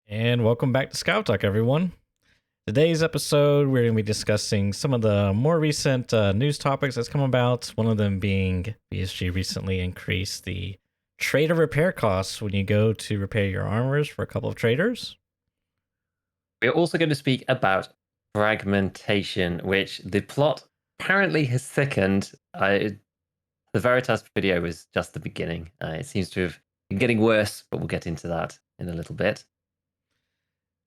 And welcome back to ScavTalk, everyone. Today's episode, we're going to be discussing some of the more recent news topics that's come about. One of them being BSG recently increased the trader repair costs when you go to repair your armors for a couple of traders. We're also going to speak about fragmentation, which the plot apparently has thickened. The Veritas video was just the beginning. It seems to have been getting worse, but we'll get into that in a little bit.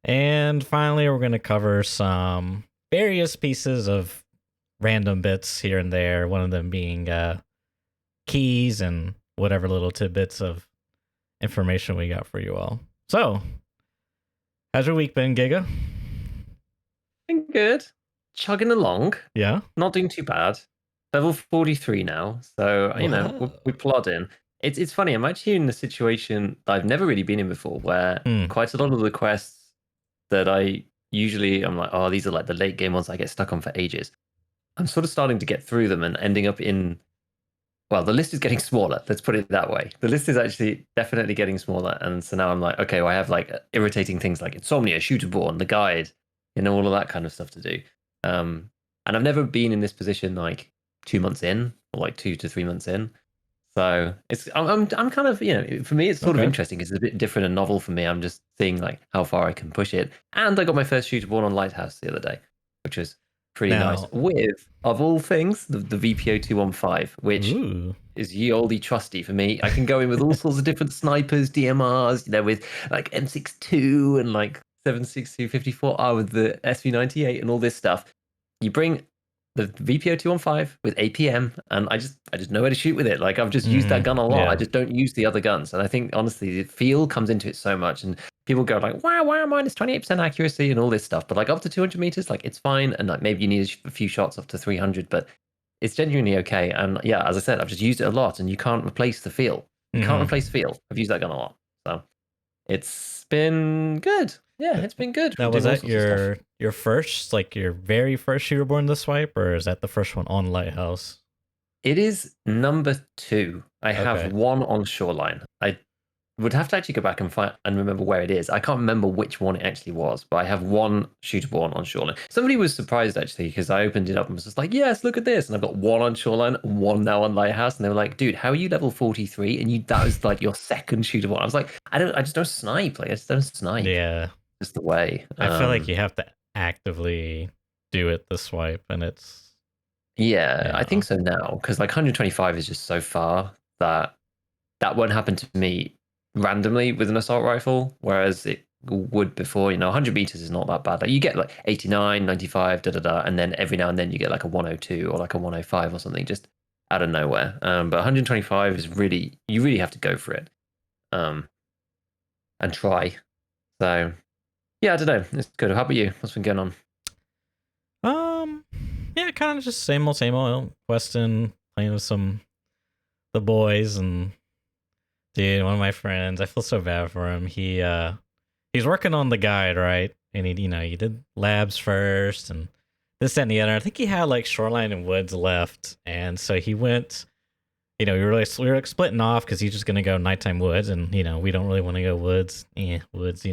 And finally, we're going to cover some various pieces of random bits here and there, one of them being keys and whatever little tidbits of information we got for you all. So, how's your week been, Giga? Been good. Chugging along. Yeah? Not doing too bad. Level 43 now. So, we plod in. It's funny. I'm actually in a situation that I've never really been in before where quite a lot of the quests that I'm like, oh, these are like the late game ones I get stuck on for ages. I'm sort of starting to get through them and ending up in, well, the list is getting smaller. Let's put it that way. The list is actually definitely getting smaller. And so now I'm like, okay, well, I have like irritating things like Insomnia, Shooterborn, the guide, all of that kind of stuff to do. And I've never been in this position like 2 months in or like 2 to 3 months in. So I'm kind of, for me, it's sort of interesting because it's a bit different and novel for me. I'm just seeing like how far I can push it. And I got my first shooter born on Lighthouse the other day, which was pretty nice. With, of all things, the VPO 215, which is ye olde trusty for me. I can go in with all sorts of different snipers, DMRs, with like M62 and like 7.62 54R with the SV98 and all this stuff. You bring the VPO 215 with APM, and I just know where to shoot with it. Like I've just used that gun a lot. I just don't use the other guns, and I think honestly the feel comes into it so much. And people go like, wow, minus 28% accuracy and all this stuff, but like up to 200 meters, like it's fine. And like maybe you need a few shots up to 300, but it's genuinely okay. And yeah, as I said, I've just used it a lot, and you can't replace the feel. You can't replace the feel. I've used that gun a lot, so it's been good. Yeah, it's been good. Now, was that your first, like your very first shooter born to swipe, or is that the first one on Lighthouse? It is number 2. I have one on Shoreline. I would have to actually go back and find and remember where it is. I can't remember which one it actually was, but I have one shooter born on Shoreline. Somebody was surprised actually because I opened it up and was just like, yes, look at this. And I've got one on Shoreline, one now on Lighthouse. And they were like, dude, how are you level 43? And that was like your second shooter born. I was like, I just don't snipe. Like I just don't snipe. Yeah. Just the way. I feel like you have to actively do it the swipe, and it's I think so now, because like 125 is just so far that won't happen to me randomly with an assault rifle, whereas it would before. 100 meters is not that bad. Like you get like 89, 95, and then every now and then you get like a 102 or like a 105 or something just out of nowhere. But 125 is you really have to go for it, and try. So yeah, I don't know. It's good. How about you? What's been going on? Yeah, kind of just same old questing, playing with the boys, and dude, one of my friends, I feel so bad for him. He's working on the guide, right? And he did labs first and this and the other. I think he had like Shoreline and Woods left, and so he went. We were like splitting off because he's just gonna go nighttime Woods, and we don't really want to go Woods. Woods,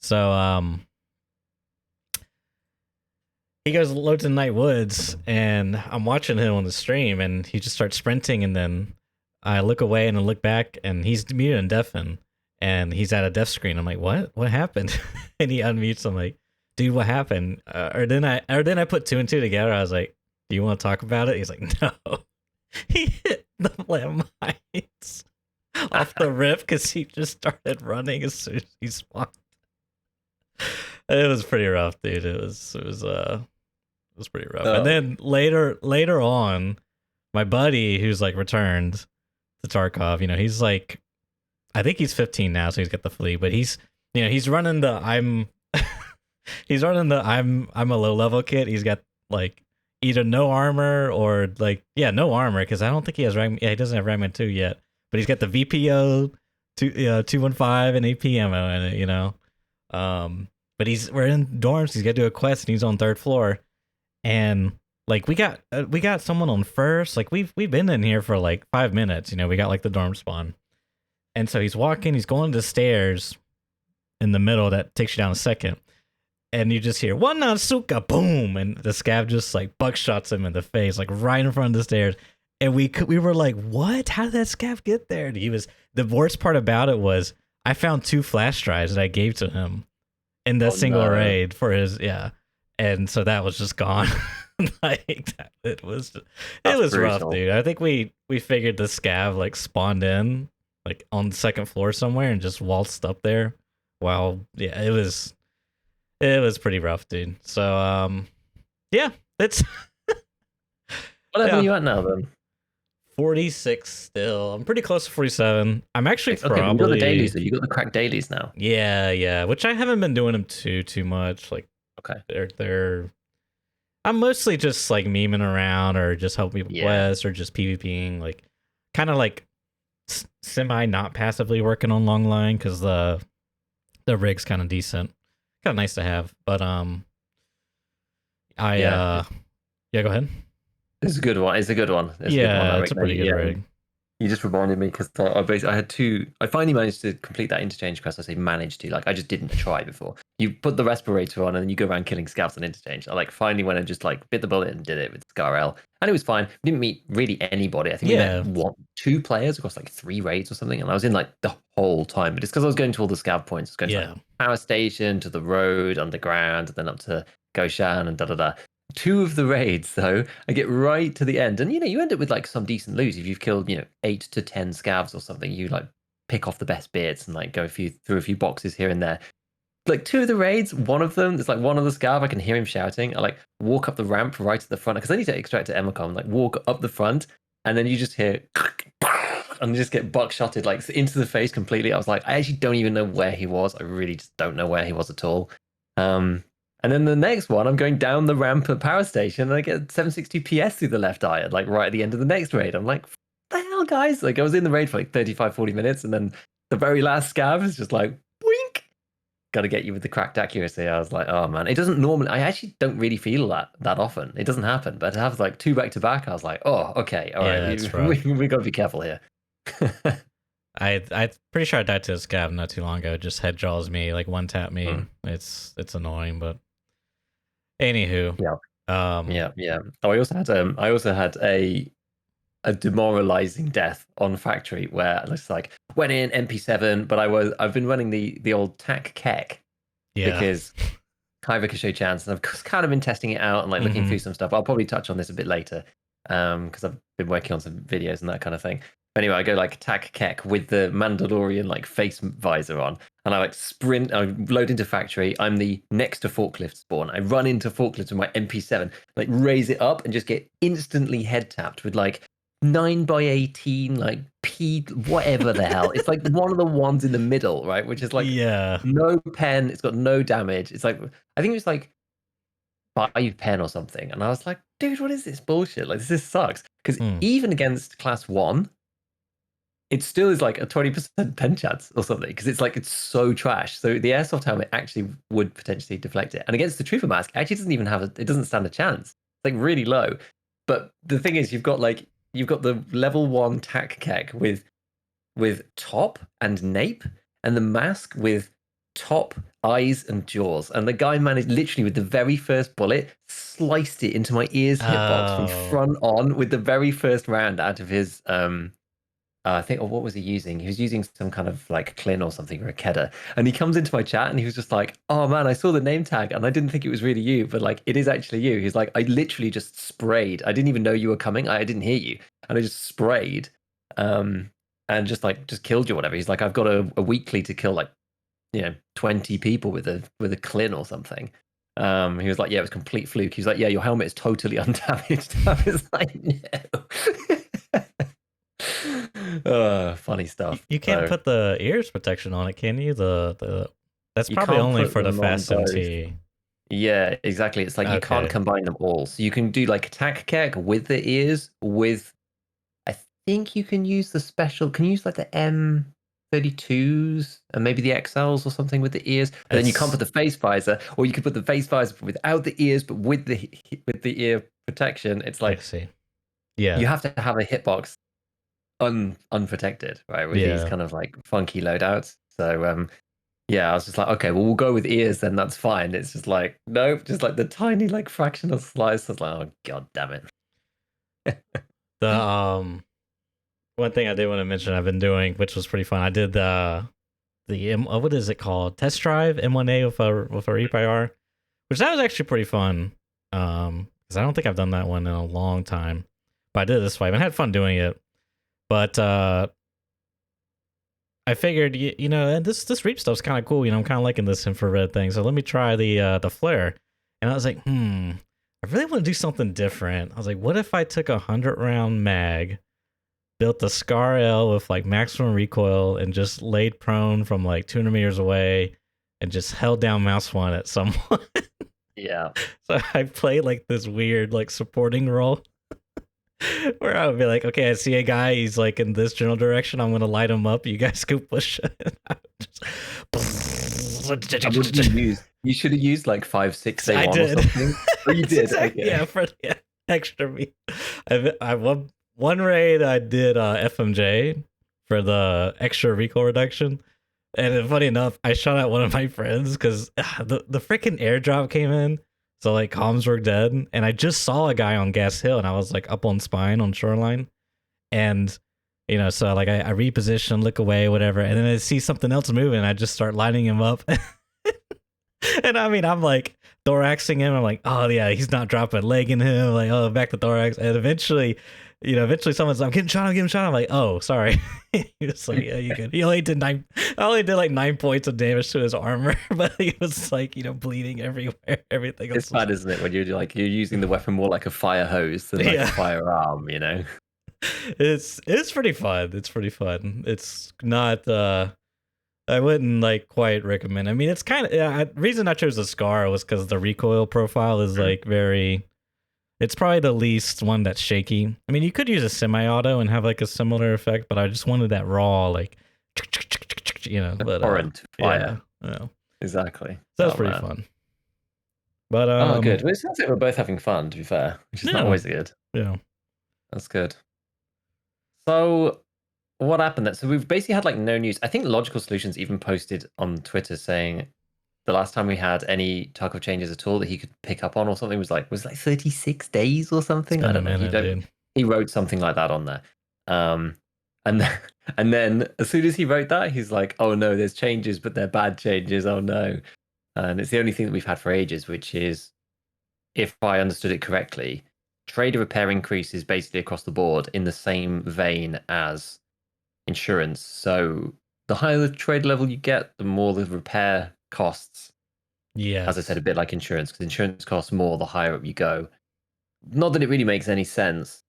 So he goes loads in Night Woods, and I'm watching him on the stream, and he just starts sprinting, and then I look away and I look back, and he's muted and deafened, and he's at a death screen. I'm like, what happened? And he unmutes. I'm like, dude, what happened? Or then I put 2 and 2 together. I was like, do you want to talk about it? He's like, no. He hit the landmines off the rip because he just started running as soon as he spawned. It was pretty rough, dude. It was pretty rough. And then later on, my buddy who's like returned to Tarkov, he's like, I think he's 15 now, so he's got the flea, but he's running the I'm a low level kit. He's got like either no armor or like no armor, because I don't think he has he doesn't have Ragman 2 yet, but he's got the VPO 215 and AP ammo in it, but we're in dorms. He's got to do a quest, and he's on 3rd floor, and like we got someone on first. Like we've been in here for like 5 minutes. We got like the dorm spawn, and so he's walking. He's going to the stairs, in the middle that takes you down a second. And you just hear one Natsuka, boom, and the scav just like buckshots him in the face, like right in front of the stairs. And we were like, what? How did that scav get there? And he was, the worst part about it was I found 2 flash drives that I gave to him in the single raid for his, and so that was just gone. Like it was rough, dude. I think we figured the scav like spawned in like on the second floor somewhere and just waltzed up there. Wow, yeah, it was pretty rough, dude. So yeah, it's what level are you at now then? 46 still. I'm pretty close to 47. I'm actually okay, probably you got the dailies though. You got the crack dailies now. Yeah, which I haven't been doing them too much. Like they're I'm mostly just like memeing around or just helping people quest or just PvPing, like kind of like semi not passively working on long line because the rig's kind of decent, kind of nice to have. But yeah, go ahead. It's a good one. It's a good one. It's a pretty good rig. You just reminded me because I had 2. I finally managed to complete that interchange quest. I say managed to, like I just didn't try before. You put the respirator on and then you go around killing scouts on interchange. I like finally went and just like bit the bullet and did it with Scarl, and it was fine. We didn't meet really anybody. I think we met 2 players across like 3 raids or something, and I was in like the whole time. But it's because I was going to all the scout points. I was going to like, power station, to the road, underground, and then up to Goshan and da. 2 of the raids, though, I get right to the end, and you end up with like some decent loot. If you've killed 8 to 10 scavs or something, you like pick off the best bits and like go through a few boxes here and there. Like 2 of the raids, one of them, there's like one of the scav, I can hear him shouting. I like walk up the ramp right at the front because I need to extract to Emacom. Like walk up the front, and then you just hear and just get buckshotted like into the face completely. I was like, I actually don't even know where he was. I really just don't know where he was at all. And then the next one, I'm going down the ramp at power station and I get 760 PS through the left eye, like right at the end of the next raid. I'm like, what the hell, guys? Like I was in the raid for like 35, 40 minutes, and then the very last scav is just like, boink. Got to get you with the cracked accuracy. I was like, oh man, it doesn't normally, I actually don't really feel that often. It doesn't happen, but to have like 2 back to back, I was like, oh, okay, all right, we got to be careful here. I'm pretty sure I died to a scav not too long ago. Just head jaws me, like one tap me. It's annoying, but anywho, yeah. Oh, I also had a demoralizing death on factory where I just like went in MP7, but I've been running the old tac kek because high ricochet chance, and I've kind of been testing it out and like looking through some stuff. I'll probably touch on this a bit later because I've been working on some videos and that kind of thing. Anyway, I go like tac kek with the Mandalorian like face visor on, and I like sprint. I load into factory. I'm the next to forklift spawn. I run into forklift with my MP7, like raise it up, and just get instantly head tapped with like 9x18, like P whatever the hell. It's like one of the ones in the middle, right? Which is like no pen. It's got no damage. It's like I think it was like 5 pen or something, and I was like, dude, what is this bullshit? Like this sucks. Because even against class 1. It still is like a 20% pen chance or something because it's so trash. So the airsoft helmet actually would potentially deflect it. And against the trooper mask, it actually doesn't even it doesn't stand a chance. It's like really low. But the thing is, you've got the level 1 tac kek with top and nape, and the mask with top, eyes, and jaws. And the guy managed literally with the very first bullet, sliced it into my ears hitbox from front on with the very first round out of his I think, or what was he using? He was using some kind of like Clin or something, or a Kedda. And he comes into my chat and he was just like, oh man, I saw the name tag and I didn't think it was really you, but like it is actually you. He's like, I literally just sprayed. I didn't even know you were coming. I didn't hear you. And I just sprayed and just killed you or whatever. He's like, I've got a weekly to kill like, 20 people with a Clin or something. He was like, yeah, it was complete fluke. He was like, yeah, your helmet is totally undamaged. I was like, no. Funny stuff. You can't put the ears protection on it, can you? That's probably only for the fast MT. Yeah, exactly. It's like you can't combine them all. So you can do like attack kek with the ears. I think you can use the special. Can you use like the M32s and maybe the XLs or something with the ears? And then you can't put the face visor, or you could put the face visor without the ears, but with the ear protection. It's like, you have to have a hitbox unprotected, right? With these kind of like funky loadouts. So Yeah, I was just like, okay, well, we'll go with ears then. That's fine. It's just like, nope, just like the tiny like fractional slice. I was like, oh god damn it. The one thing I did want to mention I've been doing, which was pretty fun. I did what is it called? Test drive M1A with a ReapIR, which that was actually pretty fun. Because I don't think I've done that one in a long time, but I did it this way. I had fun doing it. But I figured, and this Reap stuff's kind of cool. I'm kind of liking this infrared thing, so let me try the flare. And I was like, I really want to do something different. I was like, what if I took a 100-round mag, built the Scar L with like maximum recoil, and just laid prone from like 200 meters away, and just held down mouse one at someone. Yeah. So I played like this weird like supporting role. Where I would be like, okay, I see a guy, he's like in this general direction, I'm gonna light him up, you guys go push it. You should have used like 5-6 I A1 did. or something. Oh, you did? Exactly, okay. yeah, for the extra meat. I one raid I did FMJ for the extra recoil reduction. And funny enough, I shot at one of my friends because the freaking airdrop came in. So like comms were dead, and I just saw a guy on Gas Hill, and I was like up on Spine on Shoreline, and so like I reposition, look away, whatever, and then I see something else moving, and I just start lining him up, and I mean I'm like thoraxing him, I'm like, oh yeah, he's not dropping leg in him, I'm like, oh, back to thorax, and eventually someone's I'm getting shot, I'm like, oh sorry. He was like, yeah, you good. I only did like 9 points of damage to his armor, but he was like, bleeding everywhere, everything else. It's bad, isn't it, when you're using the weapon more like a fire hose than like a firearm, It's pretty fun. It's not I wouldn't like quite recommend. I mean, it's kind of reason I chose the Scar was because the recoil profile is like very. It's probably the least one that's shaky. I mean, you could use a semi-auto and have like a similar effect, but I just wanted that raw, like, the current fire. Yeah. Exactly. So that's pretty fun. But good. Well, it sounds like we're both having fun, to be fair, which is not always good. Yeah. That's good. So what happened then? So we've basically had like no news. I think Logical Solutions even posted on Twitter saying the last time we had any talk of changes at all that he could pick up on or something was like 36 days or something. I don't know. He wrote something like that on there. And then as soon as he wrote that, he's like, oh no, there's changes, but they're bad changes. Oh no. And it's the only thing that we've had for ages, which is, if I understood it correctly, trader repair increases basically across the board in the same vein as insurance. So the higher the trade level you get, the more the repair costs. Yeah. As I said, a bit like insurance, because insurance costs more the higher up you go. Not that it really makes any sense.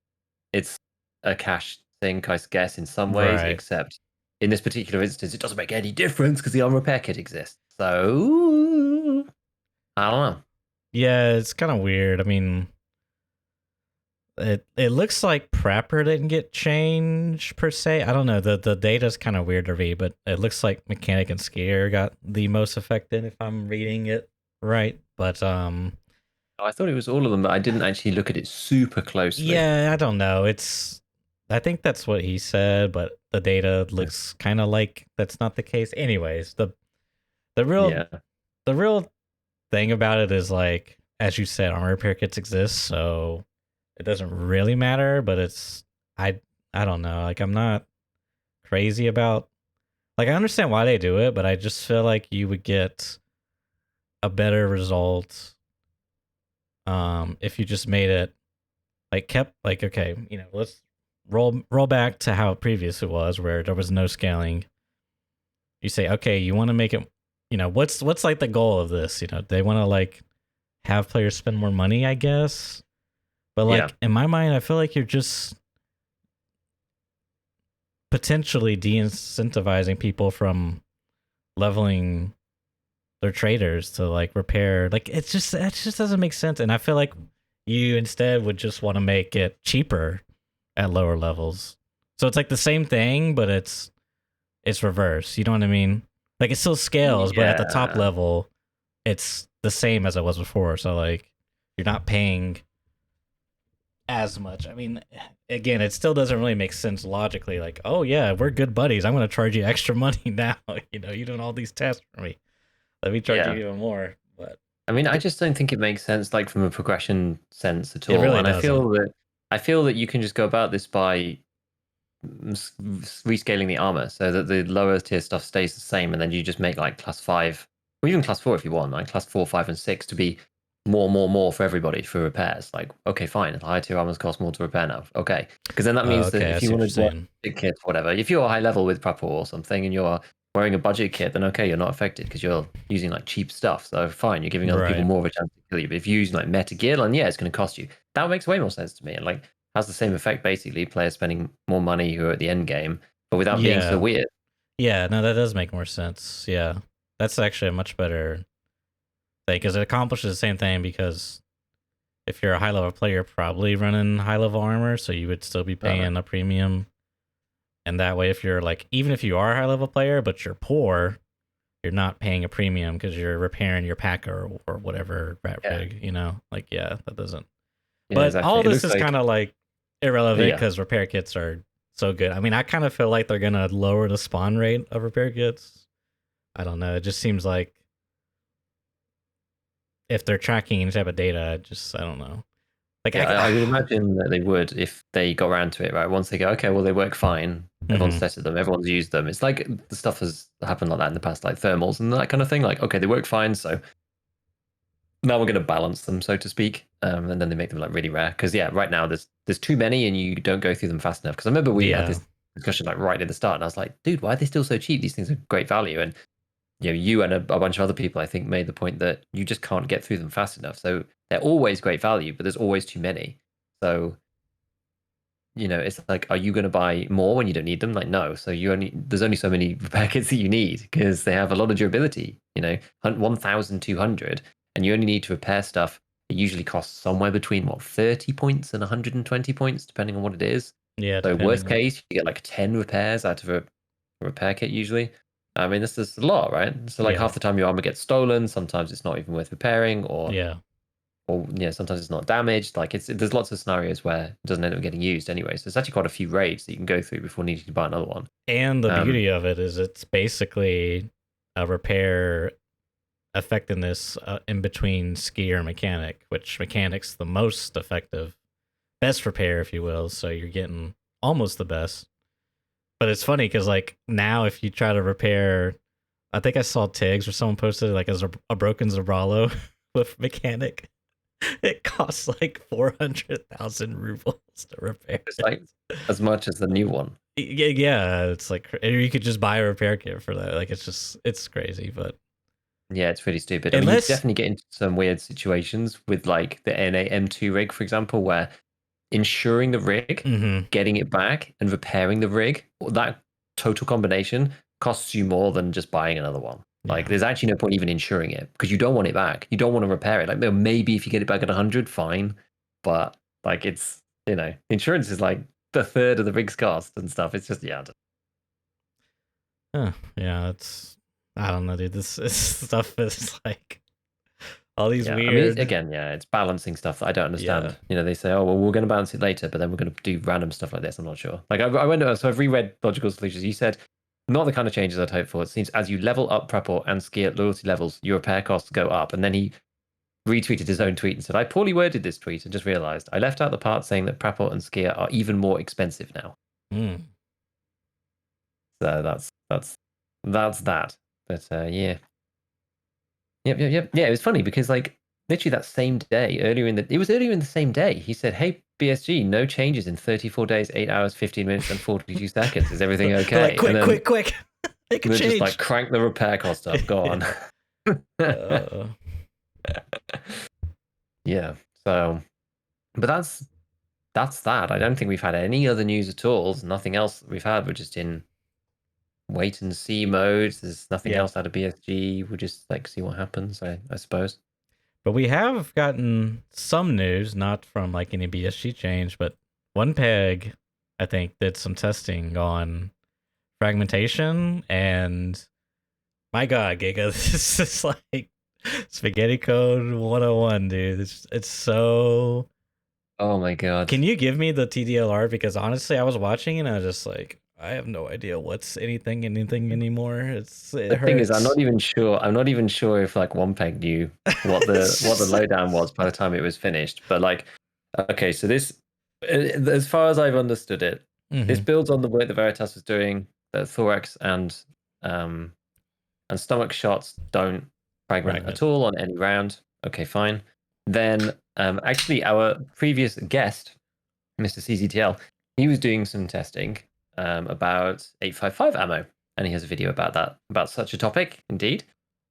It's a cash thing, I guess, in some ways, except in this particular instance, it doesn't make any difference because the on repair kit exists. So I don't know. Yeah, it's kind of weird. I mean, it looks like Prepper didn't get changed per se. I don't know. The data's kind of weird to read, but it looks like Mechanic and Skier got the most affected, if I'm reading it right. But I thought it was all of them, but I didn't actually look at it super closely. Yeah, I don't know. I think that's what he said, but the data looks kind of like that's not the case. Anyways, the real thing about it is, like, as you said, armor repair kits exist, so it doesn't really matter. But it's I don't know. Like, I'm not crazy about. Like, I understand why they do it, but I just feel like you would get a better result if you just made it like kept like, okay, let's roll back to how it previously was, where there was no scaling. You say, okay, you want to make it, what's like the goal of this? They want to like have players spend more money, I guess. But like in my mind, I feel like you're just potentially de-incentivizing people from leveling their traders to like repair. Like it just doesn't make sense. And I feel like you instead would just want to make it cheaper at lower levels. So it's like the same thing, but it's reverse. You know what I mean? Like it still scales, but at the top level, it's the same as it was before. So like you're not paying as much. I mean, again, it still doesn't really make sense logically. Like, oh yeah, we're good buddies. I'm gonna charge you extra money now. You're doing all these tasks for me. Let me charge you Yeah. even more. But I mean, I just don't think it makes sense, like from a progression sense at it all. really And doesn't. I feel that you can just go about this by rescaling the armor so that the lower tier stuff stays the same, and then you just make like class 5 or even class 4 if you want, like class 4, 5, and 6 to be more for everybody for repairs. Like, okay, fine, higher tier armors cost more to repair now. Okay, because then that means that Okay, I if you see what want you're to do saying. a kit, whatever, if you're high level with prepper or something and you're wearing a budget kit, then okay, you're not affected because you're using like cheap stuff. So fine, you're giving other people Right. more of a chance to kill you. But if you use like meta gear, then yeah, it's going to cost you. That makes way more sense to me. And like has the same effect basically, players spending more money who are at the end game, but without being so Yeah. weird. Yeah. No, that does make more sense. Yeah, that's actually a much better thing because it accomplishes the same thing. Because if you're a high level player, you're probably running high level armor, so you would still be paying a premium. And that way, if you're like, even if you are a high level player but you're poor, you're not paying a premium because you're repairing your packer or whatever rat Yeah, rig. Like, yeah, that doesn't. yeah, But all exactly. It this looks is like kind of like irrelevant yeah, because repair kits are so good. I mean, I kind of feel like they're gonna lower the spawn rate of repair kits. I don't know. It just seems like if they're tracking any type of data, I don't know. Like, yeah. I would imagine that they would if they got around to it, right? Once they go, okay, well, they work fine. Everyone's tested them. Everyone's used them. It's like the stuff has happened like that in the past, like thermals and that kind of thing. Like, okay, they work fine, so now we're going to balance them, so to speak, and then they make them like really rare. Because yeah, right now there's too many, and you don't go through them fast enough. Because I remember we had yeah, this discussion like right at the start, and I was like, dude, why are they still so cheap? These things are great value, and you and a bunch of other people, I think, made the point that you just can't get through them fast enough. So they're always great value, but there's always too many. So it's like, are you going to buy more when you don't need them? Like, no. So there's only so many repair kits that you need because they have a lot of durability. 1,200, and you only need to repair stuff. It usually costs somewhere between 30 points and 120 points, depending on what it is. yeah. So worst Depending. case, you get like 10 repairs out of a repair kit usually. I mean, this is a lot, right? So like Yeah, half the time your armor gets stolen. Sometimes it's not even worth repairing, or yeah. sometimes it's not damaged. Like there's lots of scenarios where it doesn't end up getting used anyway. So it's actually quite a few raids that you can go through before needing to buy another one. And the beauty of it is it's basically a repair effectiveness in between skier and mechanic, which mechanic's the most effective, best repair, if you will. So you're getting almost the best. But it's funny because like now, if you try to repair, I think I saw tags or someone posted like as a broken Zabralo with mechanic, it costs like 400,000 rubles to repair. It's like as much as the new one. Yeah, it's like you could just buy a repair kit for that. Like it's crazy, but Yeah, it's pretty stupid. I mean, you definitely get into some weird situations with like the NA M2 rig, for example, where insuring the rig, getting it back, and repairing the rig, that total combination costs you more than just buying another one. Like, there's actually no point even insuring it because you don't want it back. You don't want to repair it. Like, maybe if you get it back at 100, fine. But like, it's insurance is like the third of the rig's cost and stuff. It's just yeah, it's I don't know, dude. This stuff is like all these I mean, weird. again, it's balancing stuff that I don't understand. Yeah. They say, oh, well, we're going to balance it later, but then we're going to do random stuff like this. I'm not sure. Like, I went, so I've reread Logical Solutions. You said, not the kind of changes I'd hoped for. It seems as you level up Prepor and Ski at loyalty levels, your repair costs go up. And then he retweeted his own tweet and said, I poorly worded this tweet and just realized I left out the part saying that Prepor and Skier are even more expensive now. So that's that. But yeah. Yep. Yeah, it was funny because like literally that same day, earlier in the same day, he said, "Hey BSG, no changes in 34 days, 8 hours, 15 minutes, and 42 seconds. Is everything okay?" Like, quick, and then, quick, make a change. Just like crank the repair cost up. Go on. Yeah. So, but that's that. I don't think we've had any other news at all. There's nothing else we've had. We're just in wait and see mode. There's nothing else out of BSG. We'll just like see what happens, I suppose. But we have gotten some news, not from like any BSG change, but one peg, I think, did some testing on fragmentation, and my God, Giga, this is like spaghetti code 101, dude. It's so Oh my god. Can you give me the TDLR? Because honestly, I was watching and I was just like, I have no idea what's anything anymore. It The thing is, I'm hurts. not even sure. I'm not even sure if like OnePeg knew what the lowdown was by the time it was finished. But like, okay, so this, as far as I've understood it, this builds on the work that Veritas was doing. That thorax and stomach shots don't fragment at all on any round. Okay, fine. Then actually, our previous guest, Mr. CZTL, he was doing some testing about 855 ammo, and he has a video about that, about such a topic, indeed.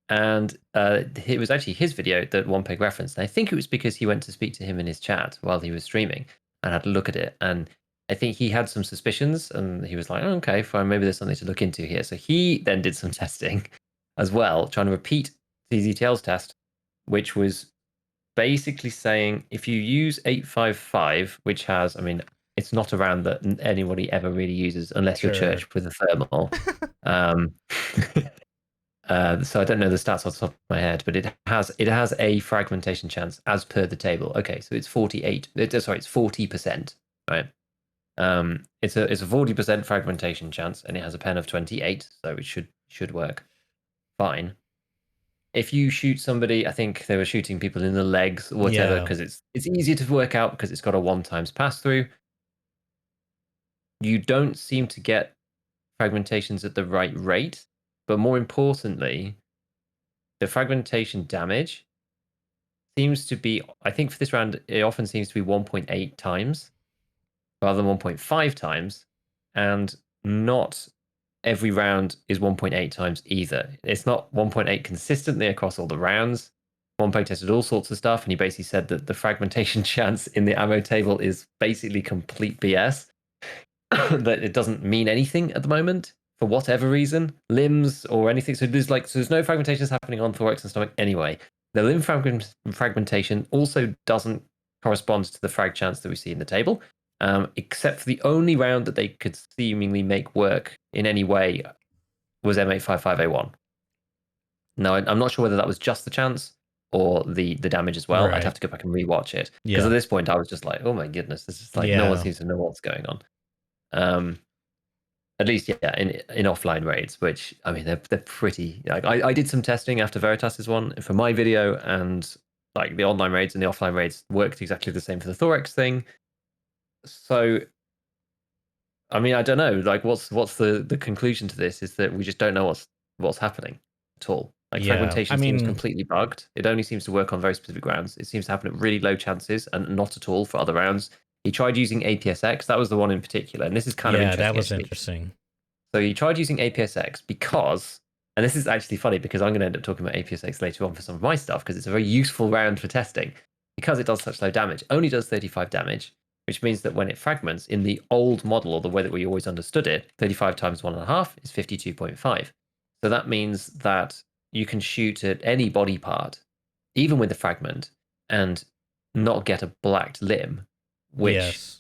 And it was actually his video that OnePeg referenced. And I think it was because he went to speak to him in his chat while he was streaming and had a look at it. And I think he had some suspicions, and he was like, oh, okay, fine, maybe there's something to look into here. So he then did some testing as well, trying to repeat CZTL's test, which was basically saying if you use 855, which has, I mean, it's not a round that anybody ever really uses unless you're church with a thermal. So I don't know the stats off the top of my head, but it has a fragmentation chance as per the table. Okay, so it's 48. Sorry, it's 40%, right? It's a 40% fragmentation chance, and it has a pen of 28, so it should work fine. If you shoot somebody, I think they were shooting people in the legs or whatever, because it's easier to work out because it's got a 1x pass through. You don't seem to get fragmentations at the right rate, but more importantly, the fragmentation damage seems to be, I think for this round, it often seems to be 1.8 times rather than 1.5 times, and not every round is 1.8 times either. It's not 1.8 consistently across all the rounds. OnePeg tested all sorts of stuff, and he basically said that the fragmentation chance in the ammo table is basically complete BS. That it doesn't mean anything at the moment for whatever reason, limbs or anything. So there's no fragmentations happening on thorax and stomach anyway. The limb fragmentation also doesn't correspond to the frag chance that we see in the table, except for the only round that they could seemingly make work in any way was M855A1. Now, I'm not sure whether that was just the chance or the damage as well. I'd have to go back and rewatch it, because at this point I was just like, oh my goodness, this is like no one seems to know what's going on. At least, yeah, in offline raids, which I mean, they're pretty. Like, I did some testing after Veritas's one for my video, and like the online raids and the offline raids worked exactly the same for the thorax thing. So, I mean, I don't know. Like, what's the conclusion to this? Is that we just don't know what's happening at all. Like, fragmentation seems completely bugged. It only seems to work on very specific rounds. It seems to happen at really low chances and not at all for other rounds. He tried using APSX. That was the one in particular, and this is kind of interesting. Yeah, that was interesting. So he tried using APSX because, and this is actually funny because I'm going to end up talking about APSX later on for some of my stuff, because it's a very useful round for testing. Because it does such low damage, only does 35 damage, which means that when it fragments in the old model, or the way that we always understood it, 35 times 1.5 is 52.5. So that means that you can shoot at any body part, even with the fragment, and not get a blacked limb, which,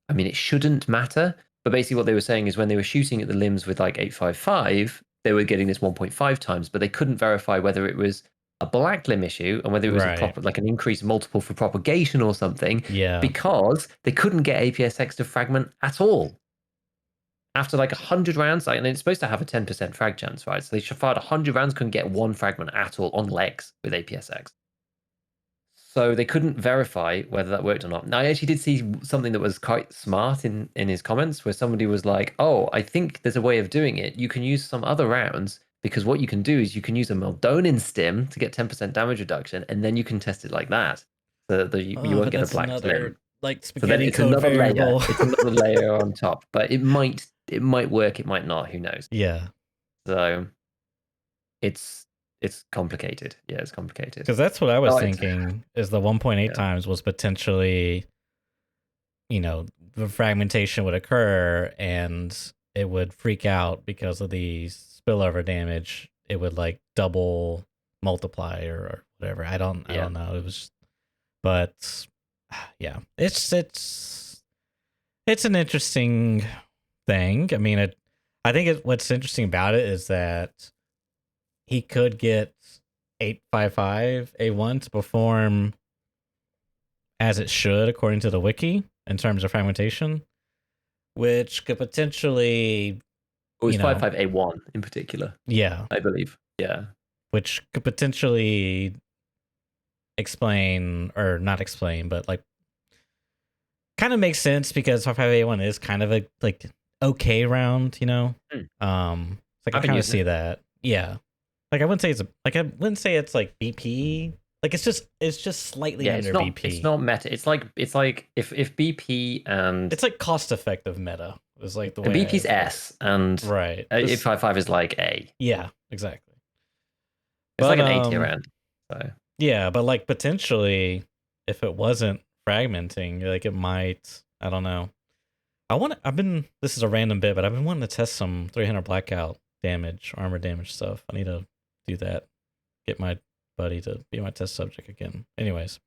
I mean, it shouldn't matter. But basically what they were saying is when they were shooting at the limbs with like 855, they were getting this 1.5 times, but they couldn't verify whether it was a black limb issue and whether it was a proper, like an increased multiple for propagation or something, because they couldn't get APSX to fragment at all. After like 100 rounds, and it's supposed to have a 10% frag chance, right? So they fired 100 rounds, couldn't get one fragment at all on legs with APSX. So they couldn't verify whether that worked or not. Now, I actually did see something that was quite smart in his comments, where somebody was like, oh, I think there's a way of doing it. You can use some other rounds, because what you can do is you can use a Meldonin stim to get 10% damage reduction, and then you can test it like that. So that you won't get a black limb. Like so then it's another layer. It's another layer on top. But it might work, it might not. Who knows? Yeah. So it's complicated. Yeah, it's complicated. Because that's what I was thinking, is the 1.8 times was potentially, the fragmentation would occur and it would freak out because of the spillover damage. It would like double multiply or whatever. I don't know. It was, but yeah, it's an interesting thing. I mean, I think what's interesting about it is that he could get 855A1 to perform as it should according to the wiki in terms of fragmentation, which could potentially, It was you know, 55A1 in particular, yeah, I believe. Yeah. which could potentially explain or not explain, but like kind of makes sense because 55A1 is kind of a like okay round, you know. Like I I've been kind of using see it. that. Yeah. Like I wouldn't say it's like BP. Like it's just slightly Yeah, under it's BP. not meta. It's like if BP and It's like cost effective meta is like the way I BP's put it. S and Right. if 55 is like A. Yeah, exactly. It's like But an A tier round. So yeah, but like potentially if it wasn't fragmenting, like it might, I don't know. I've been this is a random bit, but I've been wanting to test some 300 blackout damage, armor damage stuff. I need to do that. Get my buddy to be my test subject again. Anyways,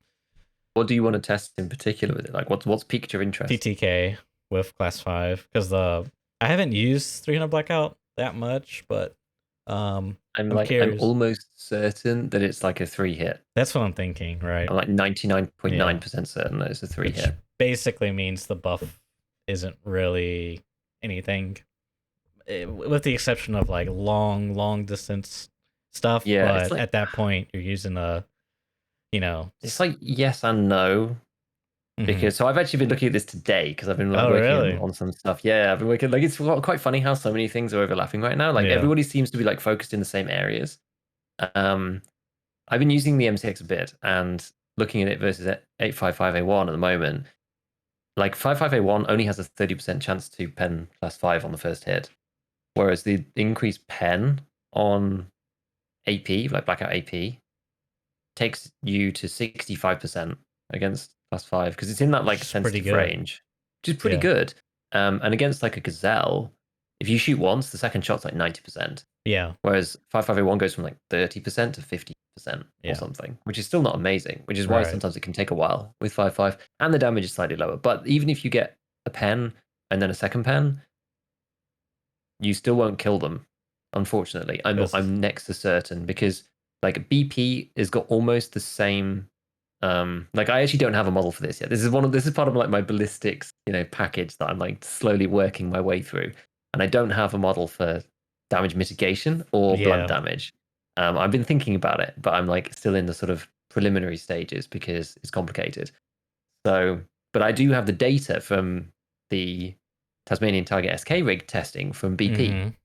what do you want to test in particular with it? Like what's piqued your interest? TTK with class 5 because I haven't used 300 blackout that much, but I'm I'm curious. almost certain that it's like a 3-hit. That's what I'm thinking, right? I'm like 99.9% Yeah. certain that it's a 3-hit. Which basically means the buff isn't really anything, with the exception of like long distance stuff. Yeah, it's But like at that point, you're using it's like yes and no. Because so I've actually been looking at this today because I've been like oh working really? on some stuff. Yeah, I've been working like it's quite funny how so many things are overlapping right now. Like Yeah. everybody seems to be like focused in the same areas. I've been using the MCX a bit and looking at it versus 855A1 at the moment. Like 55A1 only has a 30% chance to pen +5 on the first hit, whereas the increased pen on AP, like Blackout AP, takes you to 65% against +5 because it's in that like Which is pretty sensitive good. range, which is pretty Yeah. good. And against like a Gazelle, if you shoot once, the second shot's like 90%. Yeah. Whereas 55A1 goes from like 30% to 50% Yeah. or something, which is still not amazing, which is why Right. sometimes it can take a while with 55. And the damage is slightly lower. But even if you get a pen and then a second pen, you still won't kill them, unfortunately. I'm next to certain because like BP has got almost the same like I actually don't have a model for this yet. This is part of like my ballistics, package that I'm like slowly working my way through. And I don't have a model for damage mitigation or blunt damage. I've been thinking about it, but I'm like still in the sort of preliminary stages because it's complicated. So, but I do have the data from the Tasmanian Target SK rig testing from BP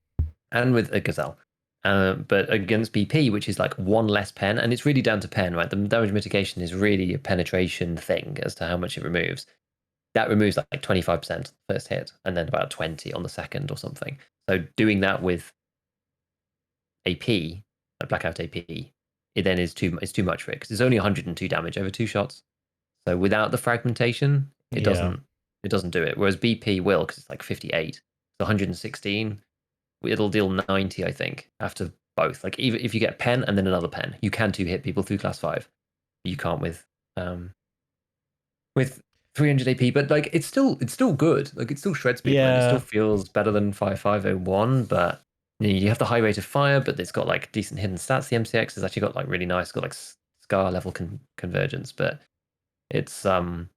and with a Gazelle. But against BP, which is like one less pen, and it's really down to pen, right? The damage mitigation is really a penetration thing as to how much it removes. That removes like 25% first hit, and then about 20 on the second or something. So doing that with AP, Blackout AP, it then is too much for it because it's only 102 damage over 2 shots. So without the fragmentation, it doesn't do it. Whereas BP will because it's like 58, so 116. It'll deal 90, I think, after both. Like even if you get a pen and then another pen, you can 2-hit people through class 5. You can't with 300 AP, but like it's still good. Like it still shreds people and it still feels better than 5501, but you have the high rate of fire, but it's got like decent hidden stats. The MCX has actually got like really nice, got like scar level convergence, but it's it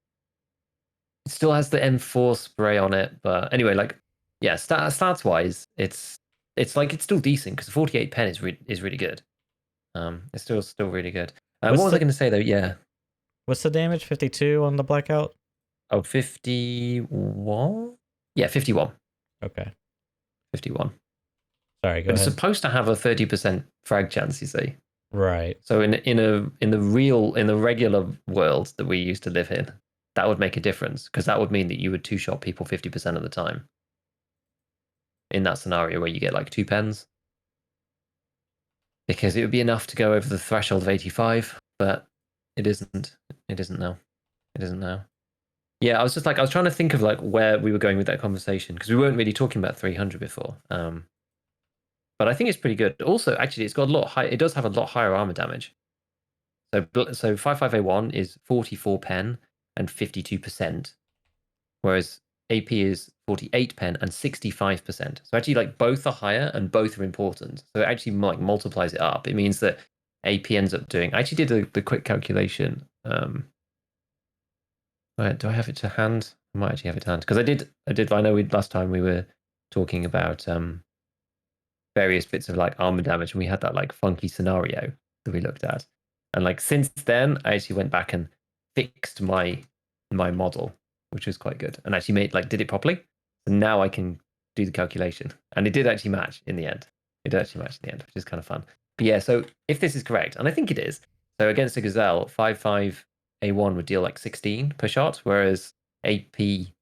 still has the M4 spray on it. But anyway, like yeah, stats wise, it's like it's still decent because the 48 pen is really good. It's still really good. What was I going to say though? Yeah. What's the damage? 52 on the blackout? Oh, 51? Yeah, 51. Okay. 51. Sorry, go but ahead. It's supposed to have a 30% frag chance, you see. Right. So in the regular world that we used to live in, that would make a difference because that would mean that you would 2-shot people 50% of the time. In that scenario where you get like 2 pens. Because it would be enough to go over the threshold of 85, but it isn't. It isn't now. It isn't now. Yeah, I was trying to think of like where we were going with that conversation because we weren't really talking about 300 before. But I think it's pretty good. Also, actually, it's got a lot high. It does have a lot higher armor damage. So 55A1 is 44 pen and 52%, whereas AP is 48 pen and 65%. So actually, like both are higher and both are important. So it actually like multiplies it up. It means that AP ends up doing. I actually did the quick calculation. Do I have it to hand? I might actually have it to hand because I did. I know last time we were talking about various bits of like armor damage, and we had that like funky scenario that we looked at. And like since then, I actually went back and fixed my model, which was quite good, and actually did it properly. So now I can do the calculation, and it did actually match in the end. It did actually match in the end, which is kind of fun. But yeah, so if this is correct, and I think it is, so against a Gazelle, 5/5 A1 would deal like 16 per shot, whereas AP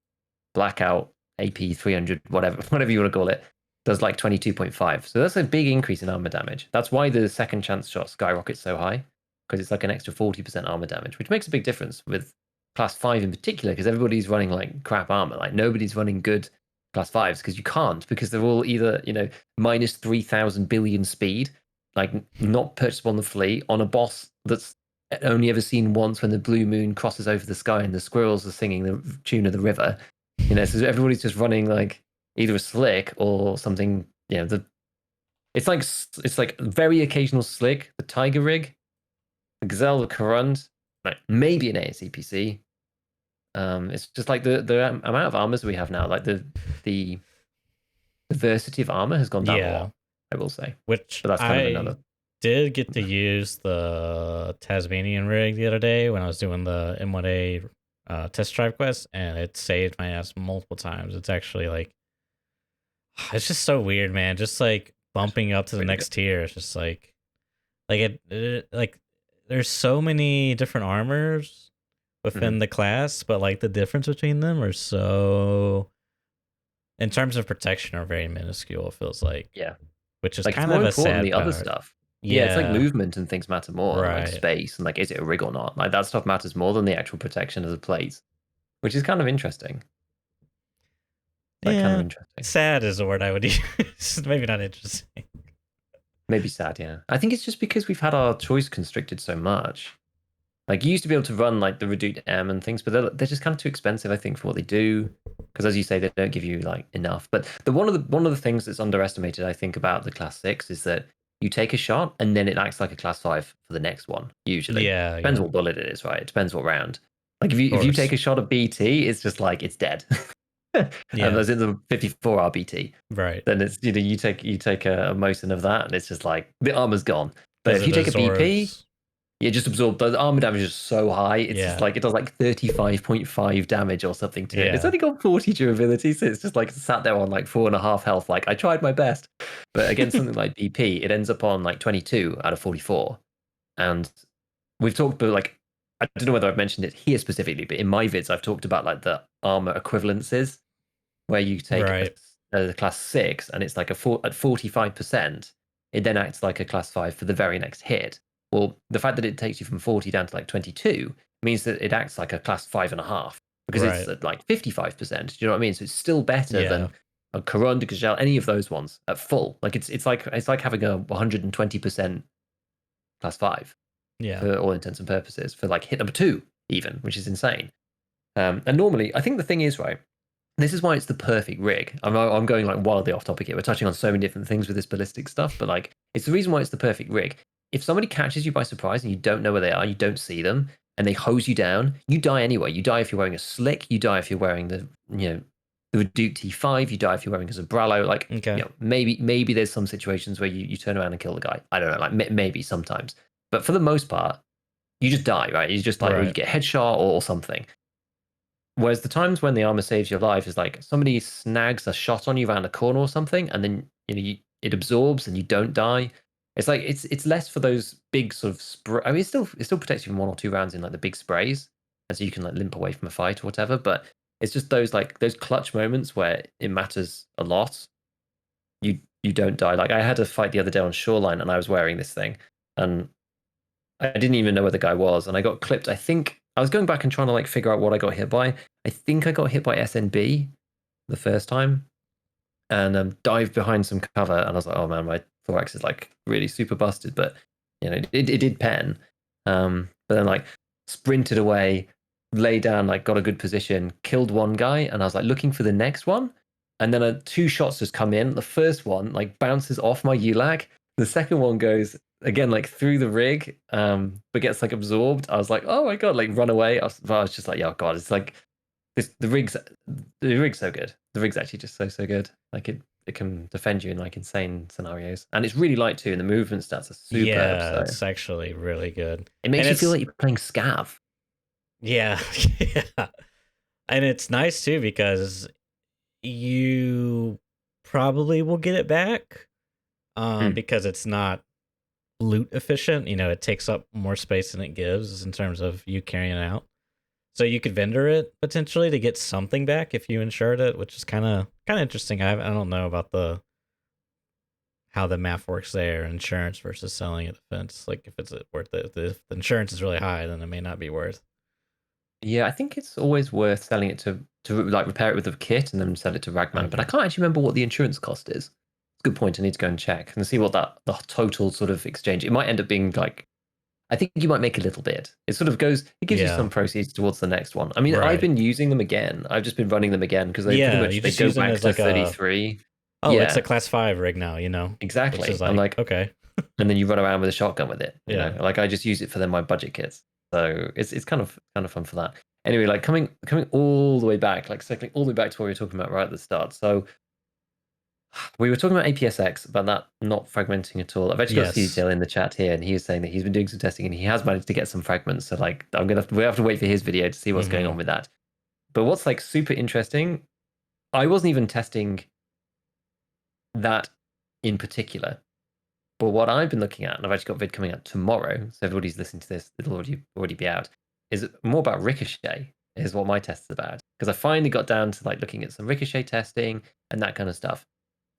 Blackout, AP 300, whatever you want to call it, does like 22.5. So that's a big increase in armor damage. That's why the second chance shot skyrockets so high, because it's like an extra 40% armor damage, which makes a big difference with class 5 in particular, because everybody's running like crap armor. Like nobody's running good class 5s because you can't, because they're all either, minus 3,000 billion speed, like not purchasable on the fleet, on a boss that's only ever seen once when the blue moon crosses over the sky and the squirrels are singing the tune of the river. So everybody's just running like either a slick or something. It's like very occasional slick, the Tiger Rig, the Gazelle, the Corund, like maybe an ASCPC. It's just like the amount of armors we have now, like the diversity of armor has gone down a lot, I will say. Which but that's kind of another. Did get to use the Tasmanian rig the other day when I was doing the M1A test drive quest, and it saved my ass multiple times. It's actually like, it's just so weird, man. Just like bumping up to the next tier. It's just like like there's so many different armors within the class, but like the difference between them are so, in terms of protection, are very minuscule. It feels like, which is like kind of a sad the other stuff. Yeah, it's like movement and things matter more, right? Like space and like, is it a rig or not? Like that stuff matters more than the actual protection of the plates, which is kind of interesting. Kind of interesting. Sad is the word I would use. Maybe not interesting. Maybe sad, yeah. I think it's just because we've had our choice constricted so much. Like you used to be able to run like the Reduced M and things, but they're just kind of too expensive, I think, for what they do. Because as you say, they don't give you like enough. But one of the things that's underestimated, I think, about the Class 6 is that you take a shot and then it acts like a Class 5 for the next one. Usually, depends what bullet it is, right? It depends what round. Like if you take a shot at BT, it's just like it's dead. As in the 54 RBT, right? Then it's you take a Mosin of that, and it's just like the armor's gone. But if you take a BP, you just absorb the armor damage is so high. It's just like it does like 35.5 damage or something to it. It's only got 40 durability, so it's just like sat there on like 4.5 health. Like I tried my best, but against something like BP, it ends up on like 22 out of 44. And we've talked about like, I don't know whether I've mentioned it here specifically, but in my vids I've talked about like the armor equivalences, where you take a class 6 and it's like at 45%, it then acts like a class 5 for the very next hit. Well, the fact that it takes you from 40 down to like 22 means that it acts like a class 5.5 because it's at like 55%. Do you know what I mean? So it's still better than a Corund, Gazelle, any of those ones at full. Like it's like having a 120% class 5. For all intents and purposes, for like hit number 2 even, which is insane. And normally, I think the thing is, right, this is why it's the perfect rig. I'm going like wildly off topic here. We're touching on so many different things with this ballistic stuff, but like it's the reason why it's the perfect rig. If somebody catches you by surprise and you don't know where they are, you don't see them, and they hose you down, you die anyway. You die if you're wearing a slick. You die if you're wearing the the Reduced T5. You die if you're wearing a Zabralo. Like maybe there's some situations where you turn around and kill the guy. I don't know. Like maybe sometimes, but for the most part, you just die. Right? You just like or you get headshot or something. Whereas the times when the armor saves your life is like somebody snags a shot on you around a corner or something, and then it absorbs and you don't die. It's like it's less for those big sort of spray. I mean, it still protects you from 1 or 2 rounds in like the big sprays, and so you can like limp away from a fight or whatever. But it's just those clutch moments where it matters a lot. You don't die. Like I had a fight the other day on Shoreline, and I was wearing this thing, and I didn't even know where the guy was, and I got clipped. I think I was going back and trying to like figure out what I got hit by. I think I got hit by SNB the first time, and dived behind some cover, and I was like, oh man, my thorax is like really super busted. But it did pen. But then like sprinted away, lay down, like got a good position, killed one guy, and I was like looking for the next one, and then 2 shots just come in. The first one like bounces off my ULAG. The second one goes again like through the rig, but gets like absorbed. I was like, oh my god, like run away. I was just like, yeah, god, it's like this. The rig's so good. The rig's actually just so good. Like it can defend you in like insane scenarios, and it's really light too. And the movement stats are superb. Yeah, So it's actually really good. it makes And you feel it's like you're playing Scav. yeah, yeah. And it's nice too because you probably will get it back because it's not loot efficient. You know, it takes up more space than it gives in terms of you carrying it out. So you could vendor it potentially to get something back if you insured it, which is kind of interesting. I don't know about the how the math works there, insurance versus selling a defense. Like if it's worth it, if the insurance is really high, then it may not be worth. Yeah, I think it's always worth selling it to like repair it with a kit and then sell it to Ragman. But I can't actually remember what the insurance cost is. It's a good point. I need to go and check and see what the total sort of exchange. It might end up being like, I think you might make a little bit. It sort of goes. It gives you Yeah. some proceeds towards the next one. I mean, I've Right. been using them again. I've just been running them again because they pretty Yeah, much you they just go use them back as to like a 33. oh, it's Yeah, a class 5 rig now, you know, which exactly. is I'm like like, okay, and then you run around with a shotgun with it. You yeah, know, like I just use it for then my budget kits. So it's kind of fun for that. Anyway, like coming all the way back, like circling all the way back to what we were talking about right at the start. So we were talking about APSX, about that not fragmenting at all. I've actually got yes, CDTail in the chat here, and he was saying that he's been doing some testing and he has managed to get some fragments. So like we have to wait for his video to see what's going on with that. But what's like super interesting, I wasn't even testing that in particular. But what I've been looking at, and I've actually got a vid coming out tomorrow, so everybody's listening to this, it'll already be out, is more about ricochet, is what my test is about. Because I finally got down to like looking at some ricochet testing and that kind of stuff.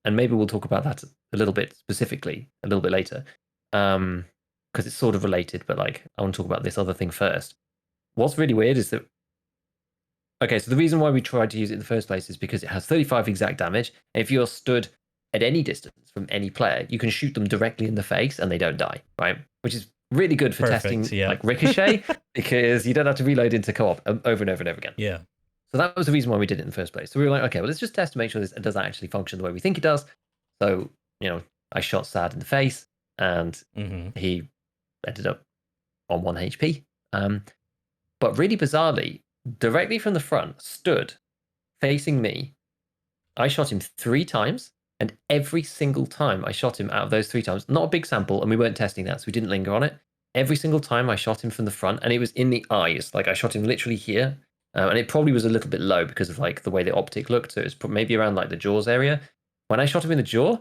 And maybe we'll talk about that a little bit specifically a little bit later. Because it's sort of related, but like I want to talk about this other thing first. What's really weird is that okay, so the reason why we tried to use it in the first place is because it has 35 exact damage. And if you're stood at any distance from any player, you can shoot them directly in the face and they don't die, right? Which is really good for testing yeah, like ricochet because you don't have to reload into co-op over and over and over again. yeah. So that was the reason why we did it in the first place. So we were like, okay, well, let's just test to make sure this does actually function the way we think it does. So, you know, I shot Sad in the face and he ended up on 1 HP. But really bizarrely, directly from the front, stood facing me. I shot him 3 times, and every single time I shot him out of those 3 times, not a big sample, and we weren't testing that, so we didn't linger on it. Every single time I shot him from the front, and it was in the eyes. Like I shot him literally here, and it probably was a little bit low because of like the way the optic looked. So it was maybe around like the jaws area. When I shot him in the jaw,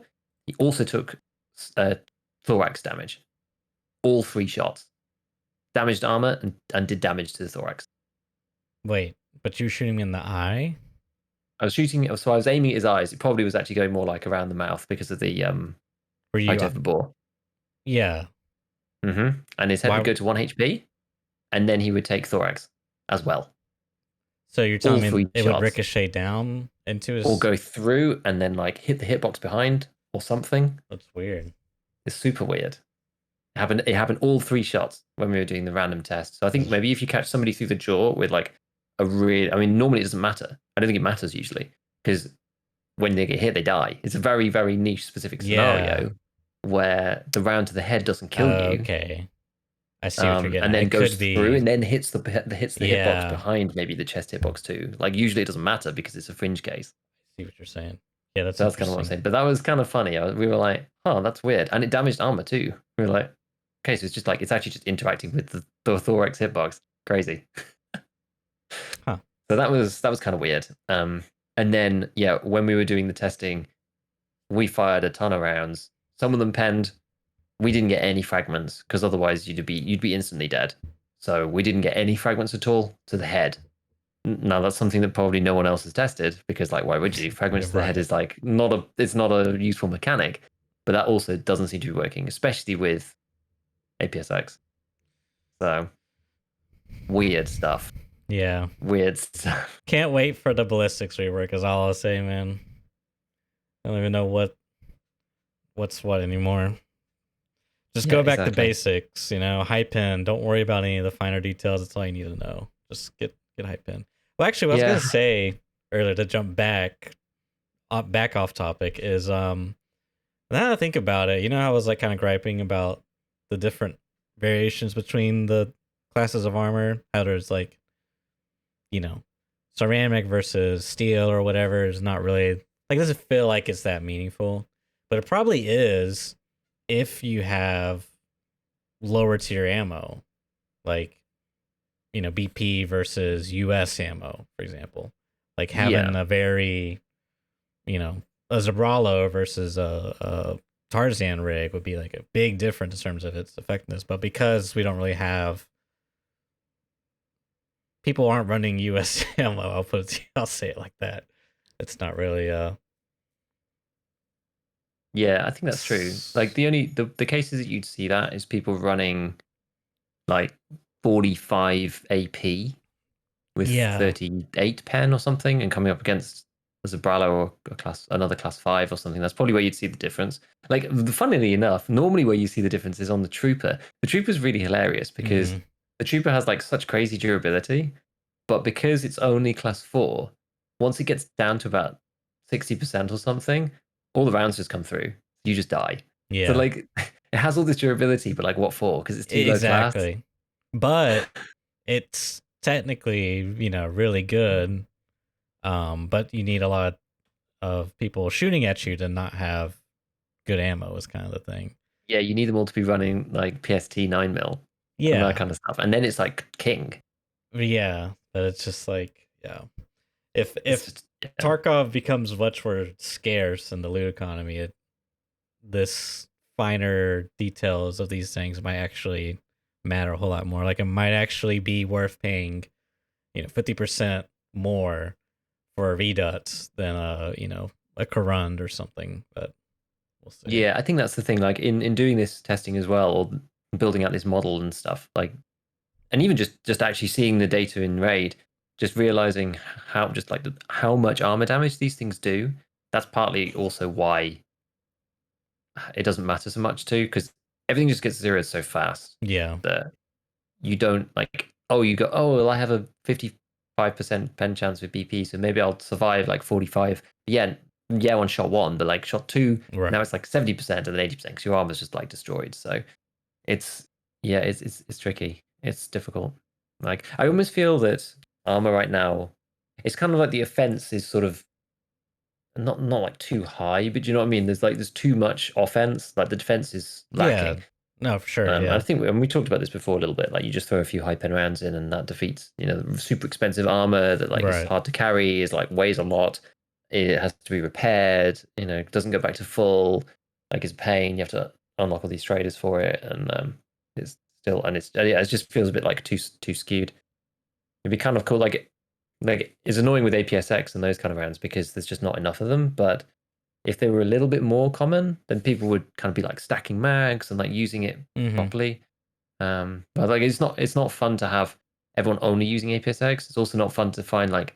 he also took thorax damage. All 3 shots, damaged armor, and did damage to the thorax. Wait, but you shooting in the eye? I was shooting, so I was aiming at his eyes. It probably was actually going more like around the mouth because of the Were you? height of the bore. Yeah. And his head would go to 1 HP, and then he would take thorax as well. So you're telling me it would ricochet down into his, or go through and then like hit the hitbox behind or something. That's weird. It's super weird. It happened all 3 shots when we were doing the random test. So I think maybe if you catch somebody through the jaw with like I mean, normally it doesn't matter. I don't think it matters usually because when they get hit, they die. It's a very, very niche specific scenario where the round to the head doesn't kill you. Okay. I see what you're getting and then it goes through and then hits the hitbox behind maybe the chest hitbox too. Like usually it doesn't matter because it's a fringe case. I see what you're saying. Yeah, that's kind of what I'm saying. But that was kind of funny. We were like, oh, that's weird. And it damaged armor too. We were like, okay, so it's just like it's actually just interacting with the thorax hitbox. Crazy. Huh. So that was kind of weird. And then yeah, when we were doing the testing, we fired a ton of rounds. Some of them penned. We didn't get any fragments because otherwise you'd be instantly dead. So we didn't get any fragments at all to the head. Now that's something that probably no one else has tested because like why would you? Fragments to the head is like it's not a useful mechanic, but that also doesn't seem to be working, especially with APSX. So weird stuff. Yeah. Weird stuff. Can't wait for the ballistics rework is all I'll say, man. I don't even know what's what anymore. Just go back to basics, you know, high pin. Don't worry about any of the finer details. That's all you need to know. Just get high pin. Well, actually, what I was gonna say earlier to jump back off topic is now that I think about it, you know, I was like kind of griping about the different variations between the classes of armor. How there's like, you know, ceramic versus steel or whatever is not really like, doesn't feel like it's that meaningful, but it probably is if you have lower tier ammo, like, you know, BP versus US ammo, for example. Like having Yeah. a very, you know, a Zabralo versus a Tarzan rig would be like a big difference in terms of its effectiveness. But because we don't really have, people aren't running US ammo, I'll say it like that. It's not really Yeah, I think that's true. Like the cases that you'd see that is people running like 45 AP with yeah. 38 pen or something and coming up against a Zabralo or another class 5 or something. That's probably where you'd see the difference. Like, funnily enough, normally where you see the difference is on the Trooper. The Trooper's really hilarious because Mm-hmm. the Trooper has like such crazy durability, but because it's only class 4, once it gets down to about 60% or something, all the rounds just come through. You just die. So Yeah. like it has all this durability, but like what for? Because it's too low class. Exactly. But it's technically, you know, really good. But you need a lot of people shooting at you to not have good ammo is kind of the thing. Yeah, you need them all to be running like PST 9mm and that Yeah. kind of stuff. And then it's like king. Yeah. But it's just like, yeah. It's If just, yeah. Tarkov becomes much more scarce in the loot economy, this finer details of these things might actually matter a whole lot more. Like it might actually be worth paying, you know, 50% more for a VDOT than you know, a Corund or something. But we'll see. Yeah, I think that's the thing. Like in doing this testing as well, or building out this model and stuff, like, and even just actually seeing the data in raid, just realizing how just like how much armor damage these things do. That's partly also why it doesn't matter so much too, because everything just gets zeroed so fast Yeah. that you don't like, oh, you go, oh, well, I have a 55% pen chance with BP, so maybe I'll survive like 45. Yeah, yeah, on shot 1, but like shot 2, Right. now it's like 70% and then 80% because your armor's just like destroyed. So it's, yeah, it's tricky. It's difficult. Like, I almost feel that armor right now, it's kind of like the offense is sort of not like too high, but you know what I mean? There's too much offense, like the defense is Yeah. lacking. No, for sure. I Yeah. think we talked about this before a little bit. Like you just throw a few high pen rounds in, and that defeats, you know, super expensive armor that like is Right. hard to carry, is like weighs a lot. It has to be repaired. You know, it doesn't go back to full. Like it's a pain. You have to unlock all these traders for it, and it's still and it's yeah, it just feels a bit like too skewed. It'd be kind of cool. Like it's annoying with APSX and those kind of rounds because there's just not enough of them. But if they were a little bit more common, then people would kind of be like stacking mags and like using it Mm-hmm. properly. But like it's not fun to have everyone only using APSX. It's also not fun to find like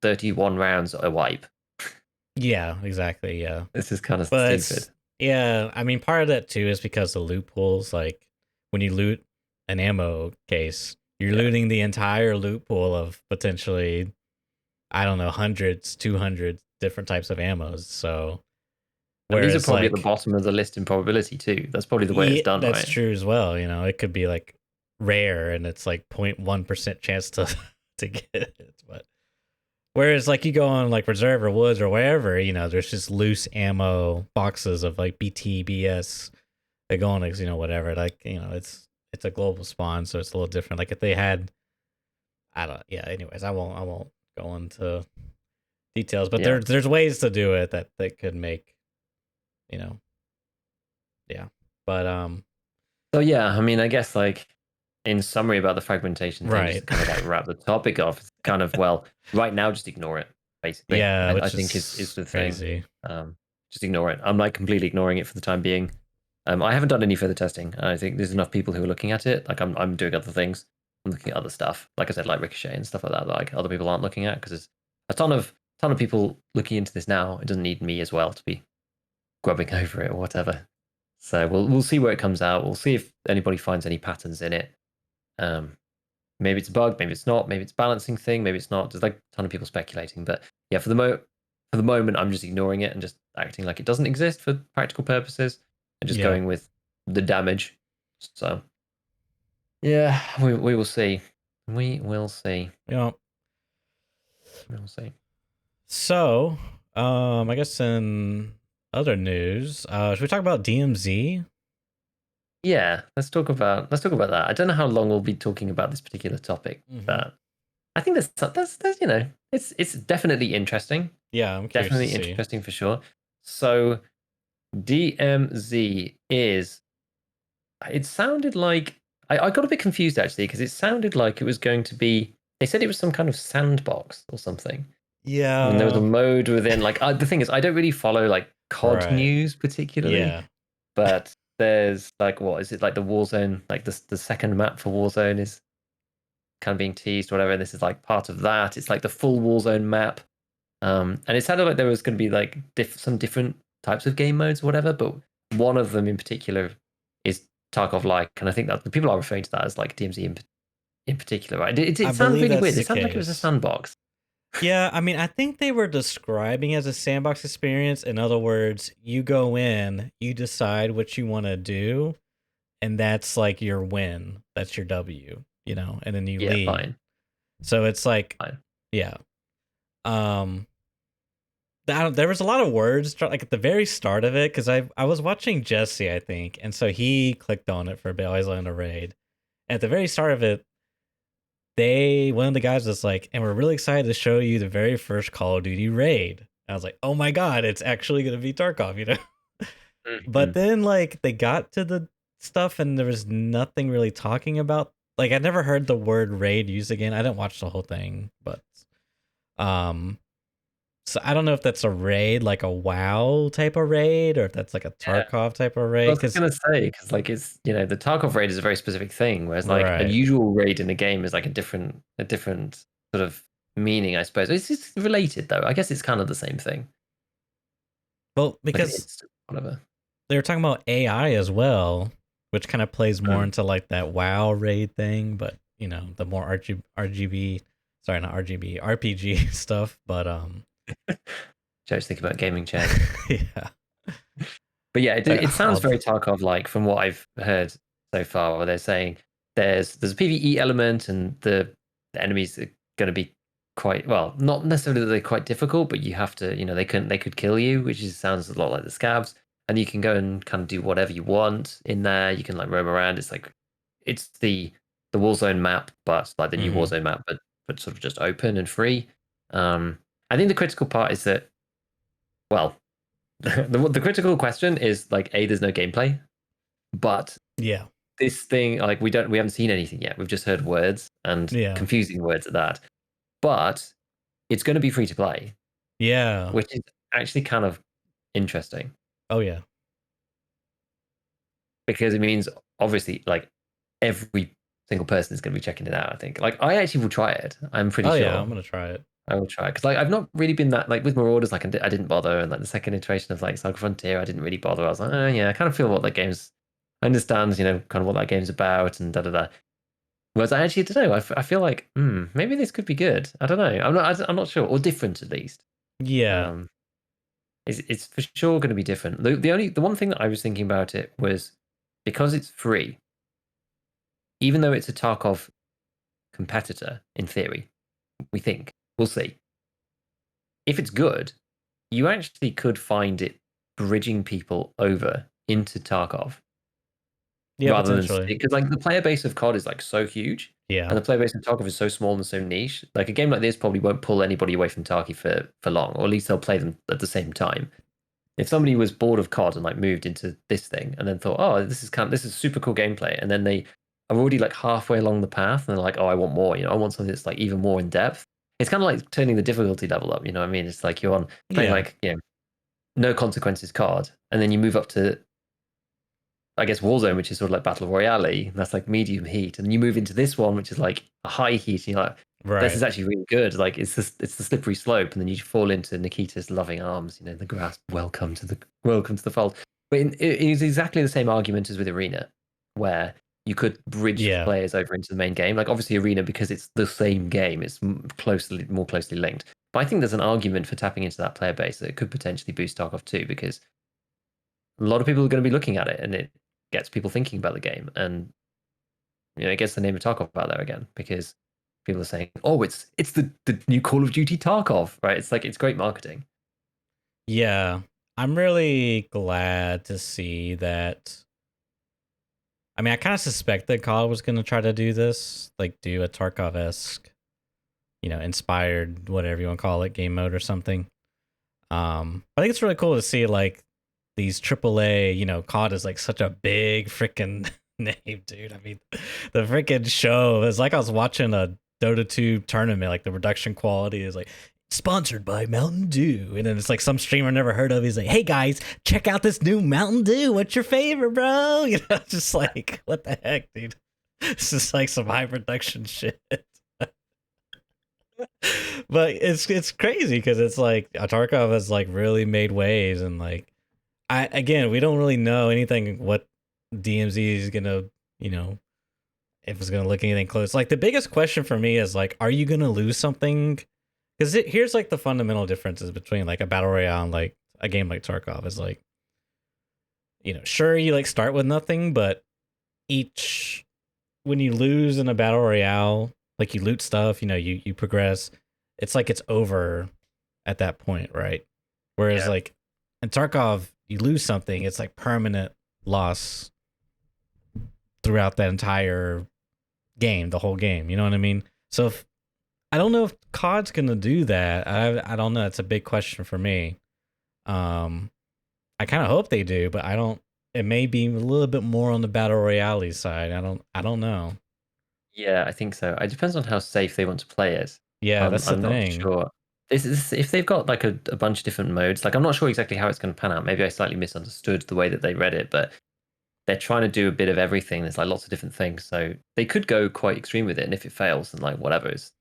31 rounds a wipe. Yeah, exactly. Yeah. This is kind of But stupid. yeah, I mean, part of that too is because the loopholes, like when you loot an ammo case, you're Yeah. looting the entire loot pool of potentially, I don't know, hundreds, 200 different types of ammos. So, And these are whereas probably at the like, bottom of the list in probability too. That's probably the way it's yeah, done, that's right? true as well. You know, it could be like rare and it's like 0.1% chance to, to get it. But whereas like you go on like Reserve or Woods or wherever, you know, there's just loose ammo boxes of like BT, BS, Agonix, you know, whatever. Like, you know, it's a global spawn, so it's a little different. Like if they had, I don't, yeah. Anyways, I won't go into details, but Yeah. there's ways to do it that could make, you know, yeah. But So yeah, I mean, I guess like in summary about the fragmentation thing, just right, to kind of like wrap the topic off, it's kind of well, right now just ignore it. Basically, yeah, I which think is is the thing. crazy. Just ignore it. I'm like completely ignoring it for the time being. I haven't done any further testing. I think there's enough people who are looking at it. Like I'm doing other things. I'm looking at other stuff. Like I said, like Ricochet and stuff like that. That like other people aren't looking at because there's a ton of people looking into this now. It doesn't need me as well to be grubbing over it or whatever. So we'll see where it comes out. We'll see if anybody finds any patterns in it. Um, maybe it's a bug, maybe it's not, maybe it's a balancing thing, maybe it's not. There's like a ton of people speculating, but yeah, for the moment, I'm just ignoring it and just acting like it doesn't exist for practical purposes, and just Yeah, going with the damage. So yeah, we will see. We will see. Yeah. We'll see. So, I guess in other news, should we talk about DMZ? Yeah, let's talk about that. I don't know how long we'll be talking about this particular topic, but I think that's it's definitely interesting. Yeah, I'm curious to Definitely see. interesting for sure. So DMZ is. It sounded like I got a bit confused actually because it sounded like it was going to be. They said it was some kind of sandbox or something. And there was a Yeah. mode within. Like the thing is, I don't really follow like COD Right. news particularly, Yeah. but there's like what is it like the Warzone? Like the second map for Warzone is kind of being teased, or whatever. And this is like part of that. It's like the full Warzone map. And it sounded like there was going to be like some different types of game modes or whatever, but one of them in particular is Tarkov-like, and I think that the people are referring to that as like DMZ in particular, right? I It sounded believe really that's weird. the It sounded like it was a case. sandbox. Yeah, I mean, I think they were describing as a sandbox experience. In other words, you go in, you decide what you want to do, and that's like your win. That's your W, and then you Yeah, leave. fine. So it's like, Fine. yeah. There was a lot of words like at the very start of it because I was watching Jesse, I think, and so he clicked on it for a bit. I was on a raid. At the very start of it, one of the guys was like, and we're really excited to show you the very first Call of Duty raid. I was like, oh my god, it's actually gonna be Tarkov. But Mhm. then like they got to the stuff and there was nothing really talking about. Like I never heard the word raid used again. I didn't watch the whole thing, but um, so I don't know if that's a raid, like a WoW type of raid, or if that's like a Yeah. Tarkov type of I raid. was Because gonna say because like it's the Tarkov raid is a very specific thing, whereas like a right, usual raid in the game is like a different sort of meaning, I suppose. It's related though. I guess it's kind of the same thing. well, Like an because instant, whatever. they were talking about AI as well, which kind of plays more Mm. into like that WoW raid thing, but the more RGB, sorry, not RGB, RPG stuff. But Joe's thinking about gaming chat. yeah, But yeah, it sounds I'll, very Tarkov-like from what I've heard so far. Where they're saying there's a PVE element, and the enemies are going to be quite well, not necessarily that they're quite difficult, but you have to, they could kill you, which sounds a lot like the scavs. And you can go and kind of do whatever you want in there. You can like roam around. It's like it's the Warzone map, but like the new Warzone map, but sort of just open and free. I think the critical part is that well, the critical question is like there's no gameplay, but yeah, this thing like we haven't seen anything yet. We've just heard words and yeah, confusing words at that. But it's going to be free to play, yeah. which is actually kind of interesting Oh yeah, because it means obviously like every single person is going to be checking it out. I think like I actually will try it. I'm pretty oh yeah. sure I'm gonna try it. I will try because like I've not really been that like with Marauders like I didn't bother, and like the second iteration of like Saga Frontier I didn't really bother. I was like, oh yeah, I kind of feel what that game's. I understand, kind of what that game's about and da da da. Whereas I actually don't know. I feel like maybe this could be good. I don't know. I'm not sure, or different at least. Yeah, Um, it's for sure going to be different. The one thing that I was thinking about it was because it's free, even though it's a Tarkov competitor in theory, we think we'll see. If it's good, you actually could find it bridging people over into Tarkov yeah, rather than potentially. because like the player base of COD is like so huge, Yeah, and the player base of Tarkov is so small and so niche. Like a game like this probably won't pull anybody away from Tarkov for long, or at least they'll play them at the same time. If somebody was bored of COD and like moved into this thing and then thought, oh, this is super cool gameplay, and then they are already like halfway along the path and they're like, oh, I want more. I want something that's like even more in depth. It's kind of like turning the difficulty level up. You know what I mean? It's like you're on playing yeah, like no consequences card, and then you move up to I guess Warzone, which is sort of like battle royale. That's like medium heat, and then you move into this one, which is like a high heat. And you're like, this right. is actually really good. Like it's the slippery slope, and then you fall into Nikita's loving arms. The grasp. Welcome to the fold. But it is exactly the same argument as with Arena, where you could bridge Yeah, players over into the main game. Like obviously Arena, because it's the same game, it's more closely linked. But I think there's an argument for tapping into that player base that could potentially boost Tarkov 2 because a lot of people are going to be looking at it and it gets people thinking about the game, and it gets the name of Tarkov out there again because people are saying, "Oh, it's the new Call of Duty Tarkov," right? It's like it's great marketing. Yeah, I'm really glad to see that. I mean, I kind of suspected COD was going to try to do this, like do a Tarkov-esque, inspired, whatever you want to call it, game mode or something. I think it's really cool to see like these AAA, COD is like such a big freaking name, dude. I mean, the freaking show is like I was watching a Dota 2 tournament, like the production quality is like sponsored by Mountain Dew. And then it's like some streamer I never heard of. He's like, hey guys, check out this new Mountain Dew. What's your favorite, bro? Just like, what the heck, dude? This is like some high production shit. But it's crazy because it's like Tarkov has like really made waves, and like we don't really know anything what DMZ is gonna, if it's gonna look anything close. Like the biggest question for me is like, are you gonna lose something? Because here's like the fundamental differences between like a battle royale and like a game like Tarkov is like, sure you like start with nothing, but when you lose in a battle royale, like you loot stuff, you progress. It's like it's over at that point, right? Whereas like in Tarkov, you lose something, it's like permanent loss throughout that entire game, the whole game. You know what I mean? So I don't know if COD's gonna do that. I don't know. It's a big question for me. I kind of hope they do, but I don't. It may be a little bit more on the battle royale side. I don't know. Yeah, I think so. It depends on how safe they want to play it. Yeah, that's the I'm not thing. sure. This is if they've got like a bunch of different modes. Like I'm not sure exactly how it's going to pan out. Maybe I slightly misunderstood the way that they read it, but they're trying to do a bit of everything. There's like lots of different things, so they could go quite extreme with it. And if it fails, then like whatever is,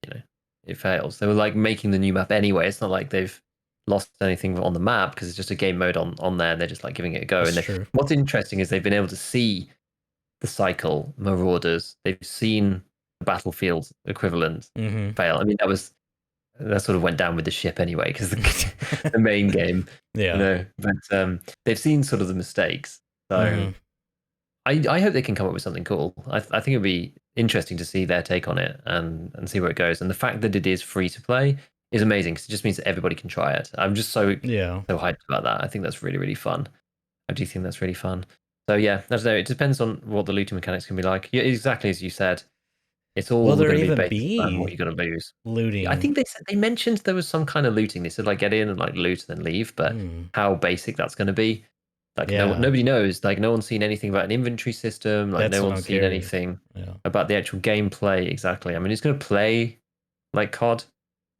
it fails. They were like making the new map anyway. It's not like they've lost anything on the map because it's just a game mode on there. And they're just like giving it a go. That's And true. what's interesting is they've been able to see the cycle Marauders. They've seen the Battlefield equivalent fail. I mean, that sort of went down with the ship anyway because the main game, yeah. But they've seen sort of the mistakes. So I hope they can come up with something cool. I think it'd be interesting to see their take on it and see where it goes. And the fact that it is free to play is amazing because it just means that everybody can try it. I'm just so hyped about that. I think that's really, really fun. I do think that's really fun. So yeah, I don't know. It depends on what the looting mechanics can be like. Yeah, exactly as you said. It's all going to be based on what you're going to lose. Looting. I think they mentioned there was some kind of looting. They said like get in and like loot and then leave, but how basic that's going to be, like nobody knows. Like no one's seen anything about an inventory system. Like no one's seen anything about the actual gameplay. Exactly. I mean, it's going to play like COD.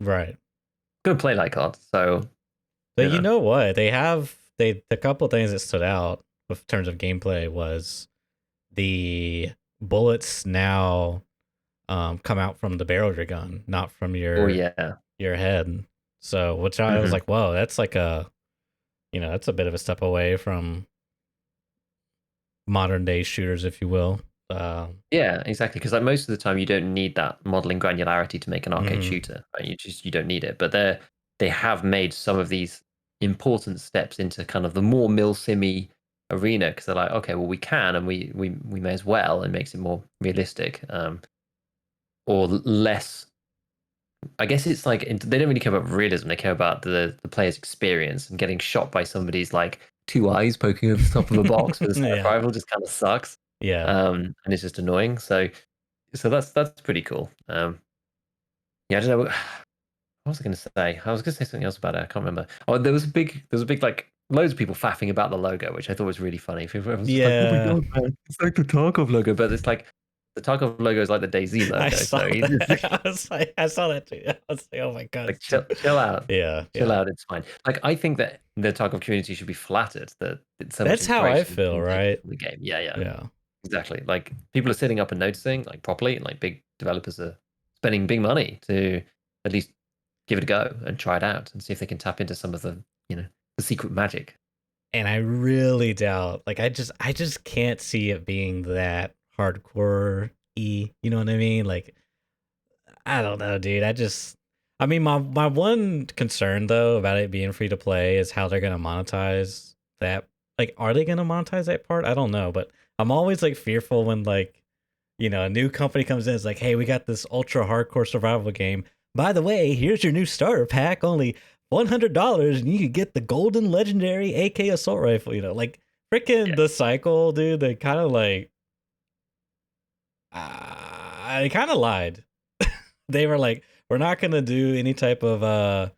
Right. It's going to play like COD. So, but you know what? The couple things that stood out in terms of gameplay was the bullets now come out from the barrel of your gun, not from your head. So which I was like, whoa, that's like that's a bit of a step away from modern day shooters, if you will. Yeah, exactly. Because like most of the time, you don't need that modeling granularity to make an arcade shooter. Right? You don't need it. But they have made some of these important steps into kind of the more mil-simmy arena because they're like, okay, well we can and we may as well, and makes it more realistic or less. I guess it's like they don't really care about realism. They care about the player's experience, and getting shot by somebody's like two eyes poking over the top of a box with a sniper rifle just kind of sucks. Yeah. And it's just annoying. So that's pretty cool. Yeah, I don't know. What was I going to say? I was going to say something else about it. I can't remember. Oh, there was a big like loads of people faffing about the logo, which I thought was really funny. Everyone was just like, oh my god, man, it's like the Tarkov logo, but it's like the Tarkov logo is like the DayZ logo. I saw that. I saw that too. I was like, oh my god. Like, chill out. Chill out. It's fine. Like, I think that the Tarkov community should be flattered that so that's how I feel, right? The game. Yeah. Exactly. Like, people are sitting up and noticing, like, properly, and like big developers are spending big money to at least give it a go and try it out and see if they can tap into some of the the secret magic. And I really doubt. Like, I just can't see it being that hardcore you know what I mean? Like, I don't know, dude. I mean, my one concern though about it being free to play is how they're gonna monetize that. Like, are they gonna monetize that part? I don't know, but I'm always like fearful when like, a new company comes in. It's like, hey, we got this ultra hardcore survival game. By the way, here's your new starter pack, only $100, and you can get the golden legendary AK assault rifle. Like freaking the cycle, dude. They kind of like, they kind of lied. They were like, we're not gonna do any type of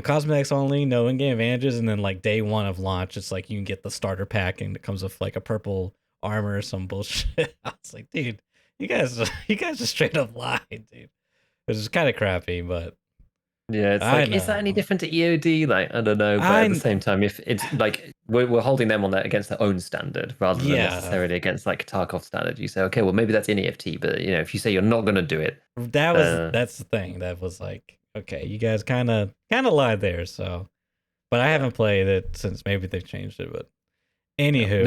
cosmetics only, no in-game advantages, and then like day one of launch, it's like you can get the starter pack and it comes with like a purple armor or some bullshit. I was like, dude, you guys just straight up lied, dude. It was kind of crappy, but yeah, it's like, is that any different to EOD? Like, I don't know, but at the same time, if it's like we're holding them on that against their own standard rather than necessarily against like Tarkov standard, you say, okay, well maybe that's in EFT, but if you say you're not going to do it, that's the thing. That was like, okay, you guys kind of lied there. So, but I haven't played it since maybe they've changed it. But anywho,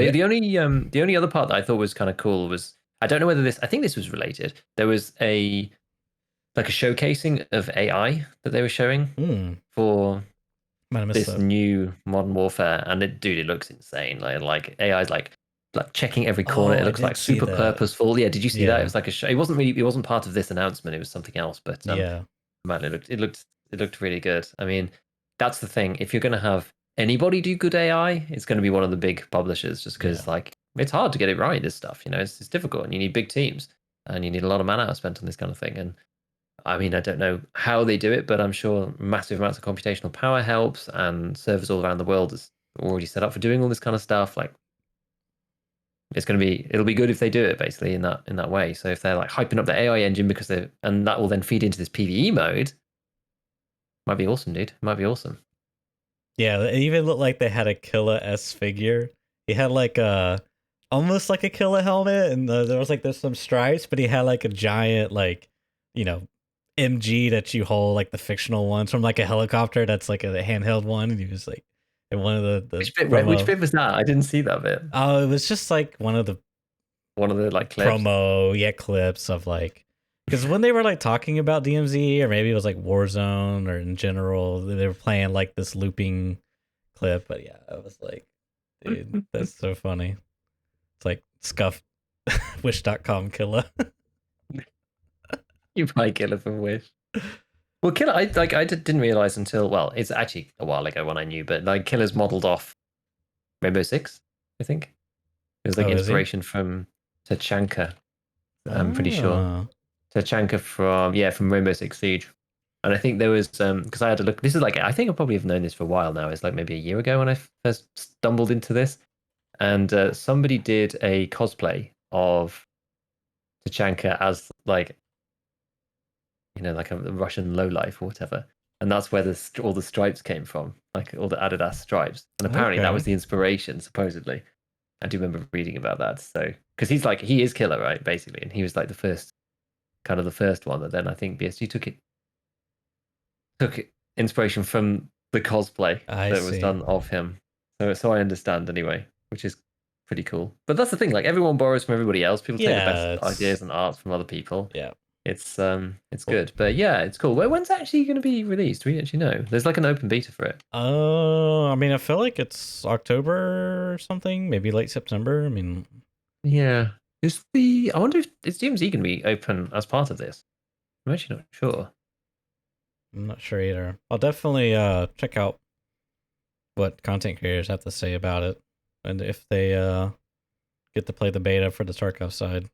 the only other part that I thought was kind of cool was, I don't know whether I think this was related. There was a showcasing of AI that they were showing for this new Modern Warfare, and it looks insane. Like AI is like checking every corner. It looks like super purposeful. Yeah, did you see that? It was like a show. It wasn't part of this announcement. It was something else. But man, it looked really good. I mean, that's the thing. If you're going to have anybody do good AI, it's going to be one of the big publishers, just because like it's hard to get it right. This stuff, it's difficult, and you need big teams, and you need a lot of man hours spent on this kind of thing. And I mean, I don't know how they do it, but I'm sure massive amounts of computational power helps, and servers all around the world is already set up for doing all this kind of stuff. Like, it'll be good if they do it basically in that way. So if they're like hyping up the AI engine and that will then feed into this PvE mode, might be awesome, dude. Might be awesome. Yeah, it even looked like they had a Killa S figure. He had like almost like a Killa helmet, and there's some stripes, but he had like a giant MG that you hold, like the fictional ones from like a helicopter that's like a handheld one, and he was like in one of the which bit was that? I didn't see that bit. Oh, it was just like one of the like clips. Promo clips of like, because when they were like talking about DMZ, or maybe it was like Warzone, or in general they were playing like this looping clip. But yeah, I was like, dude, that's so funny. It's like scuff wish.com Killa. You buy Killa from Wish. Well, Killa, I didn't realize until, well, it's actually a while ago when I knew, but like Killa's modeled off Rainbow Six, I think. It was like inspiration from Tachanka. I'm pretty sure. Tachanka from Rainbow Six Siege. And I think there was because I had to look. This is like, I think I probably have known this for a while now. It's like maybe a year ago when I first stumbled into this, and somebody did a cosplay of Tachanka as like, like a Russian lowlife or whatever, and that's where all the stripes came from, like all the Adidas stripes. And apparently that was the inspiration, supposedly. I do remember reading about that. So because he is Killa, right, basically, and he was like the first one. But then I think BSG took inspiration from the cosplay that was done of him. So I understand anyway, which is pretty cool. But that's the thing, like everyone borrows from everybody else. People take the best ideas and arts from other people. Yeah. It's good. But yeah, it's cool. When's it actually going to be released? Do we actually know? There's like an open beta for it. I mean, I feel like it's October or something, maybe late September. I mean, yeah. I wonder if DMZ going to be open as part of this. I'm actually not sure. I'm not sure either. I'll definitely check out what content creators have to say about it, and if they get to play the beta for the Tarkov side.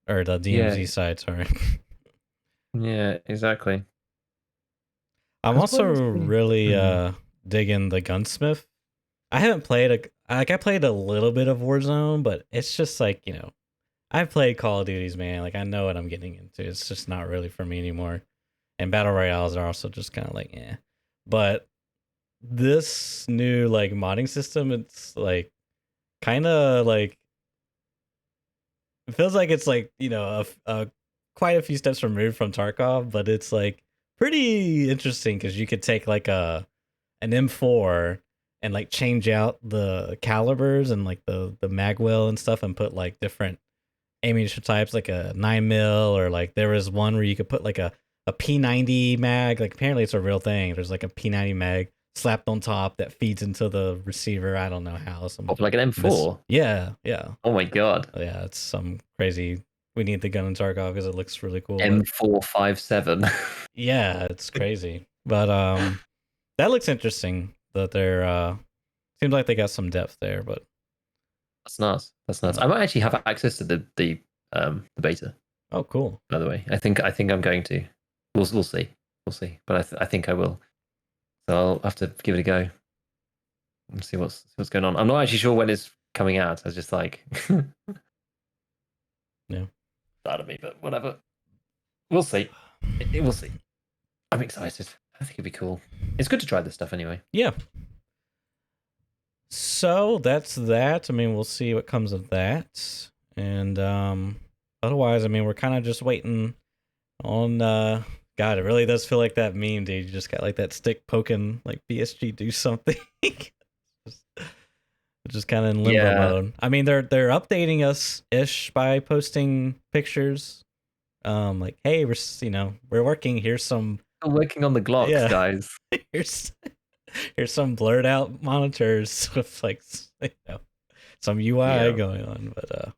Or the DMZ side, sorry. Yeah, exactly. I'm also really digging the Gunsmith. I haven't played I played a little bit of Warzone, but it's just like, I've played Call of Duties, man. Like, I know what I'm getting into. It's just not really for me anymore. And Battle Royales are also just kind of like, eh. But this new like modding system, it's like kind of like, it feels like it's like, quite a few steps removed from Tarkov, but it's like pretty interesting because you could take like an M4 and like change out the calibers and like the magwell and stuff, and put like different ammunition types, like a 9mm, or like there was one where you could put like a P90 mag. Like apparently it's a real thing. There's like a P90 mag. slapped on top that feeds into the receiver. I don't know how. Like an M4. Yeah. Oh my god. Yeah, it's some crazy. We need the gun in Tarkov because it looks really cool. M457. Yeah, it's crazy. But that looks interesting. That they're seems like they got some depth there. But that's nuts. That's nuts. I might actually have access to the beta. Oh, cool. By the way, I think I'm going to. We'll see. We'll see. But I think I will. So I'll have to give it a go and see what's going on. I'm not actually sure when it's coming out. I was just like, yeah, out of me, but whatever. We'll see. We'll see. I'm excited. I think it'd be cool. It's good to try this stuff anyway. Yeah. So that's that. I mean, we'll see what comes of that. And otherwise, I mean, we're kind of just waiting on God, it really does feel like that meme, dude. You just got like that stick poking like BSG do something. just kind of in limbo mode. I mean, they're updating us ish by posting pictures. Like, hey, we're working. Here's some. We're working on the Glocks, guys. Here's some blurred out monitors with like some UI going on, but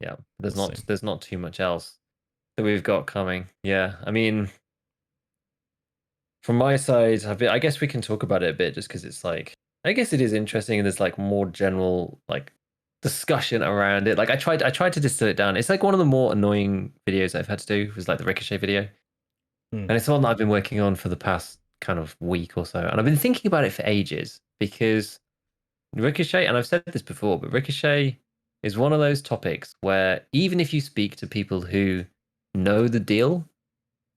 yeah, there's not too much else that we've got coming. Yeah, I mean, from my side, I guess we can talk about it a bit just because it's like, I guess it is interesting and there's like more general like discussion around it. Like I tried to distill it down. It's like one of the more annoying videos I've had to do was like the Ricochet video. And it's one that I've been working on for the past kind of week or so. And I've been thinking about it for ages because Ricochet, and I've said this before, but Ricochet is one of those topics where even if you speak to people who know the deal,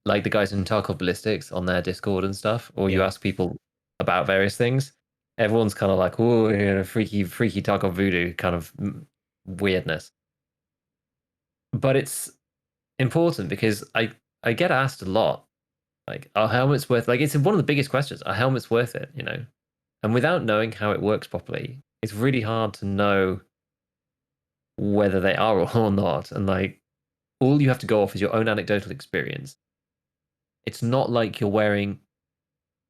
like the guys in Tarkov Ballistics on their Discord and stuff, or you ask people about various things, everyone's kind of like, oh, freaky Tarkov voodoo kind of weirdness. But it's important because I get asked a lot, like, are helmets worth, like, it's one of the biggest questions, are helmets worth it, And without knowing how it works properly, it's really hard to know whether they are or not. And like, all you have to go off is your own anecdotal experience. It's not like you're wearing,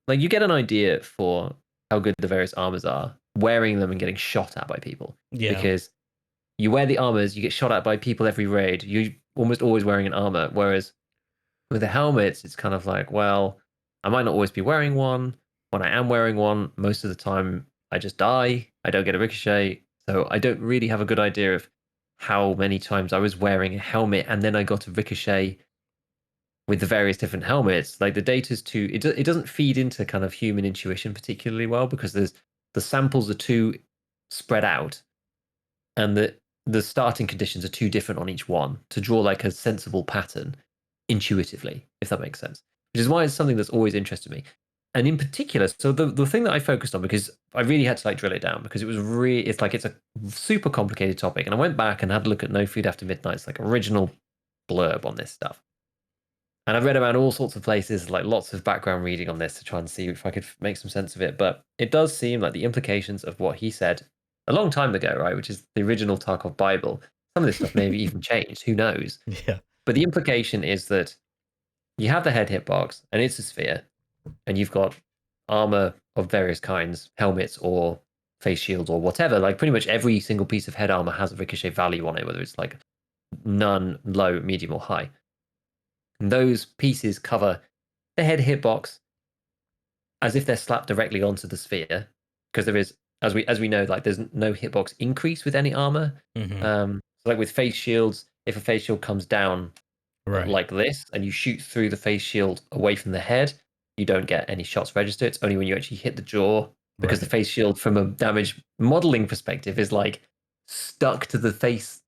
like, you get an idea for how good the various armors are wearing them and getting shot at by people. Yeah. Because you wear the armors, you get shot at by people every raid. You're almost always wearing an armor. Whereas with the helmets, it's kind of like, well, I might not always be wearing one. When I am wearing one, most of the time I just die. I don't get a ricochet. So I don't really have a good idea of how many times I was wearing a helmet and then I got a ricochet with the various different helmets. Like the data's too, it doesn't feed into kind of human intuition particularly well because the samples are too spread out and the starting conditions are too different on each one to draw like a sensible pattern intuitively, if that makes sense. Which is why it's something that's always interested me. And in particular, so the thing that I focused on, because I really had to like drill it down because it's a super complicated topic. And I went back and had a look at No Food After Midnight's like original blurb on this stuff. And I've read around all sorts of places, like lots of background reading on this to try and see if I could make some sense of it. But it does seem like the implications of what he said a long time ago, right, which is the original Tarkov Bible. Some of this stuff maybe even changed, who knows? Yeah. But the implication is that you have the head hitbox and it's a sphere, and you've got armor of various kinds, helmets or face shields or whatever. Like pretty much every single piece of head armor has a ricochet value on it, whether it's like none, low, medium, or high. And those pieces cover the head hitbox as if they're slapped directly onto the sphere, because there is, as we know, like there's no hitbox increase with any armor. So like with face shields, if a face shield comes down like this and you shoot through the face shield away from the head, you don't get any shots registered. It's only when you actually hit the jaw, because the face shield from a damage modeling perspective is like stuck to the face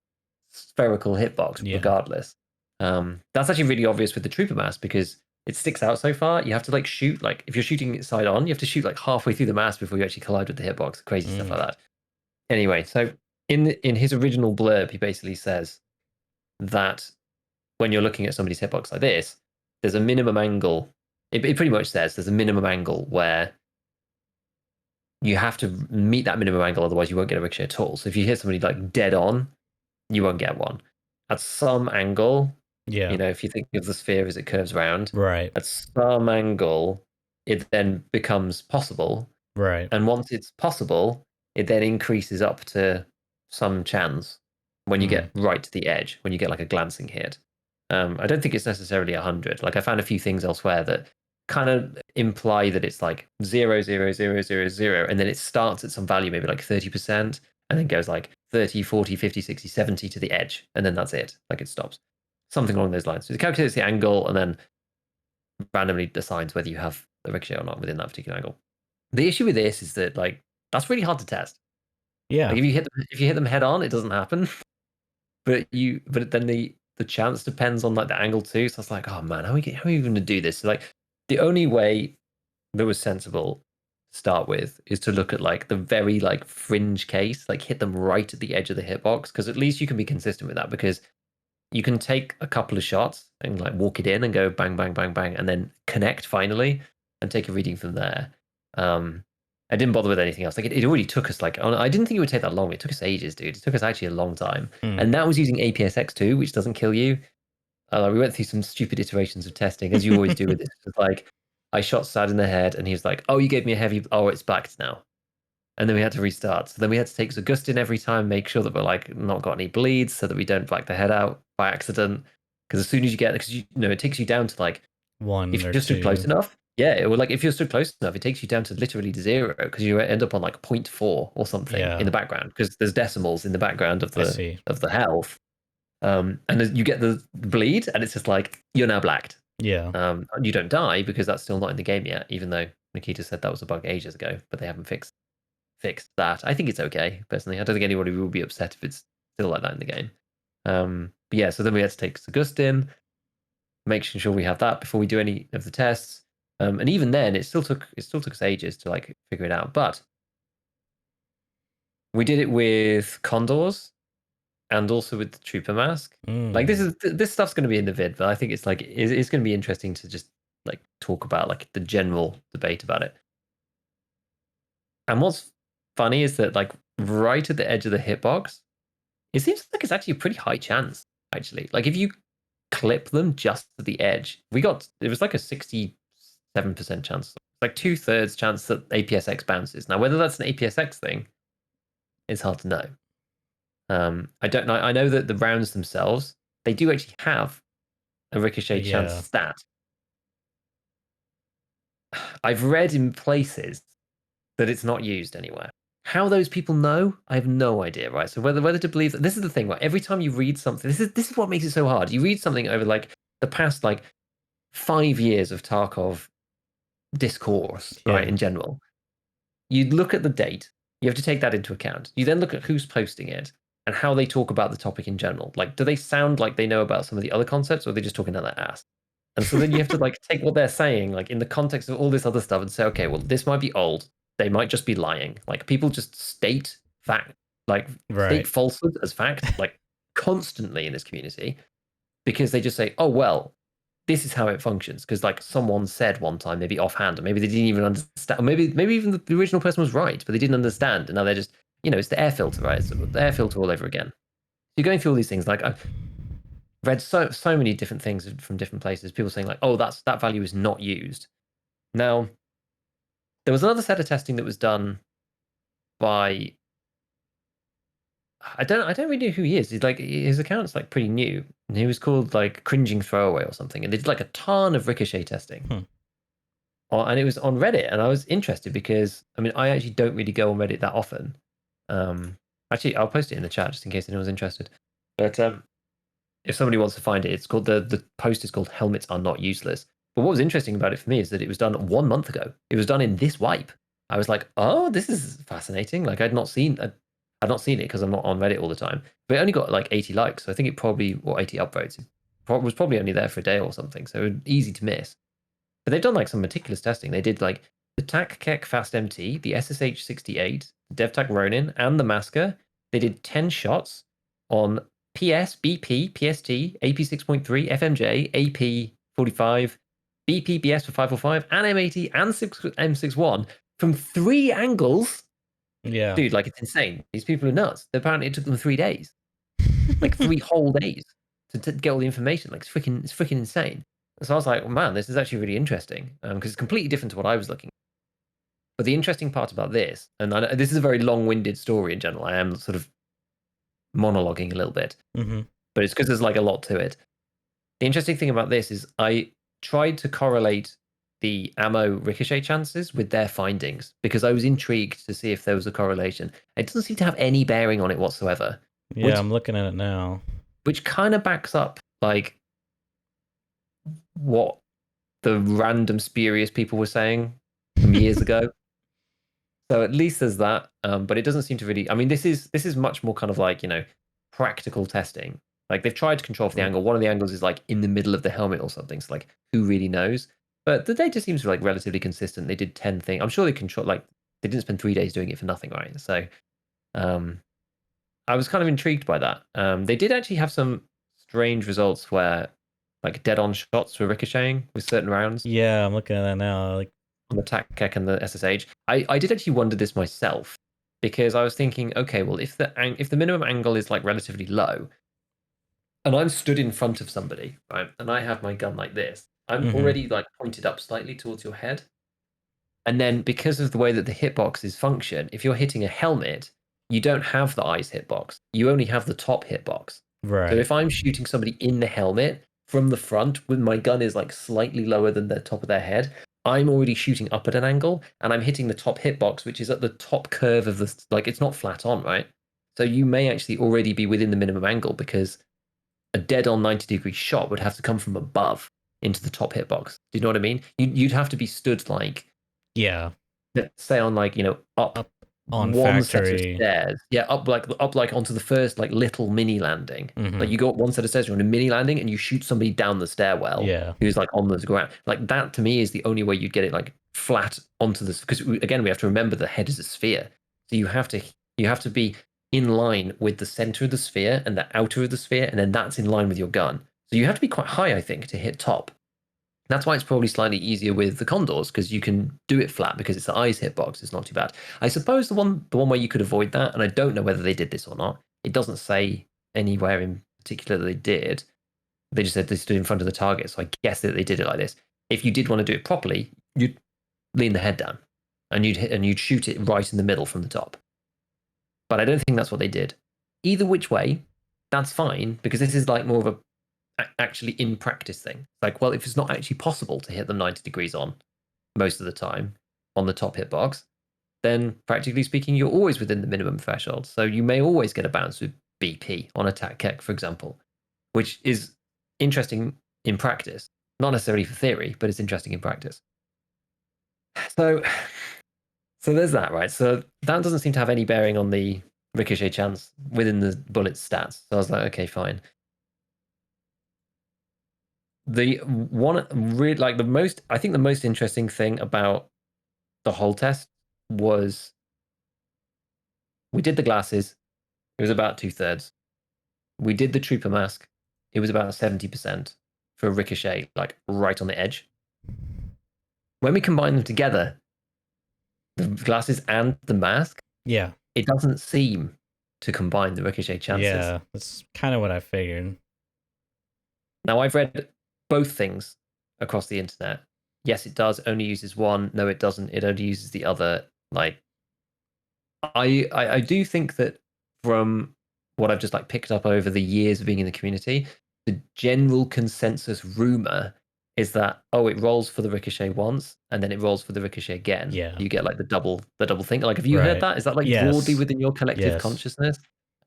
spherical hitbox regardless. That's actually really obvious with the trooper mask because it sticks out so far. You have to like shoot, like if you're shooting it side on, you have to shoot like halfway through the mask before you actually collide with the hitbox. Crazy stuff like that. Anyway, so in his original blurb, he basically says that when you're looking at somebody's hitbox like this, there's a minimum angle. It pretty much says there's a minimum angle where you have to meet that minimum angle, otherwise you won't get a ricochet at all. So if you hit somebody like dead on, you won't get one. At some angle, if you think of the sphere as it curves around, right? At some angle, it then becomes possible. Right. And once it's possible, it then increases up to some chance when you get right to the edge, when you get like a glancing hit. I don't think it's necessarily 100. Like I found a few things elsewhere that kind of imply that it's like 0, 0, 0, 0, 0, and then it starts at some value, maybe like 30%, and then goes like 30, 40, 50, 60, 70 to the edge, and then that's it. Like it stops. Something along those lines. So it calculates the angle and then randomly decides whether you have the ricochet or not within that particular angle. The issue with this is that like that's really hard to test. Yeah. Like if you hit them head on, it doesn't happen. But then the chance depends on like the angle too. So it's like, oh man, how are you going to do this? So, like the only way that was sensible to start with is to look at like the very like fringe case, like hit them right at the edge of the hitbox, because at least you can be consistent with that, because you can take a couple of shots and like walk it in and go bang, bang, bang, bang, and then connect finally and take a reading from there. I didn't bother with anything else. Like it already took us like, I didn't think it would take that long. It took us ages, dude. It took us actually a long time. And that was using APSX2, which doesn't kill you. We went through some stupid iterations of testing, as you always do with this. It's like I shot Sad in the head and he was like, oh, you gave me a heavy, oh, it's backed now. And then we had to restart. So then we had to take Zagustin every time, make sure that we're like not got any bleeds so that we don't black the head out by accident. Because as soon as you get, because you know, it takes you down to like one if or you're stood close enough. Yeah, it would like if you're stood close enough, it takes you down to literally to 0 because you end up on like 0.4 or something in the background because there's decimals in the background of the health. And you get the bleed, and it's just like you're now blacked. Yeah. You don't die because that's still not in the game yet, even though Nikita said that was a bug ages ago, but they haven't fixed that. I think it's okay personally. I don't think anybody will be upset if it's still like that in the game. But yeah, so then we had to take Augustin, making sure we have that before we do any of the tests. And even then, it still took us ages to like figure it out. But we did it with Condors and also with the Trooper mask. Like this stuff's going to be in the vid, but I think it's like it's going to be interesting to just like talk about like the general debate about it. And what's funny is that like right at the edge of the hitbox, it seems like it's actually a pretty high chance. Actually, like if you clip them just to the edge, it was like a 67% chance, like 2/3 chance that APSX bounces. Now, whether that's an APSX thing, it's hard to know. I don't know. I know that the rounds themselves, they do actually have a ricochet chance stat. I've read in places that it's not used anywhere. How those people know, I have no idea, right? So whether to believe that, this is the thing, right? Every time you read something, this is what makes it so hard. You read something over like the past like 5 years of Tarkov discourse, right? In general, you look at the date. You have to take that into account. You then look at who's posting it and how they talk about the topic in general. Like, do they sound like they know about some of the other concepts, or are they just talking out their ass? And so then you have to like take what they're saying, like in the context of all this other stuff, and say, okay, well, this might be old. They might just be lying. Like people just state fact, like state falsehoods as fact, like constantly in this community, because they just say, oh well, this is how it functions. Because like someone said one time, maybe offhand, or maybe they didn't even understand, or maybe even the original person was right, but they didn't understand, and now they're just, it's the air filter, right? It's the air filter all over again. You're going through all these things. Like I've read so many different things from different places. People saying like, oh, that value is not used. Now, there was another set of testing that was done by I don't really know who he is. He's like his account's like pretty new. And he was called like Cringing Throwaway or something. And they did like a ton of ricochet testing. And it was on Reddit, and I was interested because I mean I actually don't really go on Reddit that often. Actually, I'll post it in the chat just in case anyone's interested. But if somebody wants to find it, it's called the post is called "Helmets Are Not Useless." But what was interesting about it for me is that it was done 1 month ago. It was done in this wipe. I was like, oh, this is fascinating. Like I'd not seen it because I'm not on Reddit all the time. But it only got like 80 likes, so I think it probably, or 80 upvotes. It was probably only there for a day or something, so it was easy to miss. But they've done like some meticulous testing. They did like the TAC Keck Fast MT, the SSH 68, DevTac Ronin, and the Masker. They did 10 shots on PS, BP, PST, AP 6.3, FMJ, AP 45, BP BS for 545, and M80 and M61 from 3 angles. Yeah. Dude, like it's insane. These people are nuts. Apparently it took them 3 days. Like 3 whole days to get all the information. Like it's freaking insane. So I was like, man, this is actually really interesting because it's completely different to what I was looking. But the interesting part about this, and this is a very long-winded story in general. I am sort of monologuing a little bit, but it's because there's like a lot to it. The interesting thing about this is I tried to correlate the ammo ricochet chances with their findings because I was intrigued to see if there was a correlation. It doesn't seem to have any bearing on it whatsoever. Yeah, I'm looking at it now. Which kind of backs up like what the random spurious people were saying from years ago. So at least there's that, but it doesn't seem to really. I mean, this is much more kind of like practical testing. Like they've tried to control for the angle. One of the angles is like in the middle of the helmet or something. So like, who really knows? But the data seems like relatively consistent. They did 10 things. I'm sure they control like they didn't spend 3 days doing it for nothing, right? So, I was kind of intrigued by that. They did actually have some strange results where like dead-on shots were ricocheting with certain rounds. Yeah, I'm looking at that now. Like on the TAC and the SSH. I did actually wonder this myself because I was thinking, okay, well, if the minimum angle is like relatively low, and I'm stood in front of somebody, right, and I have my gun like this, I'm already like pointed up slightly towards your head. And then because of the way that the hitboxes function, if you're hitting a helmet, you don't have the eyes hitbox. You only have the top hitbox. right. So if I'm shooting somebody in the helmet from the front, when my gun is like slightly lower than the top of their head, I'm already shooting up at an angle and I'm hitting the top hitbox, which is at the top curve of the, like, it's not flat on, right? So you may actually already be within the minimum angle because a dead on 90-degree shot would have to come from above into the top hitbox. Do you know what I mean? You'd have to be stood like, yeah, let's say on like, up on one set of factory. stairs. Yeah, up like onto the first like little mini landing. Like you go up one set of stairs, you're on a mini landing, and you shoot somebody down the stairwell. Yeah. Who's like on the ground. Like that to me is the only way you'd get it like flat onto this because again we have to remember the head is a sphere, so you have to be in line with the center of the sphere and the outer of the sphere, and then that's in line with your gun. So you have to be quite high, I think, to hit top. That's why it's probably slightly easier with the Condors because you can do it flat because it's the eyes hitbox. It's not too bad. I suppose the one where you could avoid that, and I don't know whether they did this or not. It doesn't say anywhere in particular that they did. They just said they stood in front of the target, so I guess that they did it like this. If you did want to do it properly, you'd lean the head down, and you'd shoot it right in the middle from the top. But I don't think that's what they did. Either which way, that's fine because this is like more of a actually in practice thing. Like, well, if it's not actually possible to hit them 90 degrees on most of the time on the top hitbox, then practically speaking, you're always within the minimum threshold. So you may always get a bounce with BP on attack kek, for example, which is interesting in practice. Not necessarily for theory, but it's interesting in practice. So there's that, right? So that doesn't seem to have any bearing on the ricochet chance within the bullet stats. So I was like, okay, fine. The one really like I think the most interesting thing about the whole test was we did the glasses. It was about 2/3. We did the trooper mask. It was about 70% for ricochet, like right on the edge. When we combine them together, the glasses and the mask, Yeah. it doesn't seem to combine the ricochet chances. Yeah, that's kind of what I figured. Now I've read both things across the internet. Yes, it does. Only uses one. No, it doesn't. It only uses the other. Like, I do think that from what I've just like picked up over the years of being in the community, the general consensus rumor is that it rolls for the ricochet once and then it rolls for the ricochet again. Yeah. You get like the double thing. Like, have you heard that? Is that like broadly within your collective consciousness?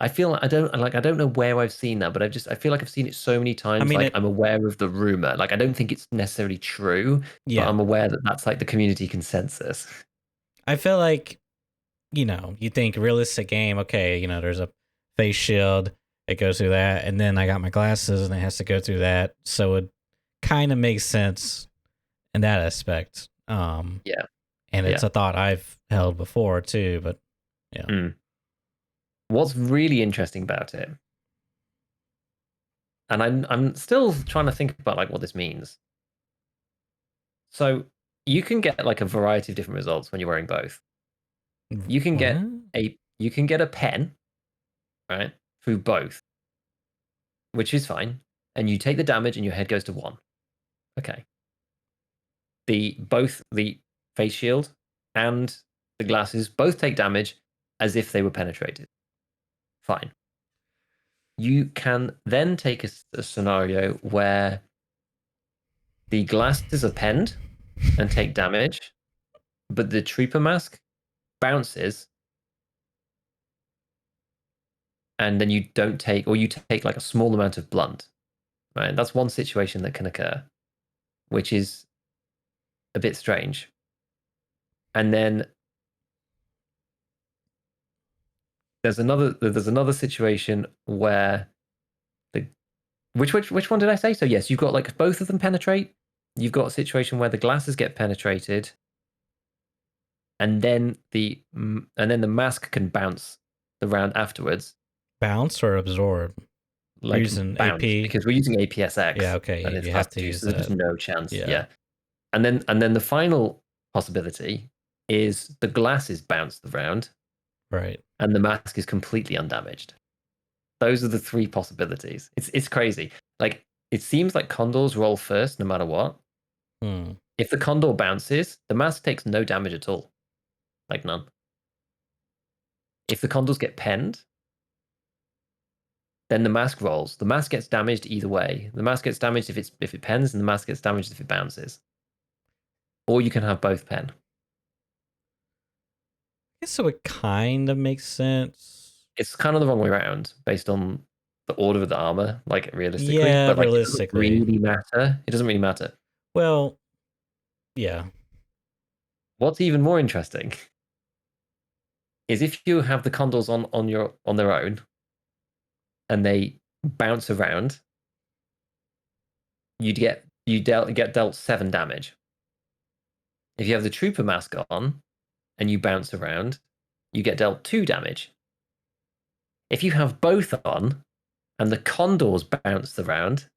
I feel like I don't know where I've seen that, but I feel like I've seen it so many times. I mean, I'm aware of the rumor. Like, I don't think it's necessarily true, but I'm aware that that's like the community consensus. I feel like, you think realistic game, okay, there's a face shield, it goes through that, and then I got my glasses and it has to go through that. So it kind of makes sense in that aspect. And it's a thought I've held before too, but yeah. What's really interesting about it, and I'm still trying to think about like what this means. So you can get like a variety of different results when you're wearing both. You can get a pen, right, through both, which is fine, and you take the damage and your head goes to 1. Okay. Both the face shield and the glasses both take damage as if they were penetrated. Fine. You can then take a scenario where the glasses are penned and take damage, but the trooper mask bounces, and then you don't take, or you take like a small amount of blunt. Right? That's one situation that can occur, which is a bit strange. And then there's another situation where the which one did I say? So yes, you've got like both of them penetrate. You've got a situation where the glasses get penetrated, and then the mask can bounce the round afterwards. Bounce or absorb? Like using bounce, AP? because we're using APSX. Yeah, okay. And it's You have class to 2, use so there's just that. no chance. Yeah. Yeah. And then the final possibility is the glasses bounce the round, Right. and the mask is completely undamaged. Those are the three possibilities. It's crazy. Like, it seems like condors roll first no matter what. If the condor bounces, the mask takes no damage at all. Like none. If the condors get penned, then the mask rolls. The mask gets damaged either way. The mask gets damaged if it pens, and the mask gets damaged if it bounces. Or you can have both pen. I guess so it kind of makes sense. It's kind of the wrong way around based on the order of the armor, like realistically. Yeah, but like, realistically. it doesn't really matter. It doesn't really matter. Well, yeah. What's even more interesting is if you have the condors on their own and they bounce around, you get dealt 7 damage. If you have the trooper mask on and you bounce around, you get dealt 2 damage. If you have both on and the condors bounce around,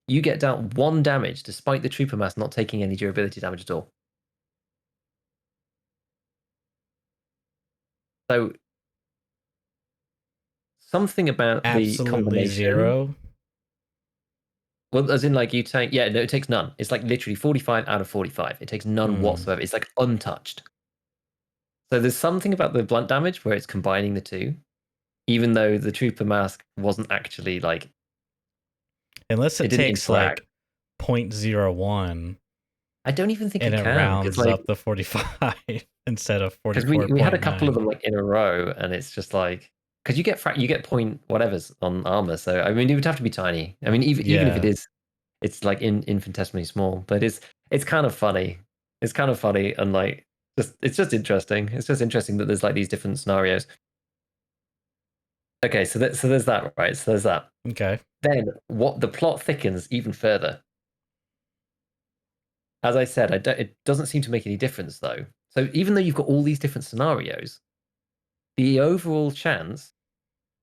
you get dealt 1 damage despite the trooper mask not taking any durability damage at all. So something about the combination. Zero. Well, as in, like, you take, yeah, no, it takes none. It's like literally 45 out of 45. It takes none whatsoever. It's like untouched. So there's something about the blunt damage where it's combining the two, even though the trooper mask wasn't actually like. Unless it takes interact. Like 0.01. I don't even think and it can. rounds like, up the 45 instead of 44. Because we had a couple of them like in a row, and it's just like, because you get point whatever's on armor. So I mean, it would have to be tiny. I mean, even if it is, it's like infinitesimally small. But it's kind of funny. It's kind of funny, and like it's just interesting. It's just interesting that there's like these different scenarios. Okay, so there's that, right? So there's that. Okay. Then what the plot thickens even further. As I said, it doesn't seem to make any difference though. So even though you've got all these different scenarios, the overall chance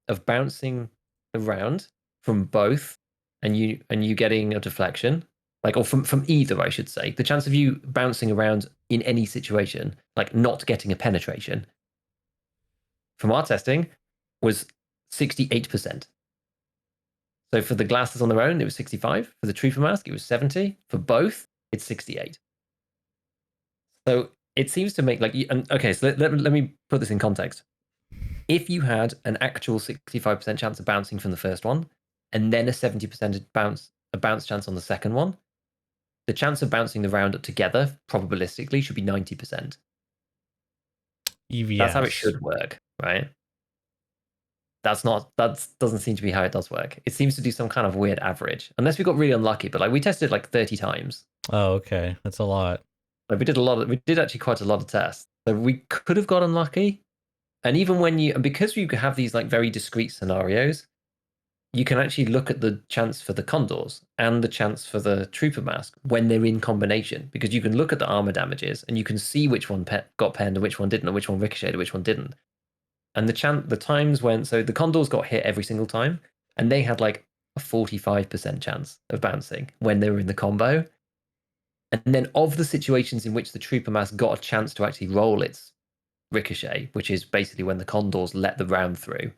of bouncing around from both and you getting a deflection, like, or from either, I should say, the chance of you bouncing around in any situation, like not getting a penetration, from our testing, was 68%. So for the glasses on their own, it was 65. For the trooper mask, it was 70. For both, it's 68. So it seems to make like, okay, so let me put this in context. If you had an actual 65% chance of bouncing from the first one, and then a 70% bounce chance on the second one, the chance of bouncing the round up together probabilistically should be 90%. EVS. That's how it should work, right? That doesn't seem to be how it does work. It seems to do some kind of weird average, unless we got really unlucky. But like, we tested like 30 times. Oh, okay, that's a lot. Like, we did actually quite a lot of tests. So we could have got unlucky. And even because you have these like very discrete scenarios, you can actually look at the chance for the condors and the chance for the trooper mask when they're in combination, because you can look at the armor damages and you can see which one got penned and which one didn't, and which one ricocheted and which one didn't. And the times when, so the condors got hit every single time, and they had like a 45% chance of bouncing when they were in the combo. And then of the situations in which the trooper mask got a chance to actually roll its ricochet, which is basically when the condors let the round through,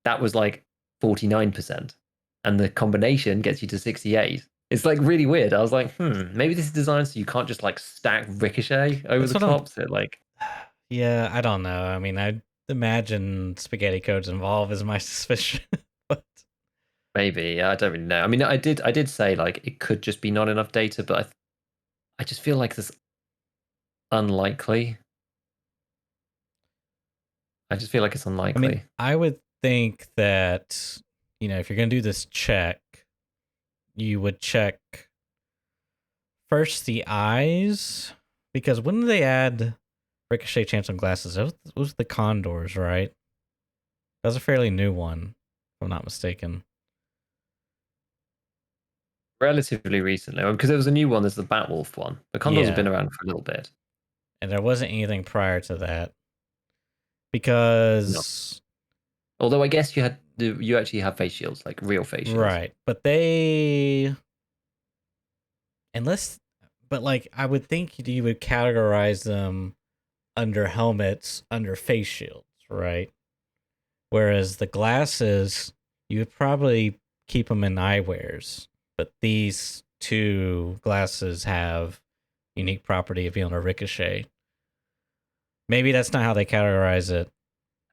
that was like 49%. And the combination gets you to 68. It's like really weird. I was like, maybe this is designed so you can't just like stack ricochet over That's the what I'm. top. So like, Yeah, I don't know. I mean, I imagine spaghetti codes involved is my suspicion. But maybe I don't really know. I mean, I did say like it could just be not enough data, but I just feel like this unlikely. I just feel like it's I mean, unlikely. I would think that, if you're going to do this check, you would check first the eyes, because when did they add ricochet chance on glasses? That was the condors, right? That was a fairly new one, if I'm not mistaken. Relatively recently, because there was a new one. There's the Batwolf one. The Condors have been Yeah, around for a little bit. and there wasn't anything prior to that No. because Although I guess you actually have face shields, like real face shields. right, but they unless but like I would think you would categorize them under helmets, under face shields, right? Whereas the glasses, you would probably keep them in eyewears, but these two glasses have unique property of being able to ricochet. Maybe that's not how they categorize it.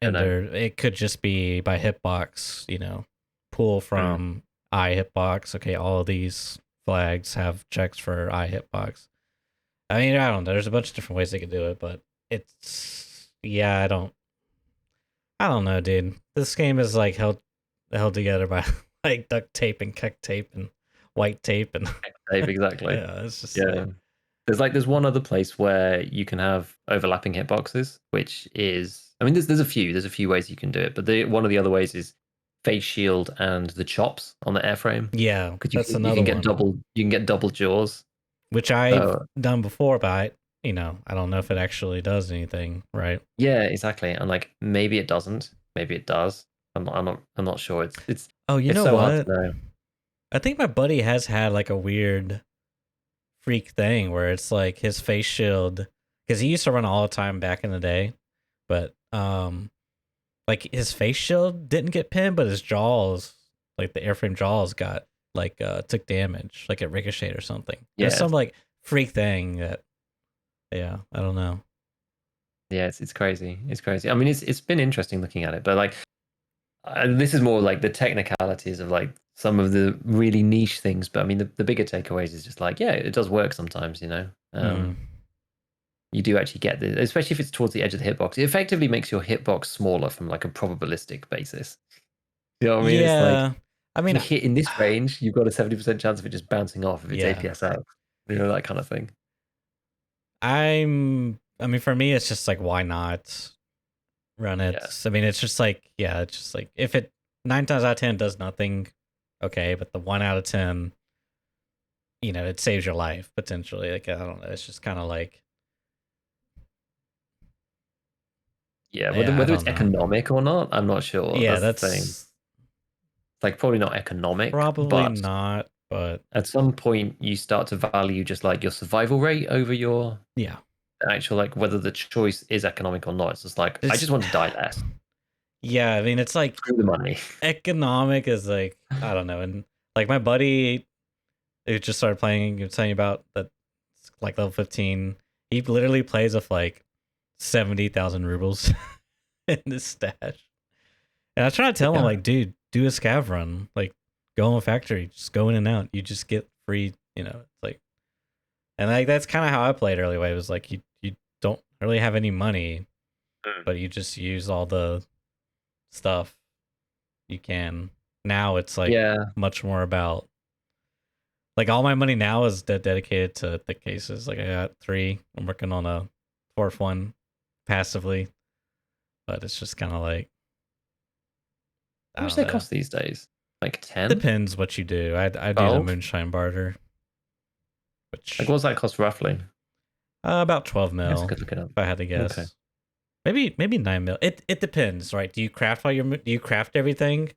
And it could just be by hitbox, pull from eye hitbox. Okay, all of these flags have checks for eye hitbox. I mean, I don't know. There's a bunch of different ways they could do it, but I don't know, dude. This game is like held together by like duct tape and kek tape and white tape and tape, exactly. Yeah, it's just like... There's one other place where you can have overlapping hitboxes, which is, I mean, there's a few ways you can do it, but one of the other ways is face shield and the chops on the airframe. Yeah, Because that's you another can get one. you can get double jaws, which I've done before, but I don't know if it actually does anything, right? Yeah, exactly. And like maybe it doesn't, maybe it does. I'm not sure. It's Oh, you it's know so hard what? to know. I think my buddy has had like a weird freak thing where it's like his face shield, because he used to run all the time back in the day, but like his face shield didn't get pinned, but his jaws, like the airframe jaws, got like took damage, like it ricocheted or something. Yeah, It's some like freak thing that, yeah, I don't know. Yeah, it's crazy. It's crazy. I mean, it's been interesting looking at it, but like this is more like the technicalities of like some of the really niche things. But I mean, the bigger takeaways is just like, yeah, it does work sometimes. You do actually get this, especially if it's towards the edge of the hitbox. It effectively makes your hitbox smaller from like a probabilistic basis. You know what I mean? It's like, I mean, you hit in this range, you've got a 70% chance of it just bouncing off if it's APS out. That kind of thing. I mean, for me, it's just like, why not run it? Yeah. I mean, it's just like, it's just like, if it 9 times out of 10 does nothing, okay, but the 1 out of 10, it saves your life potentially. Like, I don't know. It's just kind of like, yeah, whether it's economic or not, I'm not sure. Yeah, that's the thing. It's like probably not economic. Probably not, but at some point you start to value just like your survival rate over your actual, like whether the choice is economic or not. It's just like, I just want to die less. Yeah, I mean, it's like screw the money. Economic is like, I don't know, and like my buddy who just started playing, he was telling you about that, like level 15. He literally plays with like 70,000 rubles in his stash. And I was trying to tell him, like, dude, do a scav run. Like, go in a factory, just go in and out. You just get free, it's like, and like that's kind of how I played early. It was like you don't really have any money, but you just use all the stuff you can. Now it's like much more about, like, all my money now is dedicated to thick cases. Like, I got 3. I'm working on a 4th one passively, but it's just kind of like, how much they cost these days? Like 10? Depends what you do. I do the moonshine barter. Which, like, what does that cost roughly? About 12 mil. Yes, I could look it up. If I had to guess. Okay. Maybe 9 mil. It depends, right? Do you craft do you craft everything?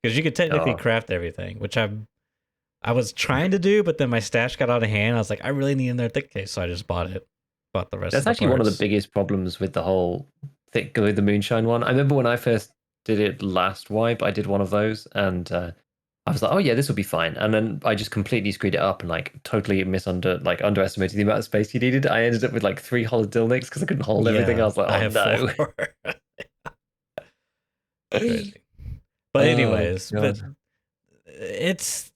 Because you could technically craft everything, which I was trying to do, but then my stash got out of hand. I was like, I really need another thick case, so I just bought it. Bought the rest. That's actually one of the biggest problems with the whole thick with the moonshine one. I remember when I first did it last wipe, I did one of those, and I was like, oh yeah, this will be fine. And then I just completely screwed it up and like totally underestimated the amount of space you needed. I ended up with like 3 holodilnics because I couldn't hold everything. I was like, I oh have no. 4. Crazy. But Oh anyways, but god. it's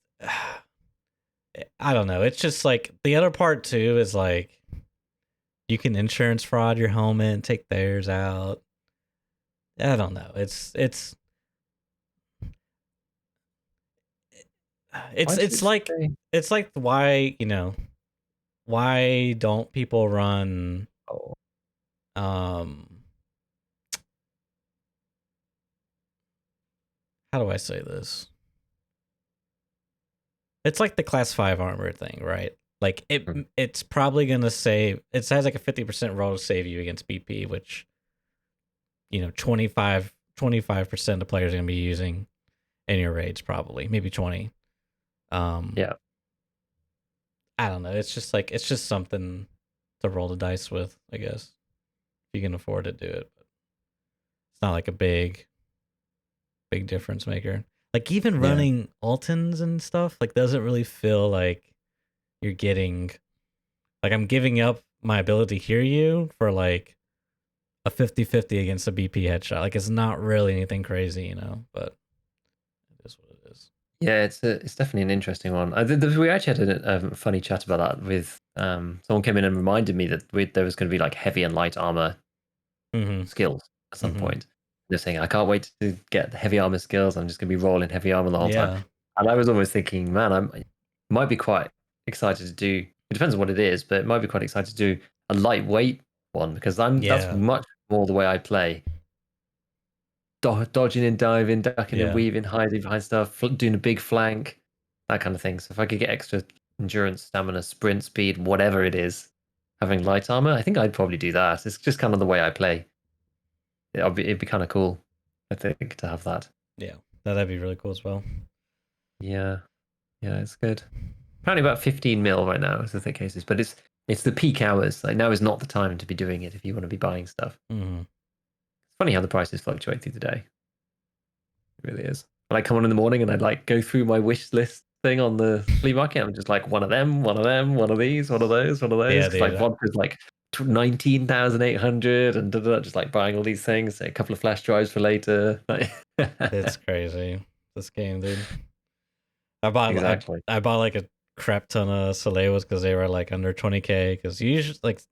I don't know. It's just like the other part too is like you can insurance fraud your helmet and take theirs out. I don't know. Why does It's it like say? why, why don't people run Oh, um how do I say this? It's like the class 5 armor thing, right? Like it's probably going to save, it has like a 50% roll to save you against BP, which 25% of players are going to be using in your raids, probably maybe 20. yeah. I don't know. It's just something to roll the dice with, I guess. If you can afford to do it. But it's not like a big difference maker. Like even Yeah. running Altons and stuff, like doesn't really feel like you're getting, like I'm giving up my ability to hear you for like a 50-50 against a BP headshot. Like it's not really anything crazy, but it is what it is. Yeah, it's definitely an interesting one. We actually had a funny chat about that with someone came in and reminded me that there was going to be like heavy and light armor skills at some point. They're saying I can't wait to get the heavy armor skills. I'm just going to be rolling heavy armor the whole time. Yeah. And I was almost thinking, man, I might be quite excited to do. It depends on what it is, but it might be quite excited to do a lightweight one because that's much more the way I play. Dodging and diving, ducking and weaving, hiding behind stuff, doing a big flank, that kind of thing. So if I could get extra endurance, stamina, sprint speed, whatever it is, having light armor, I think I'd probably do that. It's just kind of the way I play. It'd be kind of cool, I think, to have that. Yeah, that'd be really cool as well. Yeah, it's good. Apparently about 15 mil right now is the thick cases, but it's the peak hours. Like now is not the time to be doing it if you want to be buying stuff. It's funny how the prices fluctuate through the day. It really is. When I come on in the morning and I'd like go through my wish list thing on the flea market, I'm just like one of them, one of these, one of those, one of those. Yeah, Because like vodka's like 19,800 and just like buying all these things, a couple of flash drives for later. It's crazy. This game, dude. I bought like a crap ton of Salewas because they were like under 20k. Because usually, like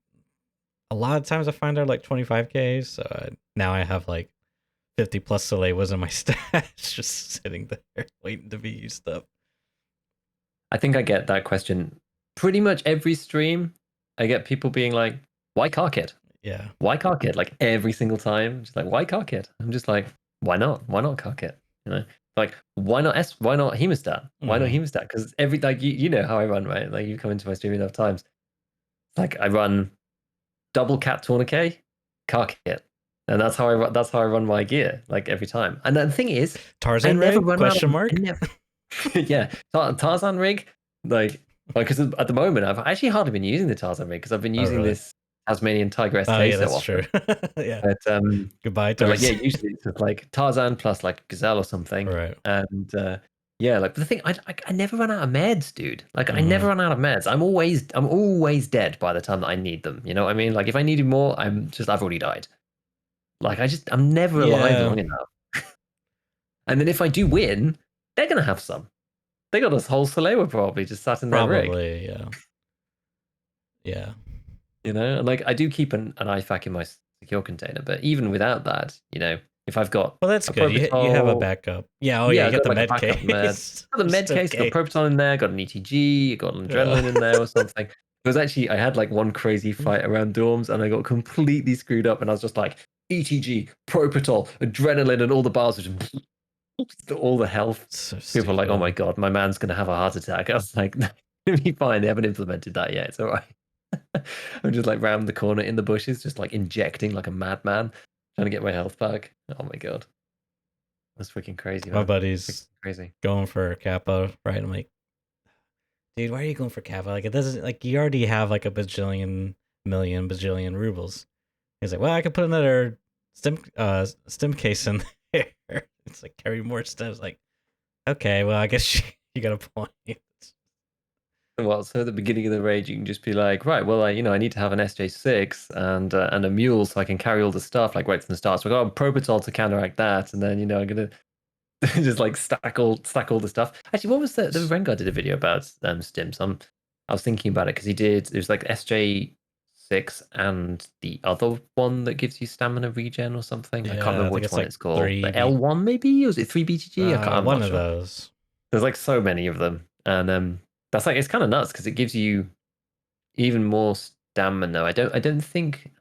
a lot of times, I find they're like 25k. So now I have like 50 plus Salewas in my stash, just sitting there waiting to be used up. I think I get that question pretty much every stream. I get people being like, "Why car kit? Yeah. Why car kit?" Like every single time, just like, "Why car kit?" I'm just like, "Why not? Why not car kit?" Like why not Why not hemostat? Why not hemostat? Because every like you know how I run, right? Like you come into my stream enough times. Like I run double cat tourniquet, car kit, and that's how I run my gear like every time. And the thing is, Tarzan rig? Question mark? Yeah, Tarzan rig, like because at the moment I've actually hardly been using the Tarzan rig because I've been using this Tasmanian Tiger SK yeah, so that's often. True. Yeah. But goodbye, Tarzan. Tarzan. Like, yeah, usually it's just like Tarzan plus like Gazelle or something. Right. And yeah, like the thing, I never run out of meds, dude. Like I never run out of meds. I'm always dead by the time that I need them. You know what I mean? Like if I needed more, I've already died. Like I'm never alive long enough. And then if I do win, they're gonna have some. They got this whole Salewa probably just sat in their rig. Probably, yeah. Yeah. You know, and like I do keep an IFAK in my secure container, but even without that, if I've got that's good. You have a backup. Yeah, you got the like med case. Got the med case, got Propiton in there, got an ETG, got an adrenaline in there or something. It was actually I had like one crazy fight around dorms and I got completely screwed up and I was just like ETG, Propitol, adrenaline, and all the bars were just all the health. So People are like, "Oh my god, my man's gonna have a heart attack." I was like, "It'll be fine. They haven't implemented that yet. It's all right." I'm just like round the corner in the bushes, just like injecting like a madman, trying to get my health back. Oh my god, that's freaking crazy, man. My buddy's crazy going for Kappa, right? I'm like, dude, why are you going for Kappa? Like, it doesn't, like, you already have like a bajillion rubles. He's like, well, I could put another stim case in there. It's like carry more stems. Like, Okay, well, I guess you got a point. Well, so at the beginning of the raid, you can just be like, right, well, I need to have an SJ6 and a mule so I can carry all the stuff like right from the start. So I got a Probatol to counteract that, and then I'm gonna just like stack all the stuff. Actually, what was the Rengar did a video about stims? I was thinking about it because it was like SJ6 and the other one that gives you stamina regen or something. I can't Yeah, I remember think which it's one like it's called. The 3B. L1 maybe? Or was it 3 BTG? I'm One not of sure. those. There's like so many of them, and that's like it's kind of nuts because it gives you even more stamina. I don't think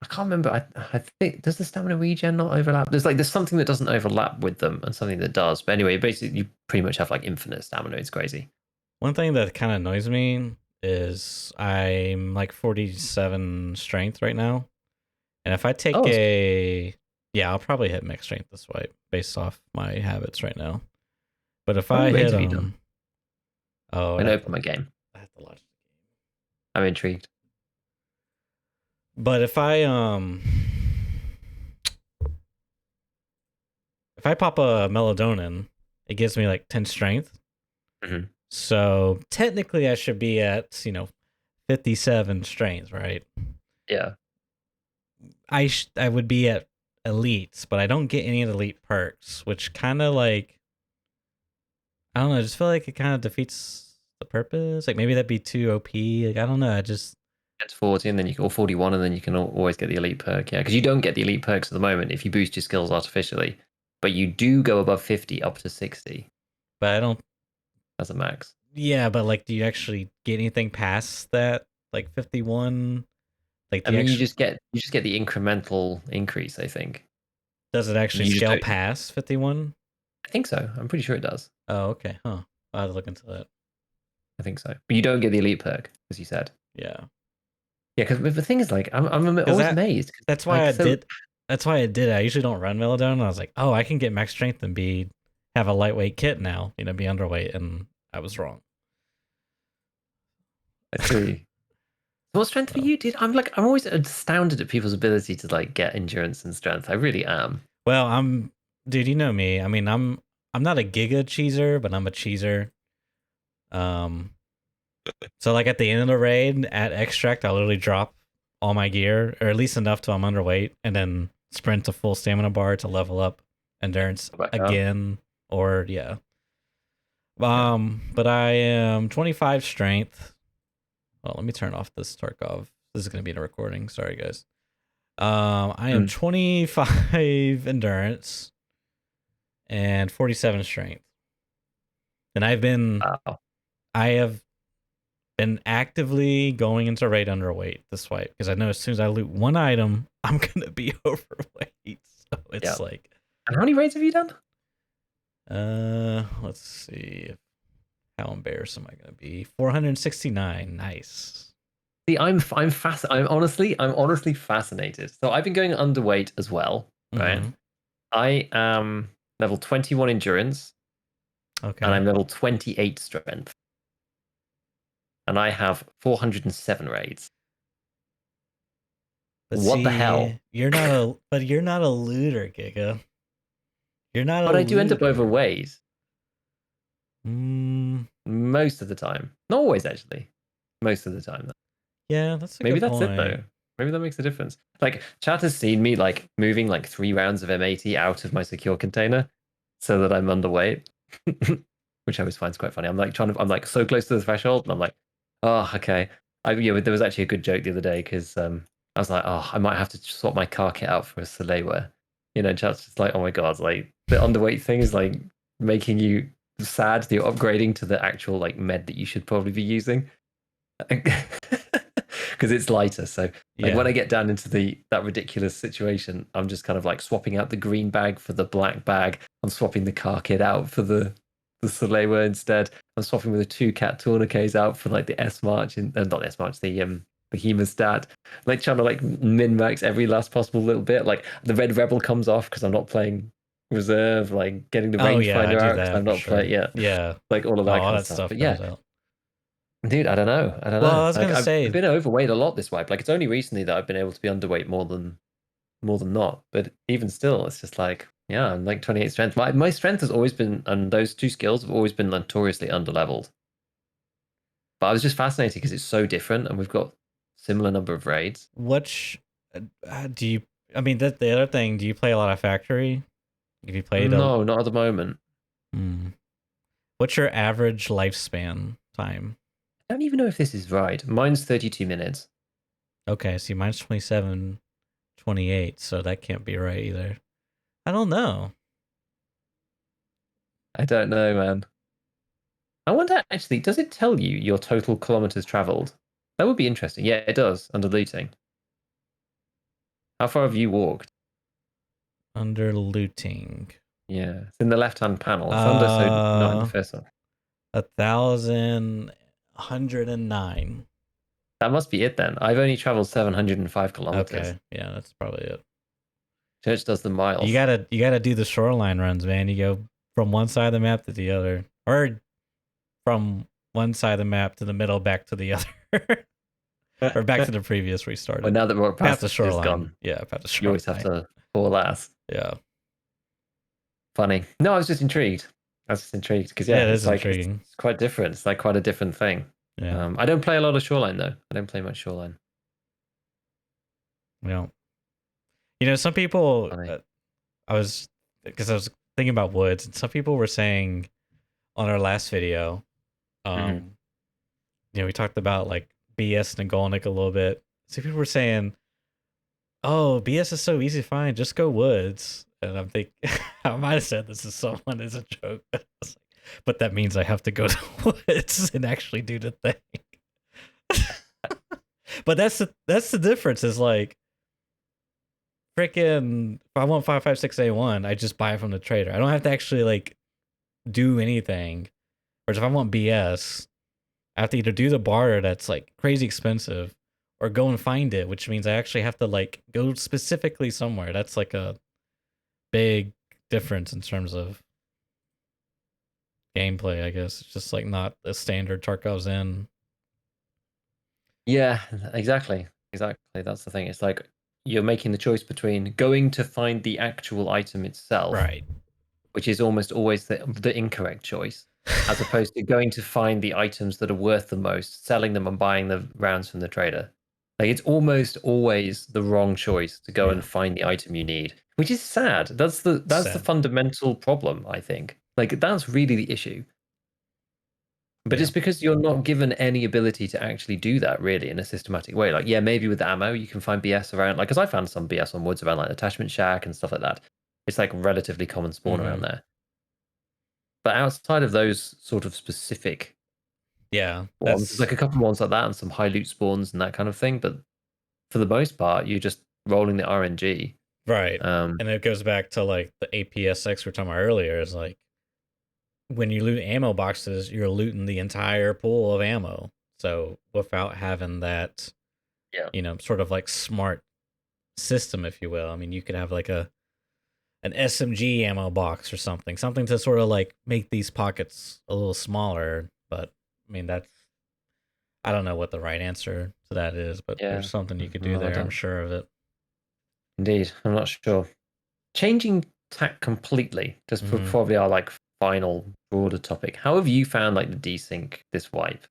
I can't remember. I think does the stamina regen not overlap? There's something that doesn't overlap with them and something that does. But anyway, basically you pretty much have like infinite stamina. It's crazy. One thing that kind of annoys me is I'm like 47 strength right now. And if I take Oh, yeah, I'll probably hit max strength this way based off my habits right now. But if how many I hit raids have you done? oh, I'm gonna open my game. I have to launch. I'm intrigued. But if I pop a melatonin, it gives me like 10 strength. Mm-hmm. So technically, I should be at 57 strength, right? Yeah. I would be at elites, but I don't get any of the elite perks, which kind of like I don't know. I just feel like it kind of defeats the purpose. Like maybe that'd be too OP. Like I don't know. I just It's 40, and then or 41, and then you can always get the elite perk. Yeah, because you don't get the elite perks at the moment if you boost your skills artificially, but you do go above 50 up to 60 but I don't. as a max. Yeah, but like, do you actually get anything past that? Like 51? Like, I do you mean, actually you just get the incremental increase. I think. does it actually You just scale don't. past 51? I think so. I'm pretty sure it does. Oh, okay. Huh. I'll have to look into that. I think so. But you don't get the elite perk, as you said. Yeah. Yeah, because the thing is, like, I'm Because always amazed. that's why Like, I so did. That's why I did it. I usually don't run Melodon. I was like, oh, I can get max strength and have a lightweight kit now. Be underweight, and I was wrong. I see. What strength for you, dude? I'm always astounded at people's ability to like get endurance and strength. I really am. Well, dude. You know me. I mean, I'm not a giga cheeser, but I'm a cheeser. So like at the end of the raid at extract, I'll literally drop all my gear, or at least enough till I'm underweight, and then sprint to full stamina bar to level up endurance Back up. again. Or yeah. Yeah. But I am 25 strength. Well, let me turn off this Tarkov. This is gonna be in a recording. Sorry, guys. I am 25 endurance and 47 strength, and Wow. I have been actively going into raid underweight this fight because I know as soon as I loot one item, I'm gonna be overweight. So it's like, And how many raids have you done? let's see, how embarrassed am I gonna be? 469. Nice. See, I'm honestly fascinated. So I've been going underweight as well, right? Mm-hmm. I am level 21 endurance. Okay. And I'm level 28 strength. And I have 407 raids. But What the hell? You're not a looter, Giga. You're not a But I do end up looter. overweight. Mm, Most of the time. Not always, actually. Most of the time. yeah, that's a Maybe good that's point. it, though. Maybe that makes a difference. Like, chat has seen me, like, moving, like, 3 rounds of M80 out of my secure container so that I'm underweight, which I always find quite funny. I'm, like, I'm, like, so close to the threshold, and I'm like, oh, okay. There was actually a good joke the other day, because I was like, oh, I might have to swap my car kit out for a Soleil wear. Chat's just like, oh my god, like, the underweight thing is, like, making you sad that you're upgrading to the actual, like, med that you should probably be using. Because it's lighter. So like when I get down into that ridiculous situation, I'm just kind of like swapping out the green bag for the black bag. I'm swapping the car kit out for the Soleil instead. I'm swapping with the 2 cat tourniquets out for like the S March and not the S March, the hemostat. Like trying to like min max every last possible little bit. Like the red rebel comes off because I'm not playing reserve. Like getting the rangefinder out because I'm not playing. Yeah, like all of that kind of stuff. But yeah. Out. Dude, I don't know. Well, I was like, gonna say, I've been overweight a lot this wipe. Like, it's only recently that I've been able to be underweight more than not. But even still, it's just like Yeah, I'm like 28 strength. My strength has always been, and those two skills have always been notoriously underleveled. But I was just fascinated because it's so different, and we've got similar number of raids. Which do you? I mean, that's the other thing. Do you play a lot of Factory? Have you played a? No, not at the moment. What's your average lifespan time? I don't even know if this is right. Mine's 32 minutes. Okay, see, mine's 27, 28, so that can't be right either. I don't know. I don't know, man. I wonder, actually, does it tell you your total kilometers traveled? That would be interesting. Yeah, it does, under looting. How far have you walked? Under looting. Yeah, it's in the left-hand panel. It's under, so not in the first one. 1,109. That must be it then. I've only traveled 705 kilometers. Okay, yeah, that's probably it. Church does the miles. You gotta do the shoreline runs, man. You go from one side of the map to the other, or from one side of the map to the middle, back to the other, or back to the previous restarted. Well, now that we're past the shoreline, is gone, yeah, past the shoreline. You always have to fall last. Yeah. Funny. No, I was just intrigued. I was just intrigued because yeah, it it's is like intriguing. It's quite different. It's like quite a different thing. Yeah. I don't play a lot of shoreline though. I don't play much shoreline. You know, some people. I was thinking about woods, and some people were saying on our last video, you know, we talked about like BS and Golnick a little bit. So people were saying, "Oh, BS is so easy to find. Just go woods." And I'm thinking, I might have said this to someone as a joke, but that means I have to go to woods and actually do the thing. But that's the difference. Is like, freaking, if I want 556A1, I just buy it from the trader. I don't have to actually like do anything. Whereas if I want BS, I have to either do the barter that's like crazy expensive, or go and find it, which means I actually have to like go specifically somewhere. That's like a big difference in terms of gameplay, I guess. It's just like not a standard Tarkov's in. Yeah, exactly. That's the thing. It's like you're making the choice between going to find the actual item itself, right, which is almost always the incorrect choice, as opposed to going to find the items that are worth the most, selling them and buying the rounds from the trader. Like it's almost always the wrong choice to go and find the item you need, which is sad. That's the fundamental problem, I think. Like that's really the issue. But it's because you're not given any ability to actually do that really in a systematic way. Like, yeah, maybe with ammo you can find BS around, like, because I found some BS on woods around like attachment shack and stuff like that. It's like relatively common spawn around there. But outside of those sort of specific ones, there's like a couple of ones like that and some high loot spawns and that kind of thing. But for the most part, you're just rolling the RNG. Right. And it goes back to like the APSX we were talking about earlier. Is like, when you loot ammo boxes, you're looting the entire pool of ammo. So without having that, you know, sort of like smart system, if you will. I mean, you could have like an SMG ammo box or something to sort of like make these pockets a little smaller. But I mean, I don't know what the right answer to that is, but there's something you could do there. I'm sure of it. Indeed, I'm not sure. Changing tack completely, just for probably our like final broader topic. How have you found like the desync this wipe?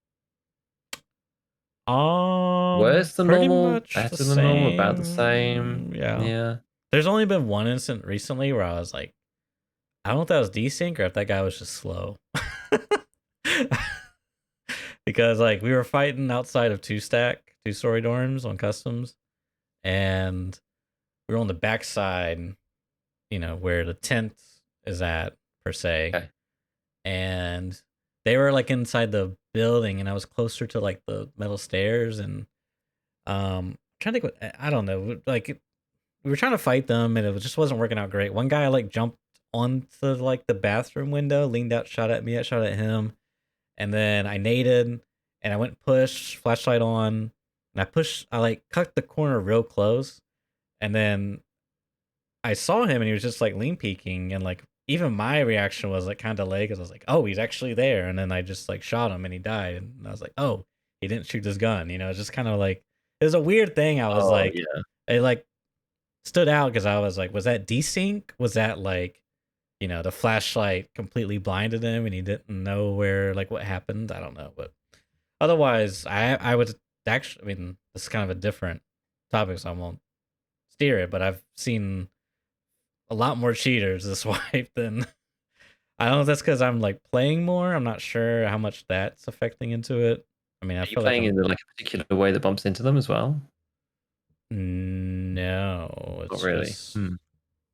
Worse than normal, better than normal, about the same. Yeah. There's only been one incident recently where I was like, I don't know if that was desync or if that guy was just slow. Because like we were fighting outside of two-story dorms on customs, and we were on the backside, you know, where the tent is at per se. Okay. And they were like inside the building, and I was closer to like the metal stairs, and trying to think I don't know, like we were trying to fight them and it just wasn't working out great. One guy like jumped onto like the bathroom window, leaned out, shot at me, I shot at him, and then I naded and I went push, flashlight on, and I like cut the corner real close, and then I saw him and he was just like lean peeking, and like even my reaction was like kind of delayed because I was like, oh, he's actually there, and then I just like shot him and he died, and I was like, oh, he didn't shoot his gun, you know. It's just kind of like, it was a weird thing. I was it like stood out because I was like, was that desync? Was that like, the flashlight completely blinded him and he didn't know where, like, what happened? I don't know, but otherwise, I would actually. I mean, this is kind of a different topic, so I won't steer it. But I've seen a lot more cheaters this wipe than. I don't know if that's because I'm like playing more. I'm not sure how much that's affecting into it. I mean, I Are you feel like playing I'm. in like a particular way that bumps into them as well? No, Not it's really. just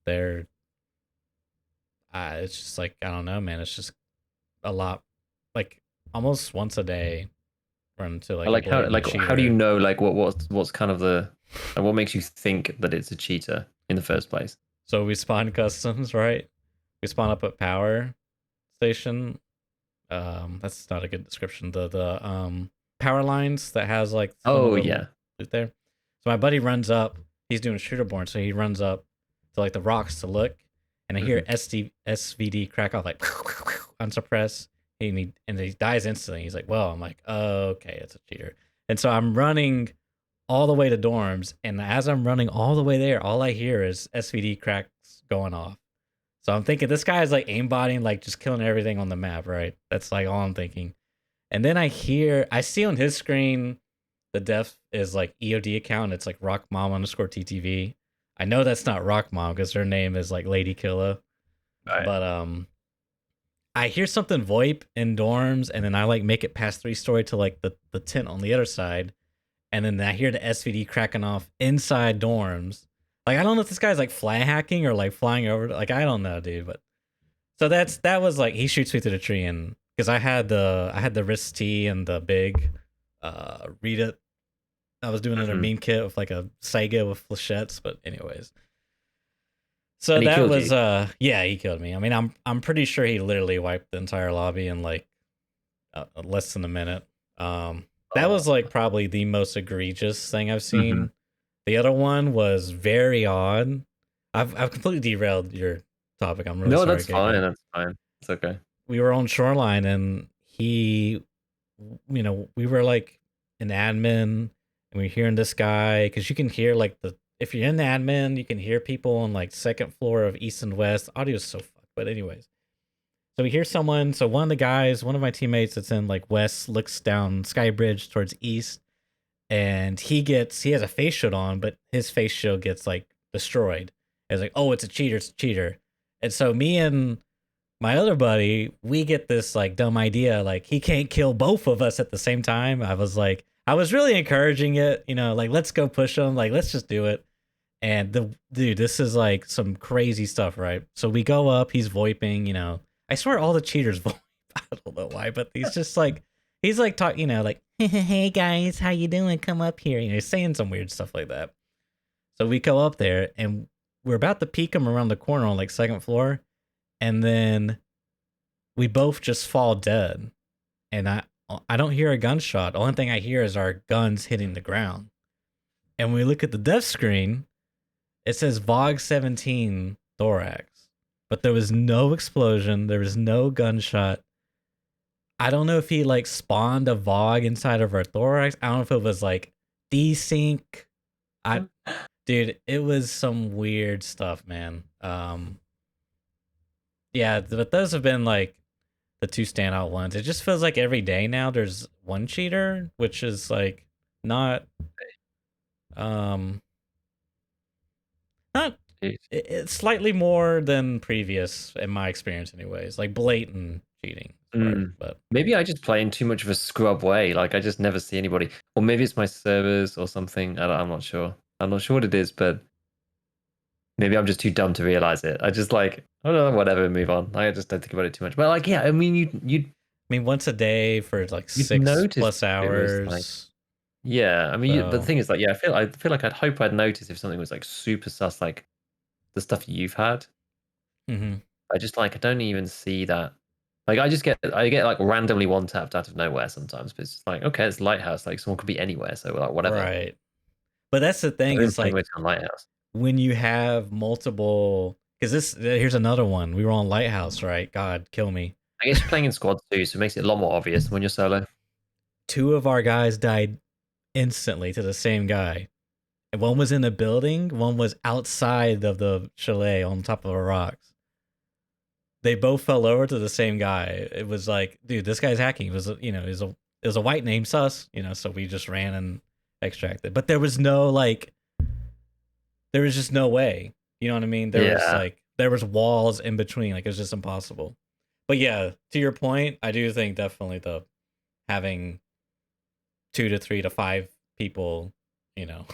they're. It's just like I don't know, man. It's just a lot, like almost once a day, run to like a blatant How do you cheater. know like what's kind of the like, what makes you think that it's a cheater in the first place? So we spawn customs, right? We spawn up at power station. That's not a good description. The power lines that has like some of Oh the yeah. loot there. So my buddy runs up. He's doing shooterborn, so he runs up to like the rocks to look, and I hear SVD crack off like unsuppressed, and he dies instantly. He's like, "Well," I'm like, "Oh, okay, it's a cheater." And so I'm running all the way to dorms, and as I'm running all the way there, all I hear is SVD cracks going off. So I'm thinking this guy is like aimbotting, like just killing everything on the map, right? That's like all I'm thinking. And then I see on his screen, the def is like EOD account. It's like rockmom_TTV. I know that's not Rockmom because her name is like Lady Killa. Right. But I hear something VoIP in dorms, and then I like make it past 3-story to like the tent on the other side, and then I hear the SVD cracking off inside dorms. Like I don't know if this guy's like fly hacking or like flying over. Like I don't know, dude. But so that was like he shoots me through the tree, and because I had the wrist T and the big read it. I was doing another meme kit with like a Sega with flechettes, but anyways. So And he that killed was you. yeah, he killed me. I mean, I'm pretty sure he literally wiped the entire lobby in like less than a minute. That was like probably the most egregious thing I've seen. The other one was very odd. I've completely derailed your topic. I'm really No, sorry, that's fine. Giga. That's fine. It's okay. We were on Shoreline and he, we were like an admin and we were hearing this guy because you can hear like if you're in the admin, you can hear people on like second floor of east and west. Audio's so fucked, but anyways. So we hear someone. So one of my teammates that's in like west looks down Sky Bridge towards east, and he has a face shield on, but his face shield gets like destroyed. It's like, oh, it's a cheater, it's a cheater. And so me and my other buddy, we get this like dumb idea, like he can't kill both of us at the same time. I was really encouraging it, like let's go push him, like let's just do it. And dude, this is like some crazy stuff, right? So we go up, he's VoIPing. I swear all the cheaters VoIP. I don't know why, but he's like talking, like, hey guys, how you doing? Come up here. He's saying some weird stuff like that. So we go up there and we're about to peek him around the corner on like second floor, and then we both just fall dead. And I don't hear a gunshot. The only thing I hear is our guns hitting the ground. And when we look at the death screen, it says VOG 17 thorax, but there was no explosion. There was no gunshot. I don't know if he like spawned a VOG inside of our thorax. I don't know if it was like desync. Dude, it was some weird stuff, man. Yeah, but those have been like the two standout ones. It just feels like every day now there's one cheater, which is like not not it's slightly more than previous in my experience anyways, like blatant cheating. But maybe I just play in too much of a scrub way, like I just never see anybody, or maybe it's my servers or something. I'm not sure what it is, but maybe I'm just too dumb to realize it. I just like, I don't know, whatever, move on. I just don't think about it too much. But like, yeah, I mean, I mean, once a day for like 6+ hours. Like, yeah, I mean, the thing is, like, yeah, I feel like I'd notice if something was like super sus, like the stuff you've had. I just like I don't even see that. Like I get like randomly one tapped out of nowhere sometimes, but it's like, okay, it's Lighthouse. Like someone could be anywhere, so like whatever. Right. But that's the thing. It's like on Lighthouse. When you have multiple, because here's another one. We were on Lighthouse, right? God, kill me. I guess you're playing in squad too, so it makes it a lot more obvious when you're solo. 2 of our guys died instantly to the same guy, And one was in a building, one was outside of the chalet on top of a rocks. They both fell over to the same guy. It was like, dude, this guy's hacking. It was, it was a white name, sus, so we just ran and extracted. But there was no like, there was just no way. You know what I mean? Yeah. There was walls in between. Like, it was just impossible. But yeah, to your point, I do think definitely the having 2 to 3 to 5 people, you know.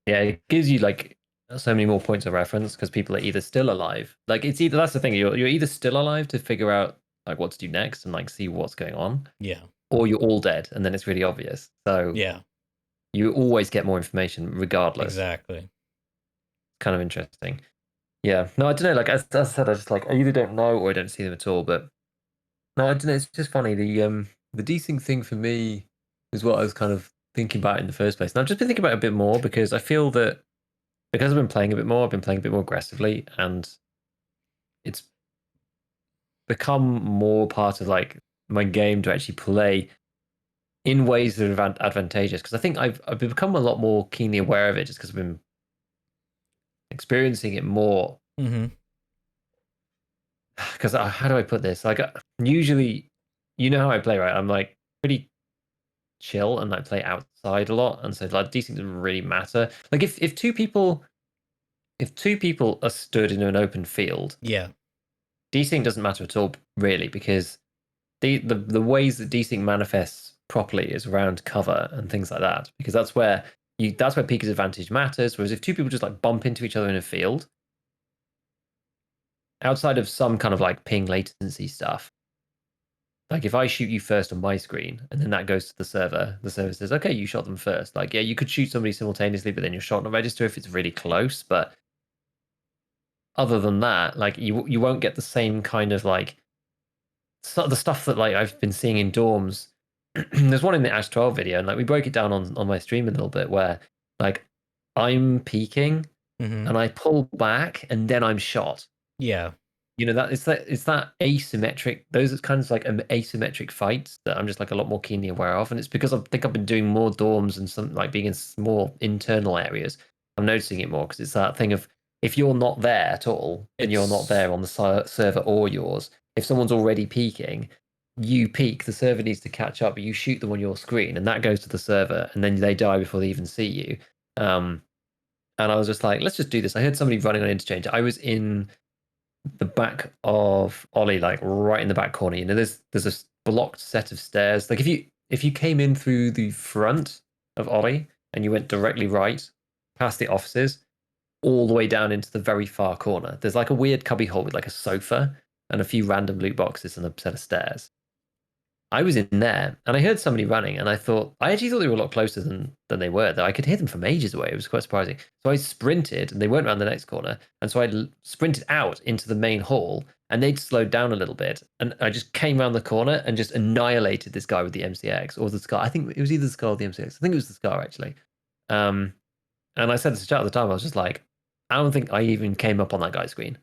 Yeah, it gives you like so many more points of reference because people are either still alive. Like it's either that's the thing, you're either still alive to figure out like what to do next and like see what's going on, Yeah. or you're all dead and then it's really obvious. So Yeah. you always get more information regardless. Exactly. Kind of interesting. Yeah. No, I don't know. Like as I said, I just like I either don't know or I don't see them at all. But no, I don't know. It's just funny. The desync thing for me is what I was kind of thinking about in the first place. And I've just been thinking about it a bit more because I feel that because I've been playing a bit more, I've been playing a bit more aggressively, and it's become more part of like my game to actually play in ways that are advantageous. Because I think I've become a lot more keenly aware of it just because I've been experiencing it more. Mm-hmm. Because how do I put this? Like usually, you know how I play, right? I'm like pretty chill and I play outside a lot, and so like desync doesn't really matter. Like if two people are stood in an open field, Yeah. desync doesn't matter at all, really, because the ways that desync manifests properly is around cover and things like that, because that's where Pika's advantage matters. Whereas if two people just like bump into each other in a field, outside of some kind of like ping latency stuff, like if I shoot you first on my screen and then that goes to the server says, okay, you shot them first. Like, yeah, you could shoot somebody simultaneously, but then your shot not register if it's really close. But other than that, like you won't get the same kind of like the stuff that like I've been seeing in dorms. There's one in the Ash 12 video, and like we broke it down on my stream a little bit where like I'm peeking Mm-hmm. and I pull back and then I'm shot. Yeah. You know, it's that asymmetric, those kinds of like asymmetric fights that I'm just like a lot more keenly aware of. And it's because I think I've been doing more dorms and some like being in more internal areas. I'm noticing it more because it's that thing of if you're not there at all, then you're not It's there on the server or yours. If someone's already peeking, you peek, the server needs to catch up, but you shoot them on your screen, and that goes to the server, and then they die before they even see you. And I was just like, let's just do this. I heard somebody running on interchange. I was in the back of Ollie, like right in the back corner. You know, there's a blocked set of stairs. Like if you came in through the front of Ollie and you went directly right past the offices, all the way down into the very far corner, there's like a weird cubby hole with like a sofa and a few random loot boxes and a set of stairs. I was in there and I heard somebody running, and I actually thought they were a lot closer than they were. Though I could hear them from ages away. It was quite surprising. So I sprinted, and they weren't around the next corner, and so I sprinted out into the main hall, and they'd slowed down a little bit, and I just came around the corner and just annihilated this guy with the MCX or the Scar. I think it was either the Scar or the MCX. I think it was the Scar actually. Um, and I said to chat at the time, I was just like, I don't think I even came up on that guy's screen.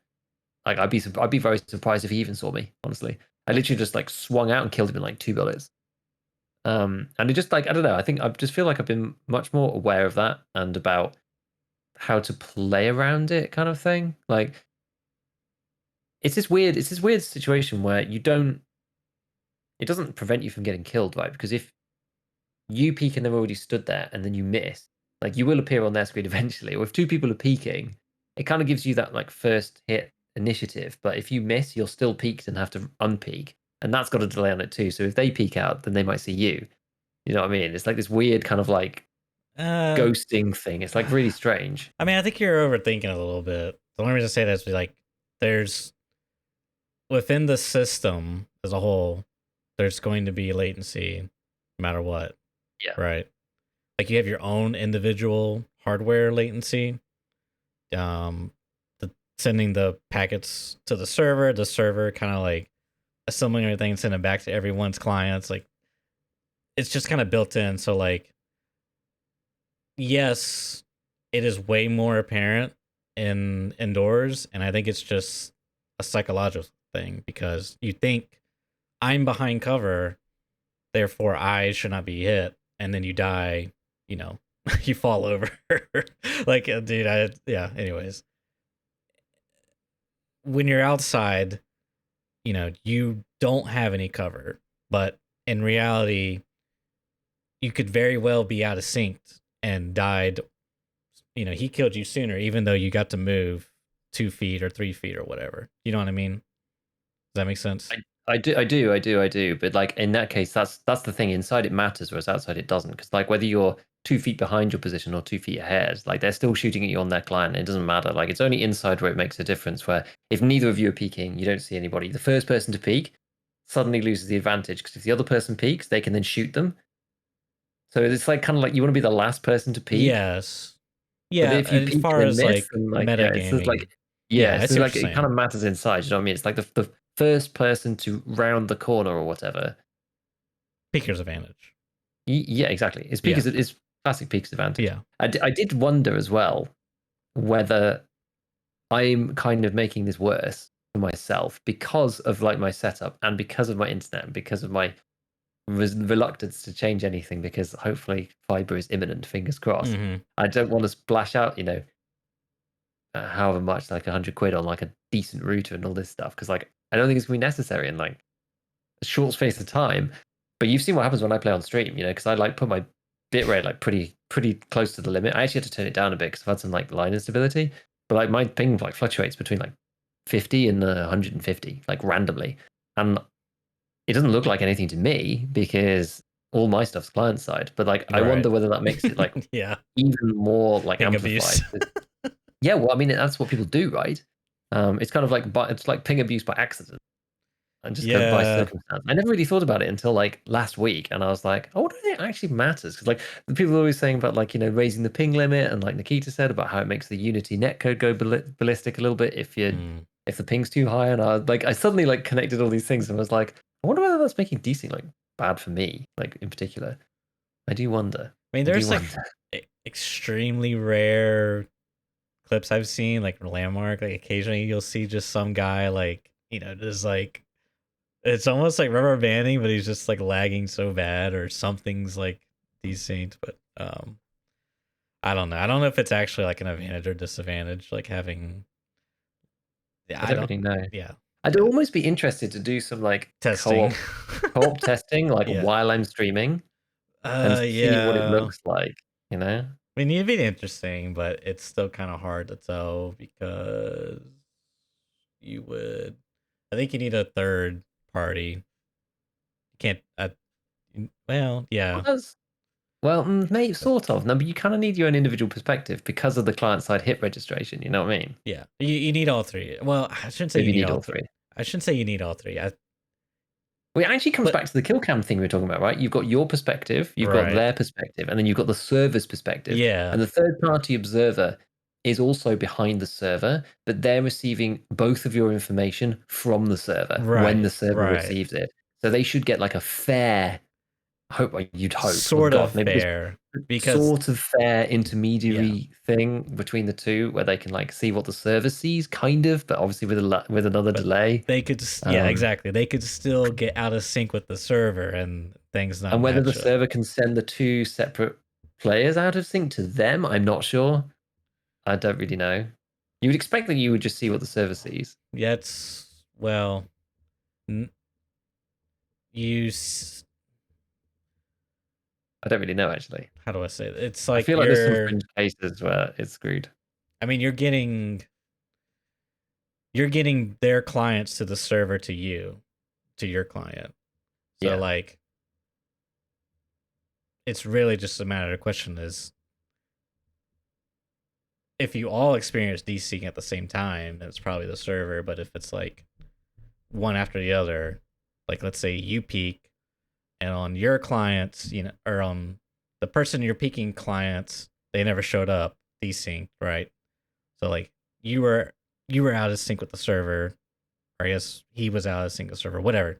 Like I'd be very surprised if he even saw me. Honestly, I literally just like swung out and killed him in like 2 bullets. And it just like I don't know. I think I just feel like I've been much more aware of that and about how to play around it, kind of thing. Like it's this weird situation where you don't. It doesn't prevent you from getting killed, right? Because if you peek and they're already stood there, and then you miss, like you will appear on their screen eventually. Or if two people are peeking, it kind of gives you that like first hit initiative. But if you miss, you're still peaked and have to unpeak, and that's got a delay on it too. So if they peek out, then they might see you. You know what I mean? It's like this weird kind of like uh ghosting thing. It's like really strange. I mean, I think you're overthinking a little bit. The only reason I say that is like there's within the system as a whole, there's going to be latency no matter what. Yeah. Right. Like you have your own individual hardware latency. The sending the packets to the server kind of like assembling everything and sending it back to everyone's clients. Like it's just kind of built in. So like yes, it is way more apparent in indoors, and I think it's just a psychological thing because you think I'm behind cover, therefore I should not be hit, and then you die, you fall over. Like, dude, yeah. Anyways, when you're outside, you don't have any cover, but in reality, you could very well be out of sync and died. He killed you sooner, even though you got to move 2 feet or 3 feet or whatever. You know what I mean? Does that make sense? I do. But like in that case, that's the thing. Inside it matters, whereas outside it doesn't. Because like whether you're 2 feet behind your position or 2 feet ahead, like they're still shooting at you on their client. It doesn't matter. Like it's only inside where it makes a difference. Where if neither of you are peeking, you don't see anybody. The first person to peek suddenly loses the advantage because if the other person peeks, they can then shoot them. So it's like kind of like you want to be the last person to peek. Yes. But Yeah, if you as peek far and as miss, like then like yeah, it's just like metagaming, yeah, yeah, I so see what like you're it kind saying. of matters inside. You know what I mean? It's like the first person to round the corner or whatever. Peeker's advantage. Yeah, exactly. It's Yeah. because it is classic peak's advantage. Yeah. I did wonder as well whether I'm kind of making this worse for myself because of like my setup and because of my internet and because of my reluctance to change anything because hopefully fiber is imminent, fingers crossed. Mm-hmm. I don't want to splash out, however much, like 100 quid on like a decent router and all this stuff because like I don't think it's going to be necessary in like a short space of time. But you've seen what happens when I play on stream, because I like put my bitrate like pretty close to the limit. I actually had to turn it down a bit because I've had some like line instability. But like my ping like fluctuates between like 50 and 150 like randomly, and it doesn't look like anything to me because all my stuff's client side. But like I Right. wonder whether that makes it like Yeah. even more like Ping abuse. amplified. Yeah, well, I mean that's what people do, right? It's kind of like it's like ping abuse by accident and just by Yeah. circumstance. I never really thought about it until like last week, and I was like, I wonder if it actually matters because like the people are always saying about like raising the ping limit, and like Nikita said about how it makes the Unity netcode go ballistic a little bit if the ping's too high, and I suddenly like connected all these things and was like, I wonder whether that's making desync like bad for me, like in particular. I do wonder. I mean, I do there's like wonder. extremely rare clips I've seen, like Landmark. Like occasionally you'll see just some guy like, just like it's almost like rubber banding, but he's just like lagging so bad or something's like desync. But I don't know. I don't know if it's actually like an advantage or disadvantage, like having. Yeah, I I don't don't. really know. Yeah, I'd yeah. almost be interested to do some like Testing. co-op testing, like Yeah. while I'm streaming, and see what it Yeah. looks like. I mean, it'd be interesting, but it's still kind of hard to tell because you would. I think you need a third party. You can't. Well, Well, yeah, maybe sort of. No, but you kind of need your own individual perspective because of the client-side hit registration. You know what I mean? yeah. You need all three. Well, I shouldn't say you Maybe you need need all all three. three. I shouldn't say you need all three. Well, it actually comes But back to the kill cam thing we were talking about, right? You've got your perspective, you've got right. their perspective, and then you've got the server's perspective. Yeah. And the third-party observer is also behind the server, but they're receiving both of your information from the server when the Right. server Right. receives it. So they should get like a fair you'd hope, oh Sort of God, maybe this fair because sort of fair yeah. intermediary thing between the two where they can like see what the server sees, kind of, but obviously with another But delay. they could yeah, exactly. They could still get out of sync with the server and things not And whether the match up. server can send the two separate players out of sync to them, I'm not sure. I don't really know. You would expect that you would just see what the server sees. Yeah, it's well, n- you. I don't really know actually. How do I say it? It's I like feel like there's some fringe cases where it's screwed. I mean, you're getting their clients to the server to you, to your client. So Yeah. like, it's really just a matter of question is if you all experience desync at the same time, then it's probably the server. But if it's like one after the other, like let's say you peak and on your clients, or on the person you're peaking clients, they never showed up desync, right? So like you were out of sync with the server, or I guess he was out of sync with the server, whatever.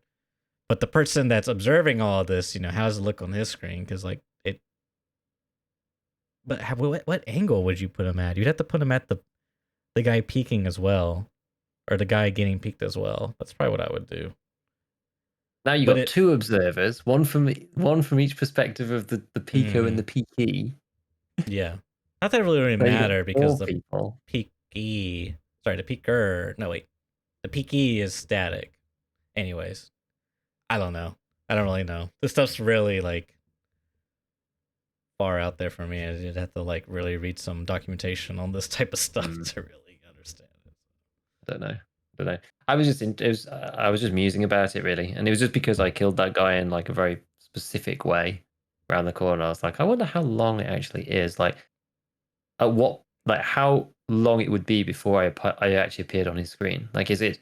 But the person that's observing all of this, how does it look on his screen? Because like it. But what angle would you put him at? You'd have to put him at the guy peeking as well, or the guy getting peeked as well. That's probably what I would do. Now you But got two observers, one from each perspective of the Pico and the Peaky. Yeah. Not that it really So you got matter because 4 people. the peaker, no wait, the peaky is static. Anyways, I don't know. I don't really know. This stuff's really like far out there for me. I'd have to like really read some documentation on this type of stuff to really understand it. Don't know. I was just I was just musing about it really, and it was just because I killed that guy in like a very specific way around the corner. I was like, I wonder how long it actually is. Like, at what, like how long it would be before I actually appeared on his screen. Like, is it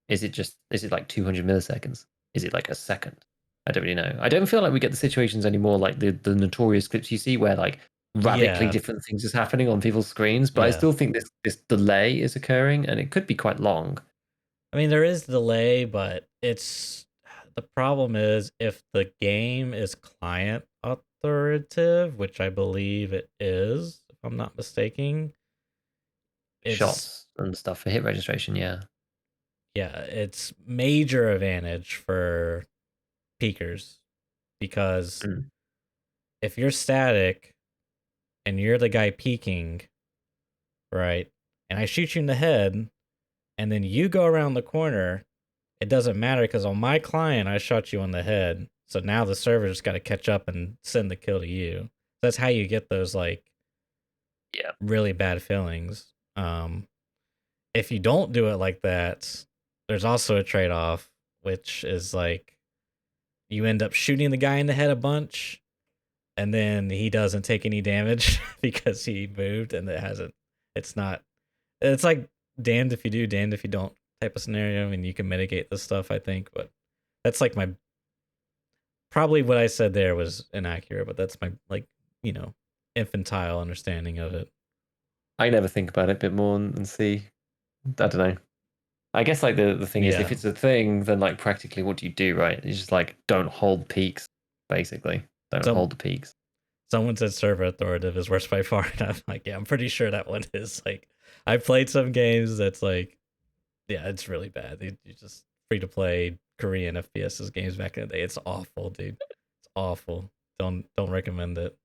like 200 milliseconds? Is it like a second? I don't really know. I don't feel like we get the situations anymore like the notorious clips you see where like radically Yeah, different things is happening on people's screens. But I yeah. still think this delay is occurring, and it could be quite long. I mean, there is delay, but it's the problem is if the game is client authoritative, which I believe it is, if I'm not mistaken, it's Shots and stuff for hit registration, yeah. it's major advantage for peakers because Mm. if you're static and you're the guy peeking, right, and I shoot you in the head, and then you go around the corner, it doesn't matter because on my client, I shot you on the head. So now the server just got to catch up and send the kill to you. That's how you get those like Yeah. really bad feelings. If you don't do it like that, there's also a trade off, which is like you end up shooting the guy in the head a bunch, and then he doesn't take any damage because he moved and it hasn't. It's not. It's like damned if you do, damned if you don't type of scenario. I mean, you can mitigate this stuff, I think, but that's like my probably what I said there was inaccurate, but that's my like infantile understanding of it. I never think about it a bit more and see. I don't know. I guess like the thing is, if Yeah. it's a thing, then like practically what do you do, right? It's just like don't hold peaks, basically. Don't Some hold the peaks. someone said server authoritative is worse by far, and I'm like, yeah, I'm pretty sure that one is like. I played some games that's like, yeah, it's really bad. You just free to play Korean FPS's games back in the day. It's awful, dude. It's awful. Don't recommend it.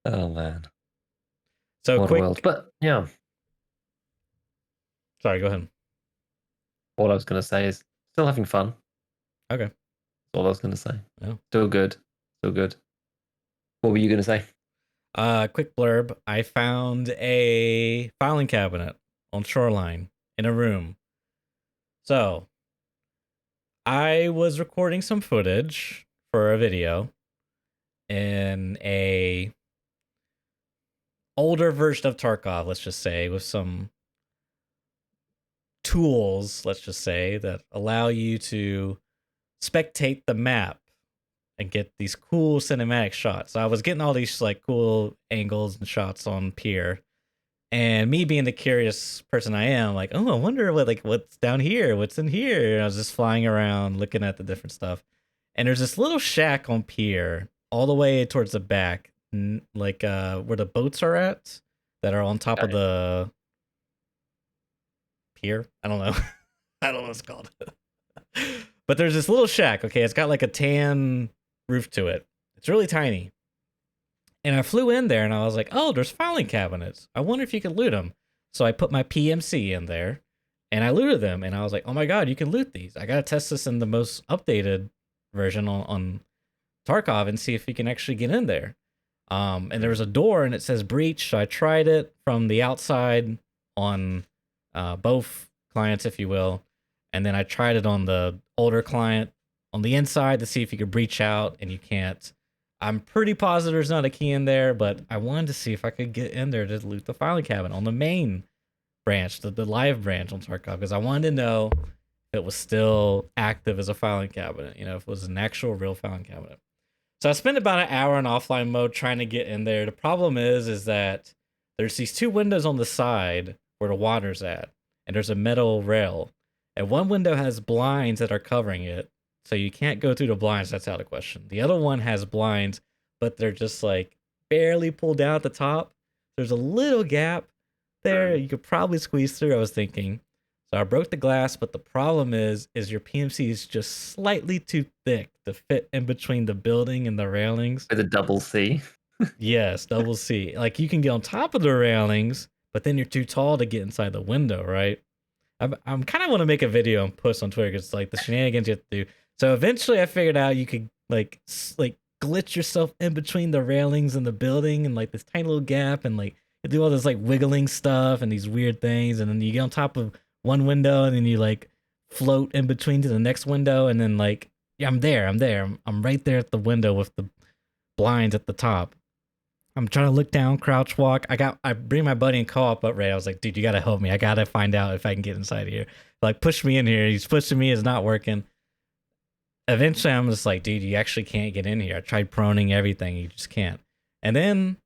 Oh man, So what a world. quick. But yeah, Sorry, go ahead. all I was gonna say is still having fun. Okay. That's all I was gonna say. Yeah. Still good. Still good. What were you gonna say? Quick blurb. I found a filing cabinet on Shoreline in a room. So I was recording some footage for a video in a older version of Tarkov, let's just say, with some tools, let's just say, that allow you to spectate the map and get these cool cinematic shots. So I was getting all these like cool angles and shots on Pier. And me being the curious person I am, like, oh, I wonder what's down here, what's in here. And I was just flying around looking at the different stuff. And there's this little shack on Pier, all the way towards the back, like where the boats are at, that are on top of the pier. I don't know. I don't know what it's called. But there's this little shack. Okay, it's got like a tan roof to it. It's really tiny. And I flew in there and I was like, oh, there's filing cabinets. I wonder if you can loot them. So I put my PMC in there and I looted them. And I was like, oh my God, you can loot these. I got to test this in the most updated version on Tarkov and see if you can actually get in there. And there was a door and it says breach. So I tried it from the outside on both clients, if you will. And then I tried it on the older client on the inside to see if you could breach out, and you can't. I'm pretty positive there's not a key in there, but I wanted to see if I could get in there to loot the filing cabinet on the main branch, the live branch on Tarkov, because I wanted to know if it was still active as a filing cabinet, if it was an actual real filing cabinet. So I spent about an hour in offline mode trying to get in there. The problem is that there's these two windows on the side where the water's at, and there's a metal rail. And one window has blinds that are covering it, so you can't go through the blinds. That's out of question. The other one has blinds, but they're just like barely pulled down at the top. There's a little gap there. You could probably squeeze through, I was thinking. So I broke the glass, but the problem is your PMC is just slightly too thick to fit in between the building and the railings. With a double C. Yes, double C. Like you can get on top of the railings, but then you're too tall to get inside the window, right? I'm kind of want to make a video and post on Twitter because like the shenanigans you have to do. So eventually, I figured out you could like glitch yourself in between the railings and the building and like this tiny little gap, and like you do all this like wiggling stuff and these weird things, and then you get on top of one window and then you like float in between to the next window, and then like yeah, I'm there, I'm right there at the window with the blinds at the top. I'm trying to look down, crouch walk. I bring my buddy and call up Ray. I was like, dude, you gotta help me. I gotta find out if I can get inside here. Like, push me in here. He's pushing me. It's not working. Eventually, I'm just like, dude, you actually can't get in here. I tried proning everything. You just can't. And then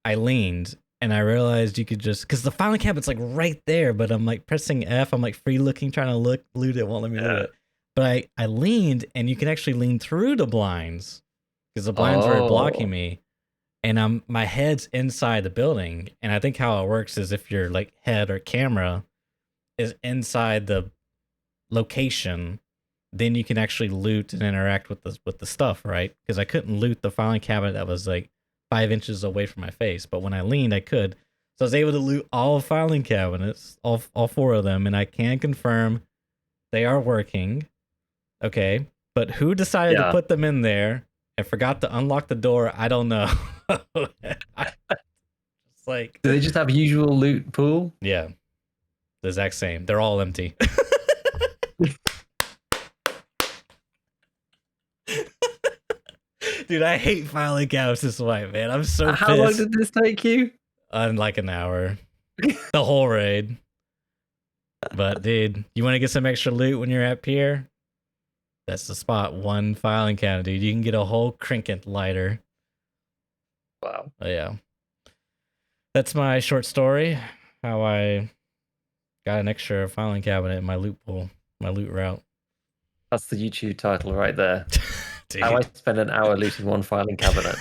I leaned and I realized you could just, because the filing cabinet's like right there, but I'm like pressing F. I'm like free looking, trying to loot it. Won't let me loot it. But I leaned and you can actually lean through the blinds because the blinds were blocking me. And my head's inside the building, and I think how it works is if your like head or camera is inside the location, then you can actually loot and interact with the stuff, right? Because I couldn't loot the filing cabinet that was like 5 inches away from my face, but when I leaned, I could. So I was able to loot all filing cabinets, all 4 of them, and I can confirm they are working. Okay, but who decided to put them in there and forgot to unlock the door? I don't know. It's like, do they just have usual loot pool? Yeah, the exact same. They're all empty. Dude, I hate filing cabinets this way, man. I'm so pissed. How long did this take you? Like an hour. The whole raid. But dude, you want to get some extra loot when you're at Pier? That's the spot. 1 filing cabinet, dude. You can get a whole trinket lighter. Wow. Oh, yeah. That's my short story. How I got an extra filing cabinet in my loot pool, my loot route. That's the YouTube title right there. How I spent an hour looting 1 filing cabinet.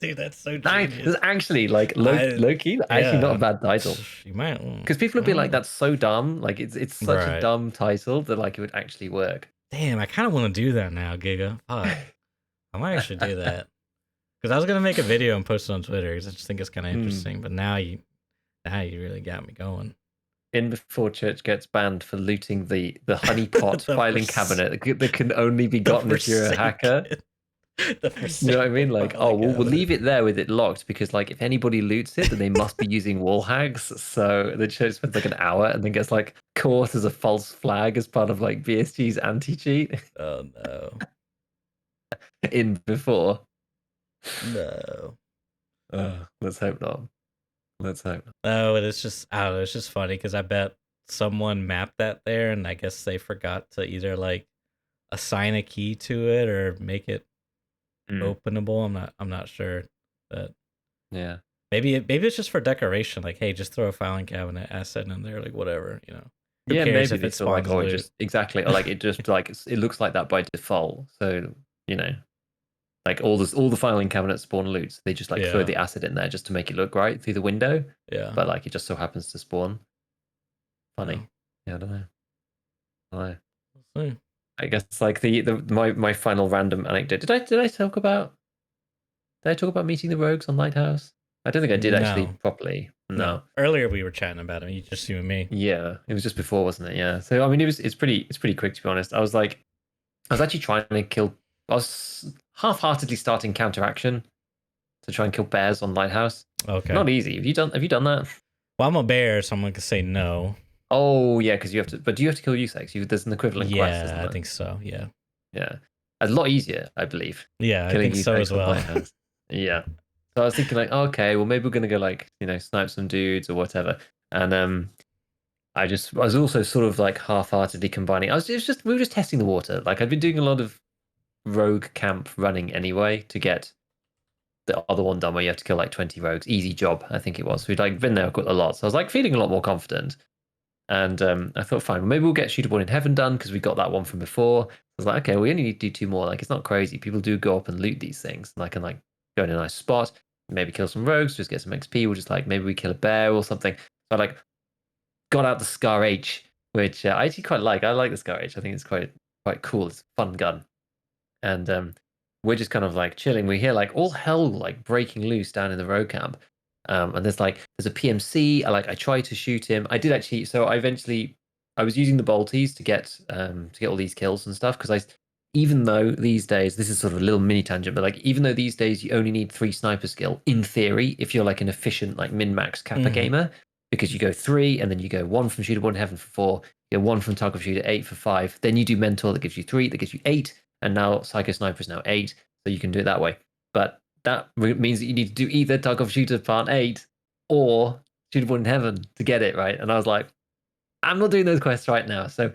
Dude, that's so genius. It's actually like low key, actually not a bad title. You might, because people would be like, "That's so dumb." Like it's such a dumb title that like it would actually work. Damn, I kind of want to do that now, Giga. Fuck. I might actually do that. Because I was gonna make a video and post it on Twitter because I just think it's kind of interesting. But now you really got me going. In before Church gets banned for looting the honeypot filing cabinet that can only be gotten if you're a hacker. You know what I mean? Like, we'll leave it there with it locked because like if anybody loots it, then they must be using wall hacks. So the Church spends like an hour and then gets like caught as a false flag as part of like BSG's anti-cheat. Oh no. In before. No. Let's hope not. Let's hope not. Oh, and it's just, I don't know, it's just funny because I bet someone mapped that there and I guess they forgot to either like assign a key to it or make it openable. I'm not sure. But yeah. Maybe it's just for decoration, like, hey, just throw a filing cabinet asset in there, like whatever, you know. Who cares if it's like, or just exactly, or like it just like it looks like that by default. So, you know. Like all the filing cabinets spawn loots. They just like throw the asset in there just to make it look right through the window. Yeah. But like it just so happens to spawn. Funny. Yeah, I don't know. I guess like my final random anecdote. Did I talk about meeting the rogues on Lighthouse? I don't think I did actually properly. No. Earlier we were chatting about it. Just you and me. Yeah, it was just before, wasn't it? Yeah. So I mean, it's pretty quick to be honest. I was actually trying to kill. I was half-heartedly starting counteraction to try and kill bears on Lighthouse. Okay. Not easy. Have you done that? Well, I'm a bear, so I'm going to say no. Oh, yeah, because you have to. But do you have to kill Usex? There's an equivalent quest, isn't there? I think so, yeah. Yeah. A lot easier, I believe. Yeah, I think so as well. Yeah. So I was thinking like, okay, well, maybe we're going to go like, snipe some dudes or whatever. And I was also sort of like half-heartedly combining. We were just testing the water. Like I'd been doing a lot of rogue camp running anyway to get the other one done where you have to kill like 20 rogues. Easy job, I think it was. We'd like been there quite a lot. So I was like feeling a lot more confident. And I thought, fine, well, maybe we'll get Shootable in Heaven done because we got that one from before. I was like, okay, we only need to do 2 more. Like, it's not crazy. People do go up and loot these things. And I can like go in a nice spot, maybe kill some rogues, just get some XP. We'll just like, maybe we kill a bear or something. So I like got out the Scar H, which I actually quite like. I like the Scar H. I think it's quite cool. It's a fun gun, and we're just kind of like chilling. We hear like all hell like breaking loose down in the road camp, and there's a PMC. I try to shoot him. I did actually. So I was using the bolties to get all these kills and stuff because I even though these days this is sort of a little mini tangent, but like even though these days you only need 3 sniper skill in theory if you're like an efficient like min max kappa gamer, because you go 3 and then you go 1 from shooter 1 heaven for 4, you go 1 from target of shooter 8 for 5, then you do mentor that gives you 3, that gives you 8, and now psycho sniper is now 8, so you can do it that way. But that means that you need to do either target of shooter part 8 or shooter 1 in heaven to get it right. And I was like, I'm not doing those quests right now, so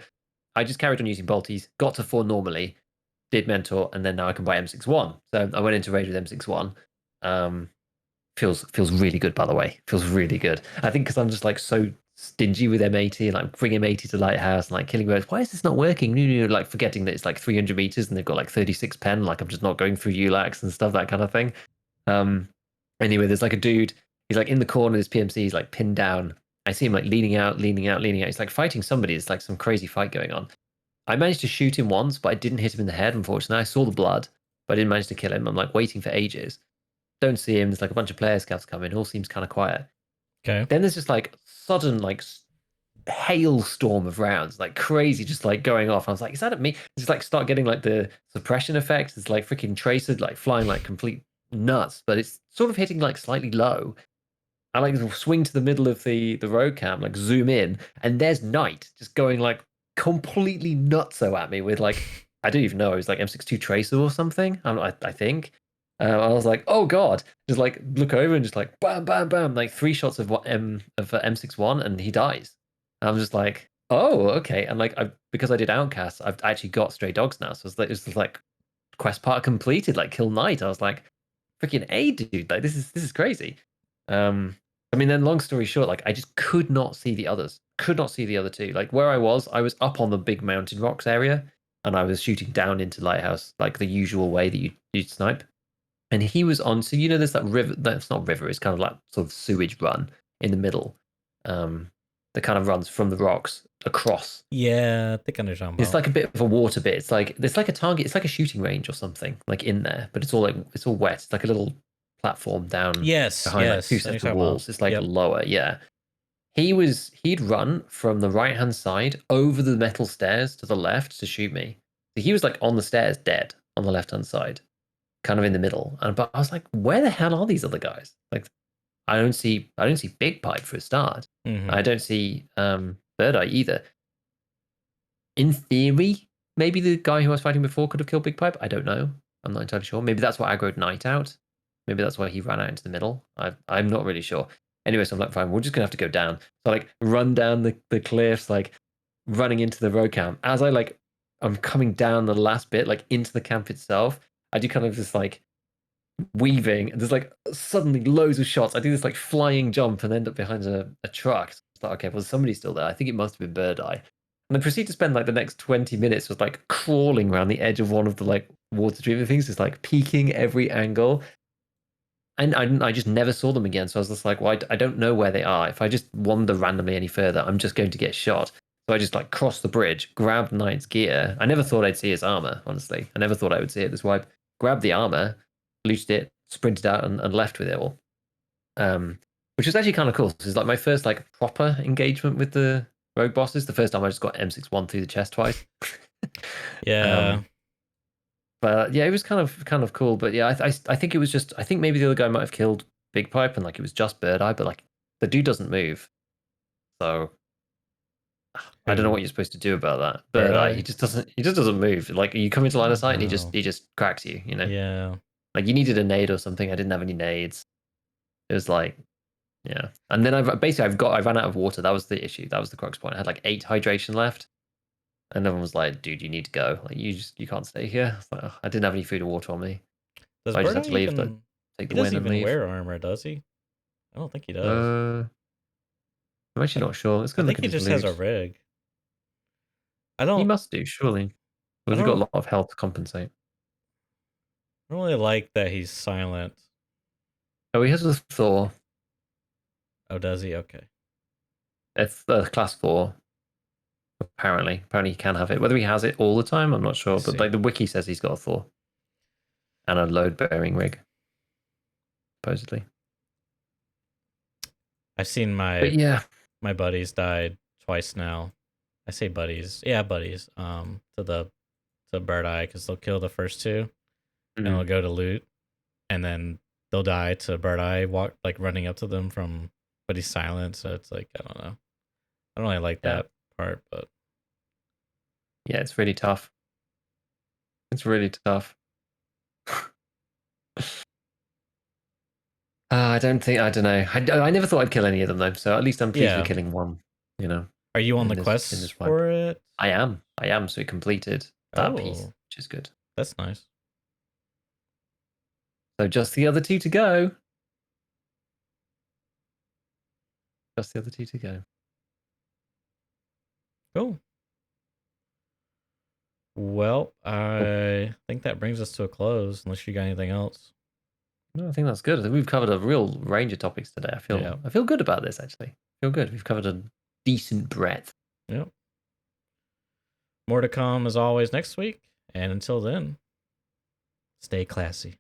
I just carried on using bolties, got to 4 normally, did mentor, and then now I can buy M61. So I went into raid with M61. Feels really good, by the way. Feels really good. I think because I'm just like so stingy with M80 and like bring M80 to Lighthouse and like killing birds. Why is this not working? Like forgetting that it's like 300 meters and they've got like 36 pen. Like I'm just not going through ULACs and stuff, that kind of thing. Anyway, there's like a dude. He's like in the corner of this PMC. He's like pinned down. I see him like leaning out. He's like fighting somebody. It's like some crazy fight going on. I managed to shoot him once, but I didn't hit him in the head, unfortunately. I saw the blood, but I didn't manage to kill him. I'm like waiting for ages. Don't see him. There's like a bunch of player scouts coming. All seems kind of quiet. Okay. Then there's just like sudden like hailstorm of rounds, like crazy, just like going off. I was like, is that at me? Just like start getting like the suppression effects. It's like freaking tracer like flying like complete nuts, but it's sort of hitting like slightly low. I like swing to the middle of the road cam, like zoom in, and there's Knight just going like completely nutso at me with like I don't even know, it was like M62 Tracer or something. I think. I was like, oh god, just like look over and just like bam, bam, bam, like 3 shots of M61, and he dies. And I'm just like, oh okay, and like because I did Outcast, I've actually got stray dogs now, so it's like quest part completed, like kill Knight. I was like, freaking A, dude, like this is crazy. I mean, then long story short, like I just could not see the others. Could not see the other two. Like where I was up on the big mountain rocks area, and I was shooting down into Lighthouse like the usual way that you'd snipe. And he was on. So there's that river. That's not river. It's kind of like sort of sewage run in the middle. That kind of runs from the rocks across. Yeah, I think I know what you're talking It's about. like a bit of a water bit. It's like there's like a target. It's like a shooting range or something like in there, but it's all wet. It's like a little platform down Yes, behind like 2 yes, I know what sets you're of talking about. walls. It's like Yep. lower, yeah. He'd run from the right hand side over the metal stairs to the left to shoot me. So he was like on the stairs, dead on the left hand side, kind of in the middle. But I was like, where the hell are these other guys? Like, I don't see Big Pipe for a start. I don't see Bird Eye either. In theory, maybe the guy who I was fighting before could have killed Big Pipe. I don't know. I'm not entirely sure. Maybe that's what aggroed Knight out. Maybe that's why he ran out into the middle. I'm not really sure. Anyway, so I'm like, fine, we're just gonna have to go down. So I like run down the cliffs, like running into the road camp. As I'm coming down the last bit, like into the camp itself, I do kind of this like weaving, and there's like suddenly loads of shots. I do this like flying jump and end up behind a truck. So it's like, okay, well somebody's still there. I think it must have been Bird Eye. And I proceed to spend like the next 20 minutes just like crawling around the edge of one of the like water treatment things, just like peeking every angle. And I just never saw them again. So I was just like, well, I don't know where they are. If I just wander randomly any further, I'm just going to get shot. So I just like crossed the bridge, grabbed Knight's gear. I never thought I'd see his armor, honestly. I never thought I would see it this way. Grabbed the armor, looted it, sprinted out, and left with it all. Which was actually kind of cool. This is like my first like proper engagement with the rogue bosses. The first time I just got M61 through the chest twice. Yeah. But yeah, it was kind of cool. But yeah, I think it was just I think maybe the other guy might have killed Big Pipe and like it was just Bird Eye, but like the dude doesn't move, so I don't know what Who? you're supposed to do about that. Bird Bird Eye, Eye? he just doesn't move. Like you come into line of sight and Oh. he just cracks you. Yeah. Like you needed a nade or something. I didn't have any nades. It was like yeah, and then I ran out of water. That was the issue. That was the crux point. I had like 8 hydration left. And everyone was like, dude, you need to go. Like you can't stay here. Like, I didn't have any food or water on me. Does So I just Bird had Eye to leave, but even? take He the doesn't win and even leave. wear armor, does he? I don't think he does. I'm actually not sure. Let's go I look think at he his just has a loot. rig. I He don't. must do, surely. Or I has he got a don't. lot of health to compensate? I don't really like that he's silent. Oh, he has a Thor. Oh, does he? Okay. It's class 4. Apparently he can have it. Whether he has it all the time, I'm not sure. But like the wiki says, he's got a Thor and a load-bearing rig, supposedly. I've seen my buddies died twice now. I say buddies, yeah, buddies. To Bird Eye, because they'll kill the first two, and they'll go to loot, and then they'll die to Bird Eye running up to them from, but he's silent, so it's like I don't know. I don't really like that part, but yeah, it's really tough. It's really tough. I don't know. I never thought I'd kill any of them though, so at least I'm pleased with killing one. You know. Are you on the quest for it? I am. So we completed that piece, which is good. That's nice. So just the other 2 to go. Just the other 2 to go. Cool. Well, I think that brings us to a close, unless you got anything else. No, I think that's good. I think we've covered a real range of topics today. I feel good about this, actually. I feel good. We've covered a decent breadth. Yep. More to come, as always, next week. And until then, stay classy.